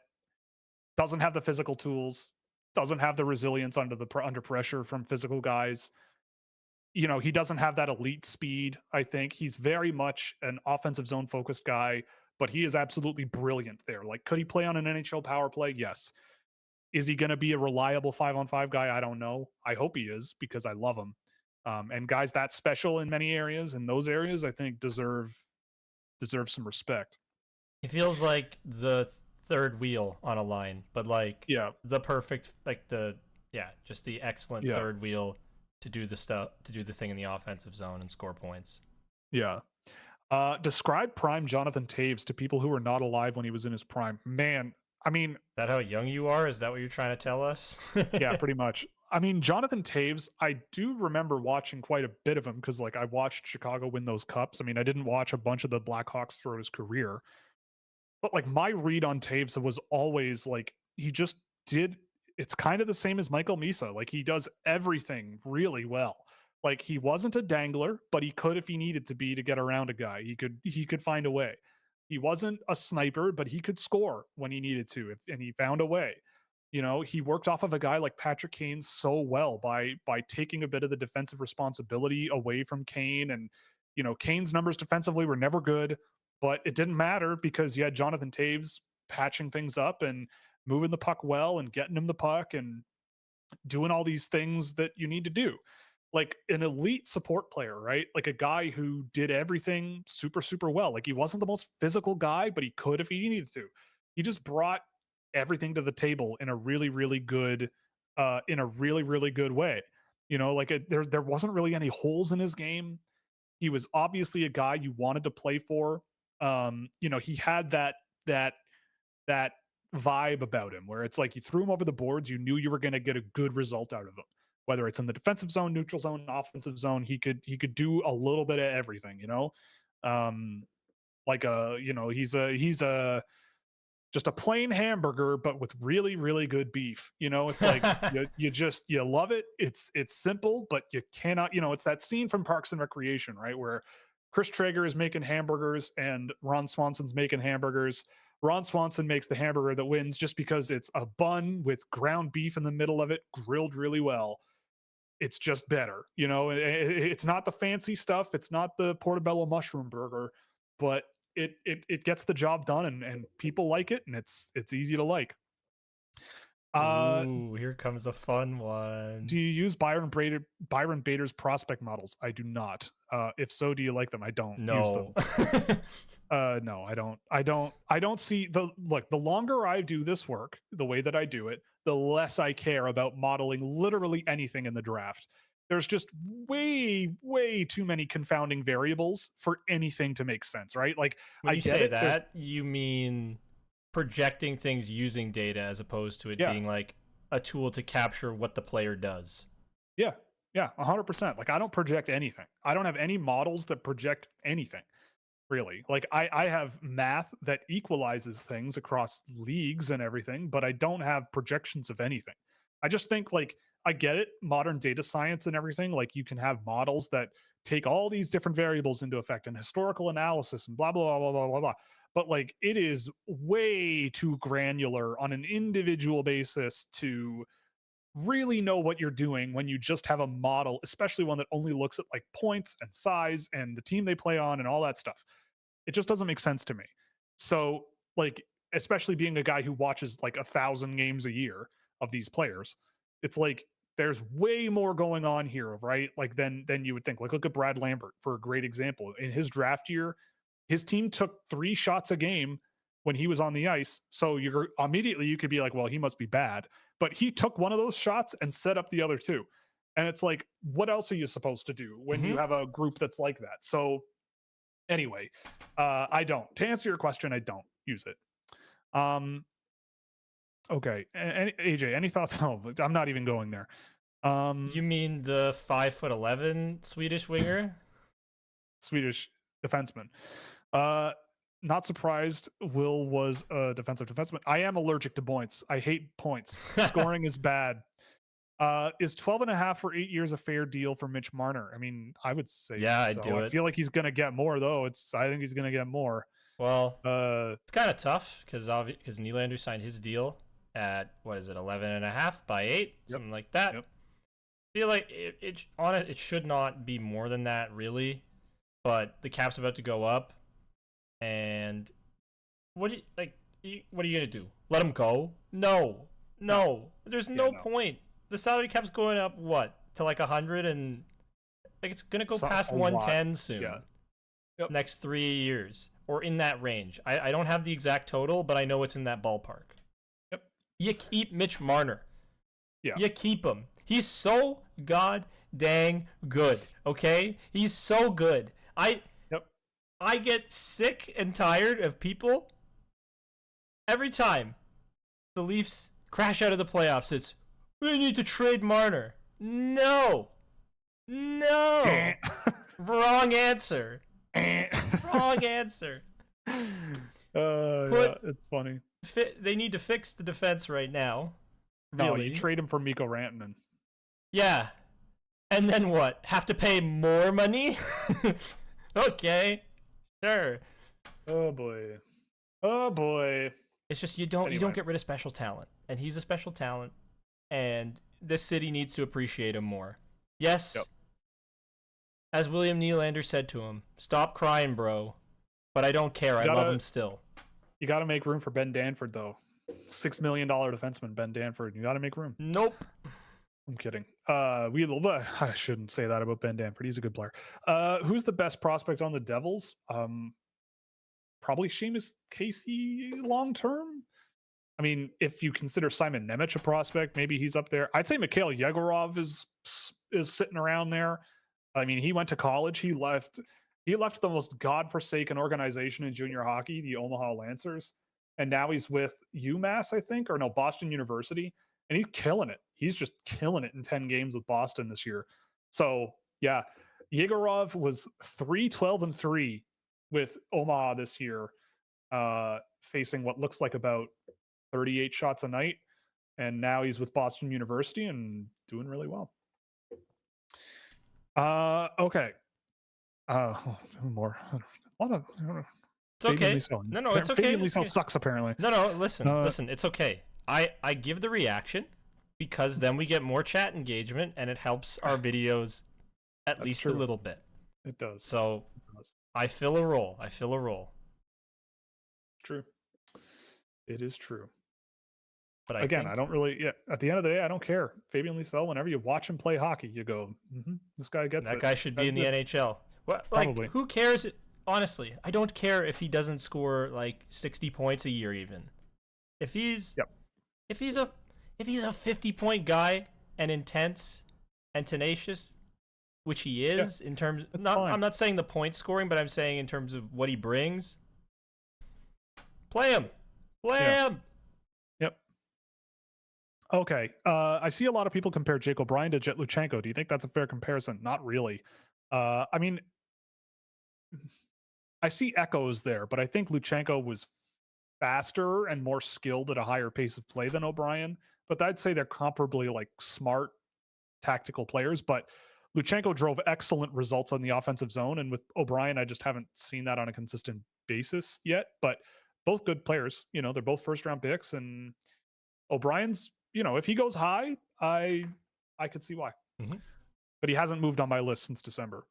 doesn't have the physical tools, doesn't have the resilience under pressure from physical guys. He doesn't have that elite speed. I think he's very much an offensive zone focused guy, but he is absolutely brilliant there. Like, could he play on an NHL power play? Yes. Is he going to be a reliable 5-on-5 guy? I don't know. I hope he is, because I love him. And guys that special in many areas, in those areas, I think deserve some respect.
He feels like the third wheel on a line, but like the perfect, like just the excellent third wheel to do the thing in the offensive zone and score points.
Yeah. Describe prime Jonathan Toews to people who were not alive when he was in his prime. Man, I mean,
is that how young you are? Is that what you're trying to tell us?
Yeah, pretty much. I mean, Jonathan Toews, I do remember watching quite a bit of him because, like, I watched Chicago win those cups. I mean, I didn't watch a bunch of the Blackhawks throughout his career, but like my read on Toews was always like he just did. It's kind of the same as Michael Misa. Like, he does everything really well. Like, he wasn't a dangler, but he could, if he needed to be, to get around a guy. He could find a way. He wasn't a sniper, but he could score when he needed to, and he found a way. He worked off of a guy like Patrick Kane so well by taking a bit of the defensive responsibility away from Kane. And, Kane's numbers defensively were never good, but it didn't matter because you had Jonathan Toews patching things up and moving the puck well and getting him the puck and doing all these things that you need to do. like an elite support player, right? Like a guy who did everything super, super well. Like he wasn't the most physical guy, but he could if he needed to. He just brought everything to the table in a really, really good, way. Like there wasn't really any holes in his game. He was obviously a guy you wanted to play for. He had that vibe about him where it's like you threw him over the boards, you knew you were going to get a good result out of him. Whether it's in the defensive zone, neutral zone, offensive zone, he could do a little bit of everything, he's a just a plain hamburger, but with really, really good beef. It's like you love it. It's simple, but you cannot. It's that scene from Parks and Recreation, right, where Chris Traeger is making hamburgers and Ron Swanson's making hamburgers. Ron Swanson makes the hamburger that wins just because it's a bun with ground beef in the middle of it, grilled really well. It's just better, it's not the fancy stuff. It's not the portobello mushroom burger, but it gets the job done, and people like it, and it's easy to like.
Ooh, here comes a fun one.
Do you use Byron Bader's prospect models? I do not. If so, do you like them? I don't use them. No, I don't see the longer I do this work, the way that I do it, the less I care about modeling literally anything in the draft. There's just way, way too many confounding variables for anything to make sense, right? Like,
when you
I get
say
it,
that, you mean projecting things using data as opposed to it being like a tool to capture what the player does.
Yeah, 100%. Like, I don't project anything. I don't have any models that project anything. Really, like I have math that equalizes things across leagues and everything, but I don't have projections of anything. I just think, like, I get it, modern data science and everything, like you can have models that take all these different variables into effect and historical analysis and blah blah blah blah blah blah. But like it is way too granular on an individual basis to really know what you're doing when you just have a model, especially one that only looks at like points and size and the team they play on and all that stuff. It just doesn't make sense to me. So, like, especially being a guy who watches like 1,000 games a year of these players, it's like there's way more going on here, right? Like than you would think. Like, look at Brad Lambert for a great example. In his draft year, his team took 3 shots a game when he was on the ice. So you're immediately you could be like, well, he must be bad. But he took one of those shots and set up the other 2. And it's like, what else are you supposed to do when you have a group that's like that? So anyway, I don't. To answer your question, I don't use it. Okay. AJ, any thoughts? Oh, I'm not even going there.
You mean the 5'11" Swedish winger?
Swedish defenseman. Not surprised Will was a defensive defenseman. I am allergic to points. I hate points. Scoring is bad. Is 12.5 for 8 years a fair deal for Mitch Marner? I mean, I would say
yeah,
so.
I'd do it.
I feel like he's gonna get more though. I think he's gonna get more.
Well, it's kind of tough because Nylander signed his deal at 11.5 by 8, something like that.
Yep.
I feel like it should not be more than that, really. But the cap's about to go up, and what are you gonna do? Let him go? No. There's no point. The salary cap's going up to like 100, and like it's gonna go past 110 soon.
Yeah. Yep.
Next 3 years or in that range. I don't have the exact total, but I know it's in that ballpark.
Yep.
You keep Mitch Marner.
Yeah.
You keep him. He's so god dang good. Okay, he's so good. I get sick and tired of people every time the Leafs crash out of the playoffs. It's, we need to trade Marner. No. Wrong answer. Wrong answer.
Yeah, it's funny.
They need to fix the defense right now.
No,
really.
you trade him for Mikko Rantanen.
Yeah. And then what? Have to pay more money? Okay. Sure.
Oh boy.
It's just you don't get rid of special talent, and he's a special talent, and this city needs to appreciate him more. Yes.
Yep.
As William Nylander said to him, "Stop crying, bro." But I don't care. I love him still.
You got to make room for Ben Danford, though. $6 million defenseman Ben Danford. You got to make room.
Nope.
I'm kidding. I shouldn't say that about Ben Danford. He's a good player. Who's the best prospect on the Devils? Probably Seamus Casey long term. I mean, if you consider Simon Nemec a prospect, maybe he's up there. I'd say Mikhail Yegorov is sitting around there. I mean, he went to college. He left the most godforsaken organization in junior hockey, the Omaha Lancers, and now he's with UMass, I think, or no, Boston University, and he's killing it. He's just killing it in 10 games with Boston this year. So yeah, Yegorov was 3-12-3 with Omaha this year, facing what looks like about 38 shots a night, and now he's with Boston University and doing really well. Okay. More. A lot of.
It's okay. No, it's okay.
Fabian Lysell sucks apparently.
No, listen. It's okay. I give the reaction because then we get more chat engagement and it helps our videos at least a little bit.
It does.
So I fill a role.
True. It is true.
But
I don't really. Yeah. At the end of the day, I don't care. Fabian Lysell. Whenever you watch him play hockey, you go, "This guy gets it."
That guy should be in the NHL. What?
Probably.
Like, who cares? Honestly, I don't care if he doesn't score like 60 points a year, even. If he's a 50-point guy and intense and tenacious, which he is in terms. I'm not saying the point scoring, but I'm saying in terms of what he brings. Play him. Him.
Yep. Okay. I see a lot of people compare Jake O'Brien to Jet Luchenko. Do you think that's a fair comparison? Not really. I mean, I see echoes there, but I think Luchenko was faster and more skilled at a higher pace of play than O'Brien. But I'd say they're comparably like smart tactical players. But Luchenko drove excellent results on the offensive zone, and with O'Brien, I just haven't seen that on a consistent basis yet. But both good players, they're both first-round picks, and O'Brien's, if he goes high, I could see why. But he hasn't moved on my list since December.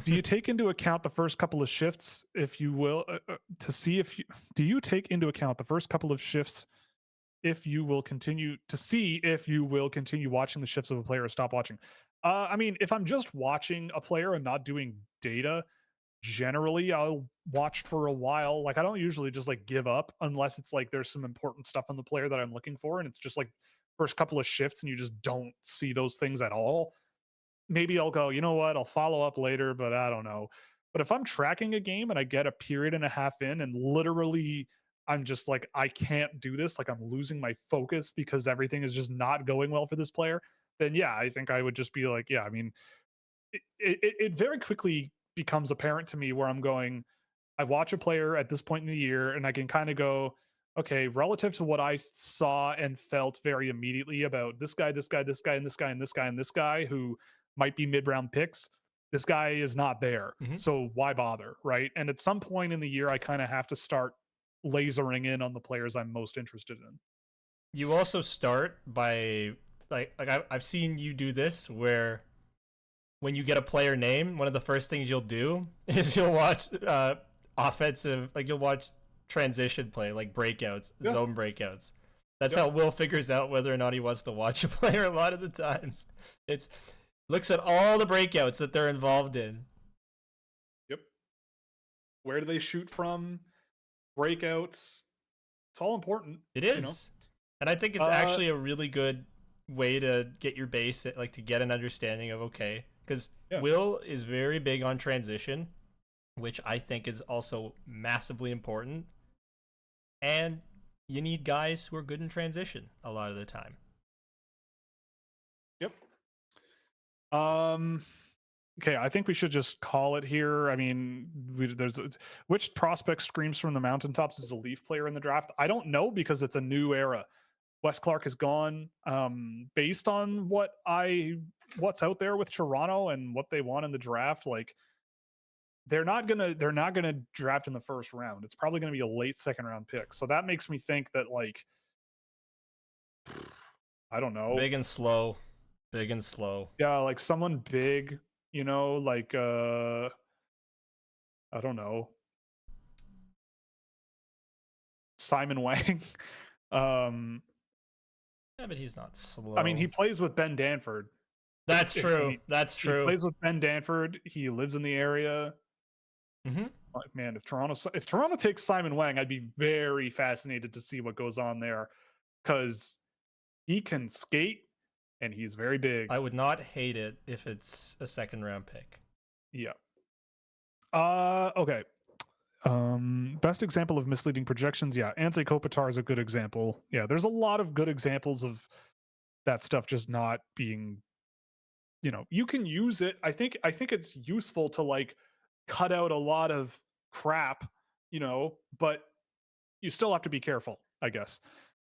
Do you take into account the first couple of shifts, if you will, do you take into account the first couple of shifts if you will continue to see if you will continue watching the shifts of a player or stop watching? I mean, if I'm just watching a player and not doing data, generally I'll watch for a while. Like, I don't usually just like give up unless it's like there's some important stuff on the player that I'm looking for, and it's just like first couple of shifts and you just don't see those things at all. Maybe I'll go, you know what, I'll follow up later, but I don't know. But if I'm tracking a game and I get a period and a half in and literally I'm just like, I can't do this, like I'm losing my focus because everything is just not going well for this player, then yeah, I think I would just be like, yeah, I mean, it very quickly becomes apparent to me where I'm going, I watch a player at this point in the year and I can kind of go, okay, relative to what I saw and felt very immediately about this guy, and this guy, and this guy, and this guy, and this guy who might be mid-round picks, this guy is not there. So why bother, right? And at some point in the year, I kind of have to start lasering in on the players I'm most interested in.
You also start by, like I've seen you do this, where when you get a player name, one of the first things you'll do is you'll watch offensive, like you'll watch transition play, like breakouts, zone breakouts. That's how Will figures out whether or not he wants to watch a player a lot of the times. It's looks at all the breakouts that they're involved in.
Yep. Where do they shoot from? Breakouts. It's all important.
It is. And I think it's actually a really good way to get your base, like to get an understanding of, okay, because Will is very big on transition, which I think is also massively important. And you need guys who are good in transition a lot of the time.
Yep. Okay, I think we should just call it here. I mean, which prospect screams from the mountaintops as a Leaf player in the draft? I don't know, because it's a new era. Wes Clark is gone. Based on what's out there with Toronto and what they want in the draft, like they're not gonna draft in the first round. It's probably gonna be a late second round pick. So that makes me think that, like, I don't know.
Big and slow.
Yeah, like someone big, like I don't know. Simon Wang.
Yeah, but he's not slow.
I mean, he plays with Ben Danford.
That's true. That's
He
true.
plays with Ben Danford. He lives in the area.
Mm-hmm.
Like, man, if Toronto takes Simon Wang, I'd be very fascinated to see what goes on there, because he can skate and he's very big.
I would not hate it if it's a second round pick.
Yeah. Okay. Best example of misleading projections. Yeah, Anze Kopitar is a good example. Yeah, there's a lot of good examples of that stuff just not being, you can use it. I think it's useful to like cut out a lot of crap, but you still have to be careful, I guess.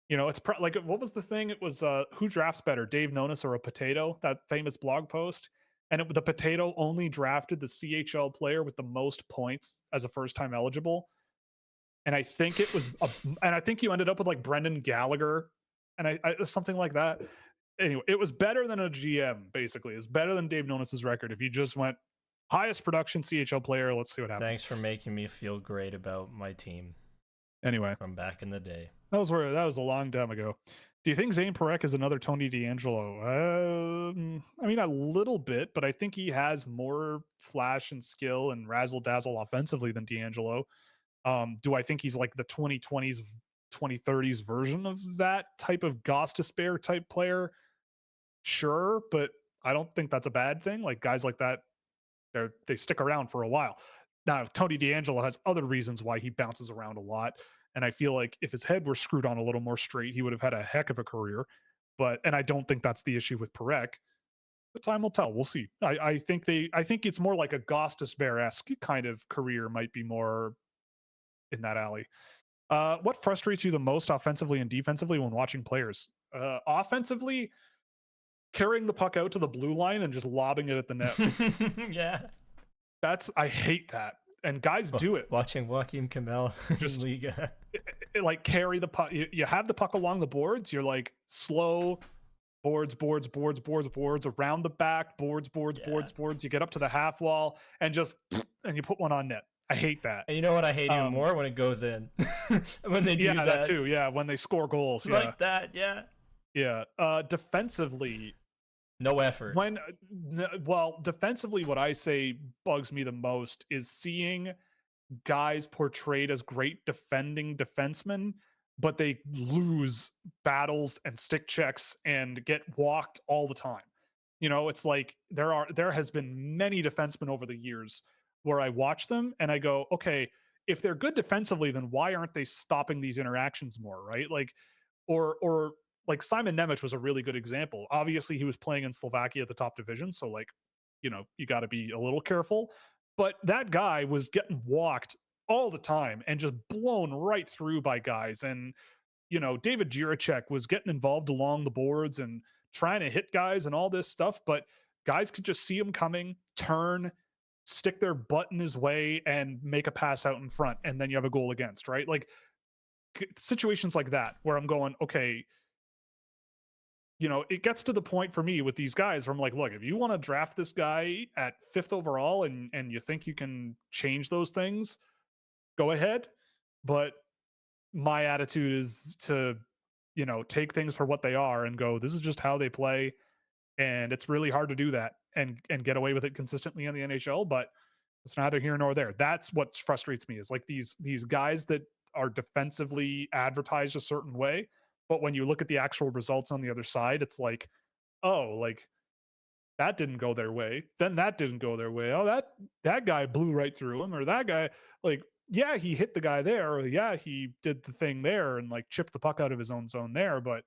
It's like, what was the thing? It was who drafts better, Dave Nonis or a potato? That famous blog post. And the potato only drafted the CHL player with the most points as a first-time eligible. And I think it was, and I think you ended up with like Brendan Gallagher, and I something like that. Anyway, it was better than a GM. Basically, it's better than Dave Nonis's record. If you just went highest production CHL player, let's see what happens.
Thanks for making me feel great about my team.
Anyway,
from back in the day.
That was a long time ago. Do you think Zane Parekh is another Tony DeAngelo? I mean, a little bit, but I think he has more flash and skill and razzle dazzle offensively than DeAngelo. Do I think he's like the 2020s, 2030s version of that type of Gostisbehere type player? Sure, but I don't think that's a bad thing. Like, guys like that, they stick around for a while. Now, Tony DeAngelo has other reasons why he bounces around a lot. And I feel like if his head were screwed on a little more straight, he would have had a heck of a career. And I don't think that's the issue with Parekh. But time will tell. We'll see. I think it's more like a Gostisbehere-esque kind of career might be more in that alley. What frustrates you the most offensively and defensively when watching players? Offensively, carrying the puck out to the blue line and just lobbing it at the net.
Yeah.
I hate that. And guys do it.
Watching Joaquim Kamel in Liga.
Like carry the puck. You have the puck along the boards. You're like slow boards around the back, boards. You get up to the half wall and you put one on net. I hate that.
And you know what I hate even more? When it goes in. When they do that
too. Yeah, when they score goals.
Like that, yeah.
Yeah. Defensively,
no effort.
Defensively, what I say bugs me the most is seeing guys portrayed as great defending defensemen, but they lose battles and stick checks and get walked all the time. It's like there has been many defensemen over the years where I watch them and I go, okay, if they're good defensively, then why aren't they stopping these interactions more, right? Like, or like Simon Nemec was a really good example. Obviously, he was playing in Slovakia at the top division, so like, you got to be a little careful. But that guy was getting walked all the time and just blown right through by guys. And David Jiricek was getting involved along the boards and trying to hit guys and all this stuff, but guys could just see him coming, turn, stick their butt in his way, and make a pass out in front, and then you have a goal against, right? Like situations like that where I'm going, okay. It gets to the point for me with these guys where I'm like, look, if you want to draft this guy at 5th overall and you think you can change those things, go ahead. But my attitude is to, take things for what they are and go, this is just how they play. And it's really hard to do that and get away with it consistently in the NHL, but it's neither here nor there. That's what frustrates me, is like these guys that are defensively advertised a certain way. But when you look at the actual results on the other side, it's like, oh, like that didn't go their way. Then that didn't go their way. Oh, that guy blew right through him, or that guy, like, yeah, he hit the guy there, or yeah, he did the thing there and like chipped the puck out of his own zone there. But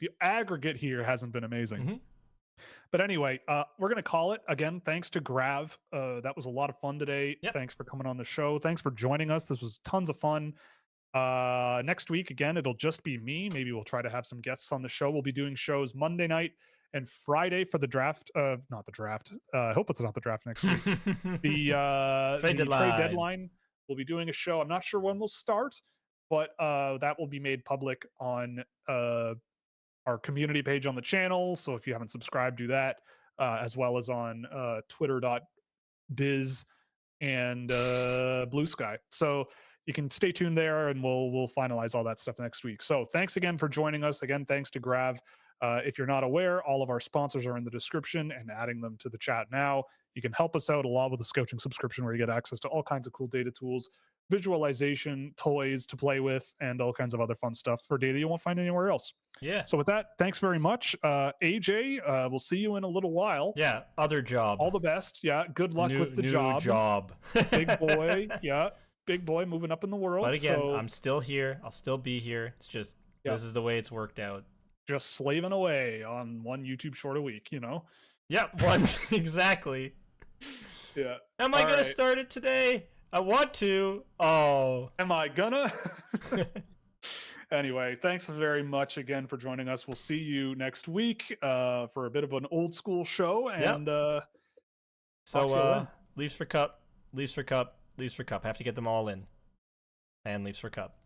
the aggregate here hasn't been amazing.
Mm-hmm.
But anyway, we're going to call it. Again, thanks to Grav. That was a lot of fun today.
Yep.
Thanks for coming on the show. Thanks for joining us. This was tons of fun. Next week, again, it'll just be me. Maybe we'll try to have some guests on the show. We'll be doing shows Monday night and Friday for the draft. Not the draft. I hope it's not the draft next week. The trade deadline. We'll be doing a show. I'm not sure when we'll start, but that will be made public on our community page on the channel. So if you haven't subscribed, do that, as well as on twitter.biz and Blue Sky. So you can stay tuned there, and we'll finalize all that stuff next week. So thanks again for joining us. Again, thanks to Grav. If you're not aware, all of our sponsors are in the description, and adding them to the chat now. You can help us out a lot with the Scouching subscription, where you get access to all kinds of cool data tools, visualization, toys to play with, and all kinds of other fun stuff for data you won't find anywhere else.
Yeah.
So with that, thanks very much. AJ, we'll see you in a little while.
Yeah, other job.
All the best. Yeah, good luck with the
new
job. Big boy. Yeah, big boy moving up in the world.
But again,
so
I'm still here. I'll still be here. It's just, this is the way it's worked out.
just slaving away on one YouTube short a week, you know?
Yep, one exactly.
Yeah.
Am I
All
gonna
right.
start it today? I want to. Oh.
Am I gonna? Anyway, thanks very much again for joining us. We'll see you next week for a bit of an old school show. And
so Leafs for Cup, Leafs for Cup, Leafs for Cup. Have to get them all in. And Leafs for Cup.